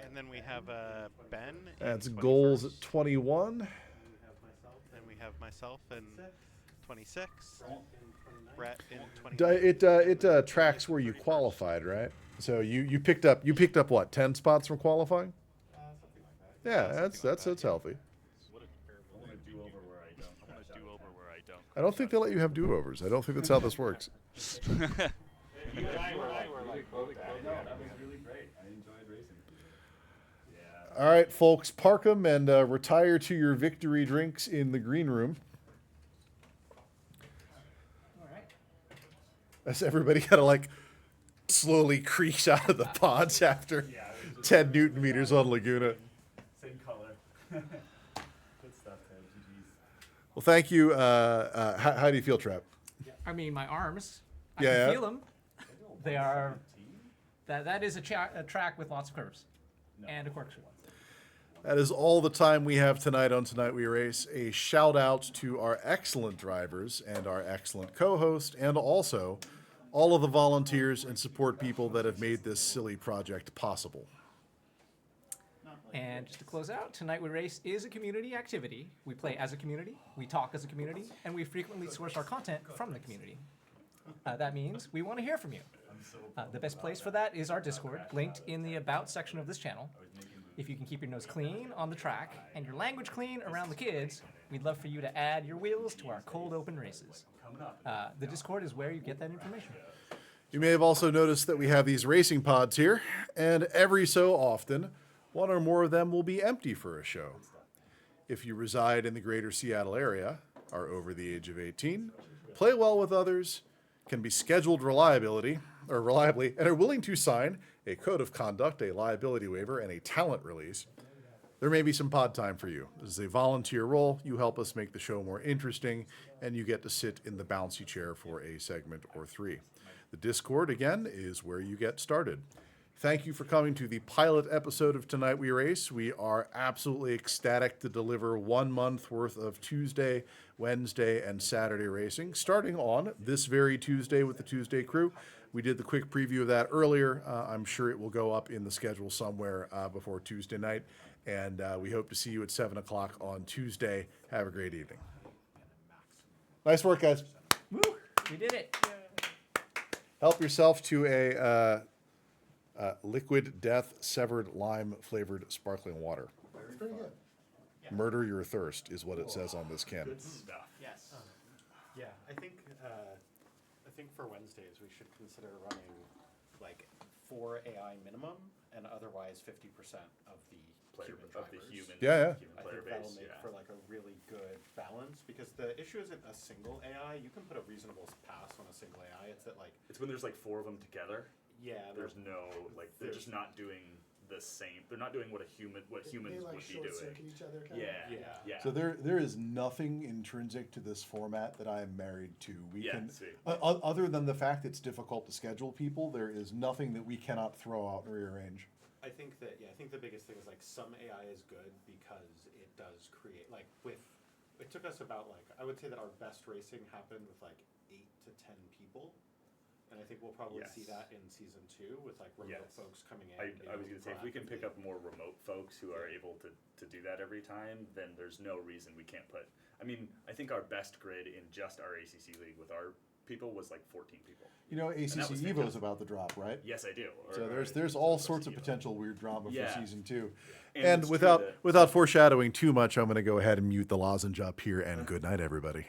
And then we have Ben. in That's goals 21st. at 21. Then we have myself in 26. Brett in 20. It tracks where you qualified, right? So you picked up what, 10 spots from qualifying? Yeah, that's healthy. I want to do over where I don't. I'm gonna do over where I don't I don't think they let you have do-overs. I don't think that's how this works. You and I were like both that. No, that was really great. I enjoyed racing. Yeah. All right, folks, park them and retire to your victory drinks in the green room. All right. As everybody kind of like slowly creaks out of the pods after 10 Newton meters on Laguna. Same color. Good stuff, Ted. GG's. Well, thank you. How do you feel, Trap? I mean, my arms. I Yeah, can yeah. feel them. They are. That is a track with lots of curves and a corkscrew. That is all the time we have tonight on Tonight We Race. A shout out to our excellent drivers and our excellent co-host, and also all of the volunteers and support people that have made this silly project possible. And just to close out, Tonight We Race is a community activity. We play as a community, we talk as a community, and we frequently source our content from the community. That means we want to hear from you. The best place for that is our Discord, linked in the About section of this channel. If you can keep your nose clean on the track and your language clean around the kids, we'd love for you to add your wheels to our cold open races. The Discord is where you get that information. You may have also noticed that we have these racing pods here, and every so often, one or more of them will be empty for a show. If you reside in the greater Seattle area, are over the age of 18, play well with others, can be scheduled reliably, and are willing to sign a code of conduct, a liability waiver, and a talent release, there may be some pod time for you. This is a volunteer role. You help us make the show more interesting, and you get to sit in the bouncy chair for a segment or 3. The Discord, again, is where you get started. Thank you for coming to the pilot episode of Tonight We Race. We are absolutely ecstatic to deliver 1 month worth of Tuesday, Wednesday, and Saturday racing, starting on this very Tuesday with the Tuesday crew. We did the quick preview of that earlier. I'm sure it will go up in the schedule somewhere before Tuesday night. And we hope to see you at 7 o'clock on Tuesday. Have a great evening. Nice work, guys. Woo! We did it. Help yourself to a liquid death severed lime flavored sparkling water. It's pretty good. Murder your thirst is what it says on this can. Good stuff. Yes. Yeah, I think for Wednesdays we should consider running like 4 AI minimum and otherwise 50% of the human drivers. Yeah. I think that'll make for like a really good balance because the issue isn't a single AI. You can put a reasonable pass on a single AI. It's that like it's when there's like 4 of them together. Yeah, There's no like they're just not doing the same. They're not doing what humans They like would be short doing. circuit each other. Kind Yeah. So there is nothing intrinsic to this format that I am married to. Other than the fact it's difficult to schedule people, there is nothing that we cannot throw out and rearrange. I think the biggest thing is like some AI is good because it does create like it took us about like I would say that our best racing happened with like 8 to 10 people. And I think we'll probably see that in season 2 with like remote folks coming in. I was going to say, if we can pick up more remote folks who are able to do that every time, then there's no reason we can't put. I mean, I think our best grid in just our ACC league with our people was like 14 people. You know, ACC Evo is about to drop, right? Yes, I do. So there's all sorts of potential weird drama for season 2. And without foreshadowing too much, I'm going to go ahead and mute the lozenge up here, and good night, everybody.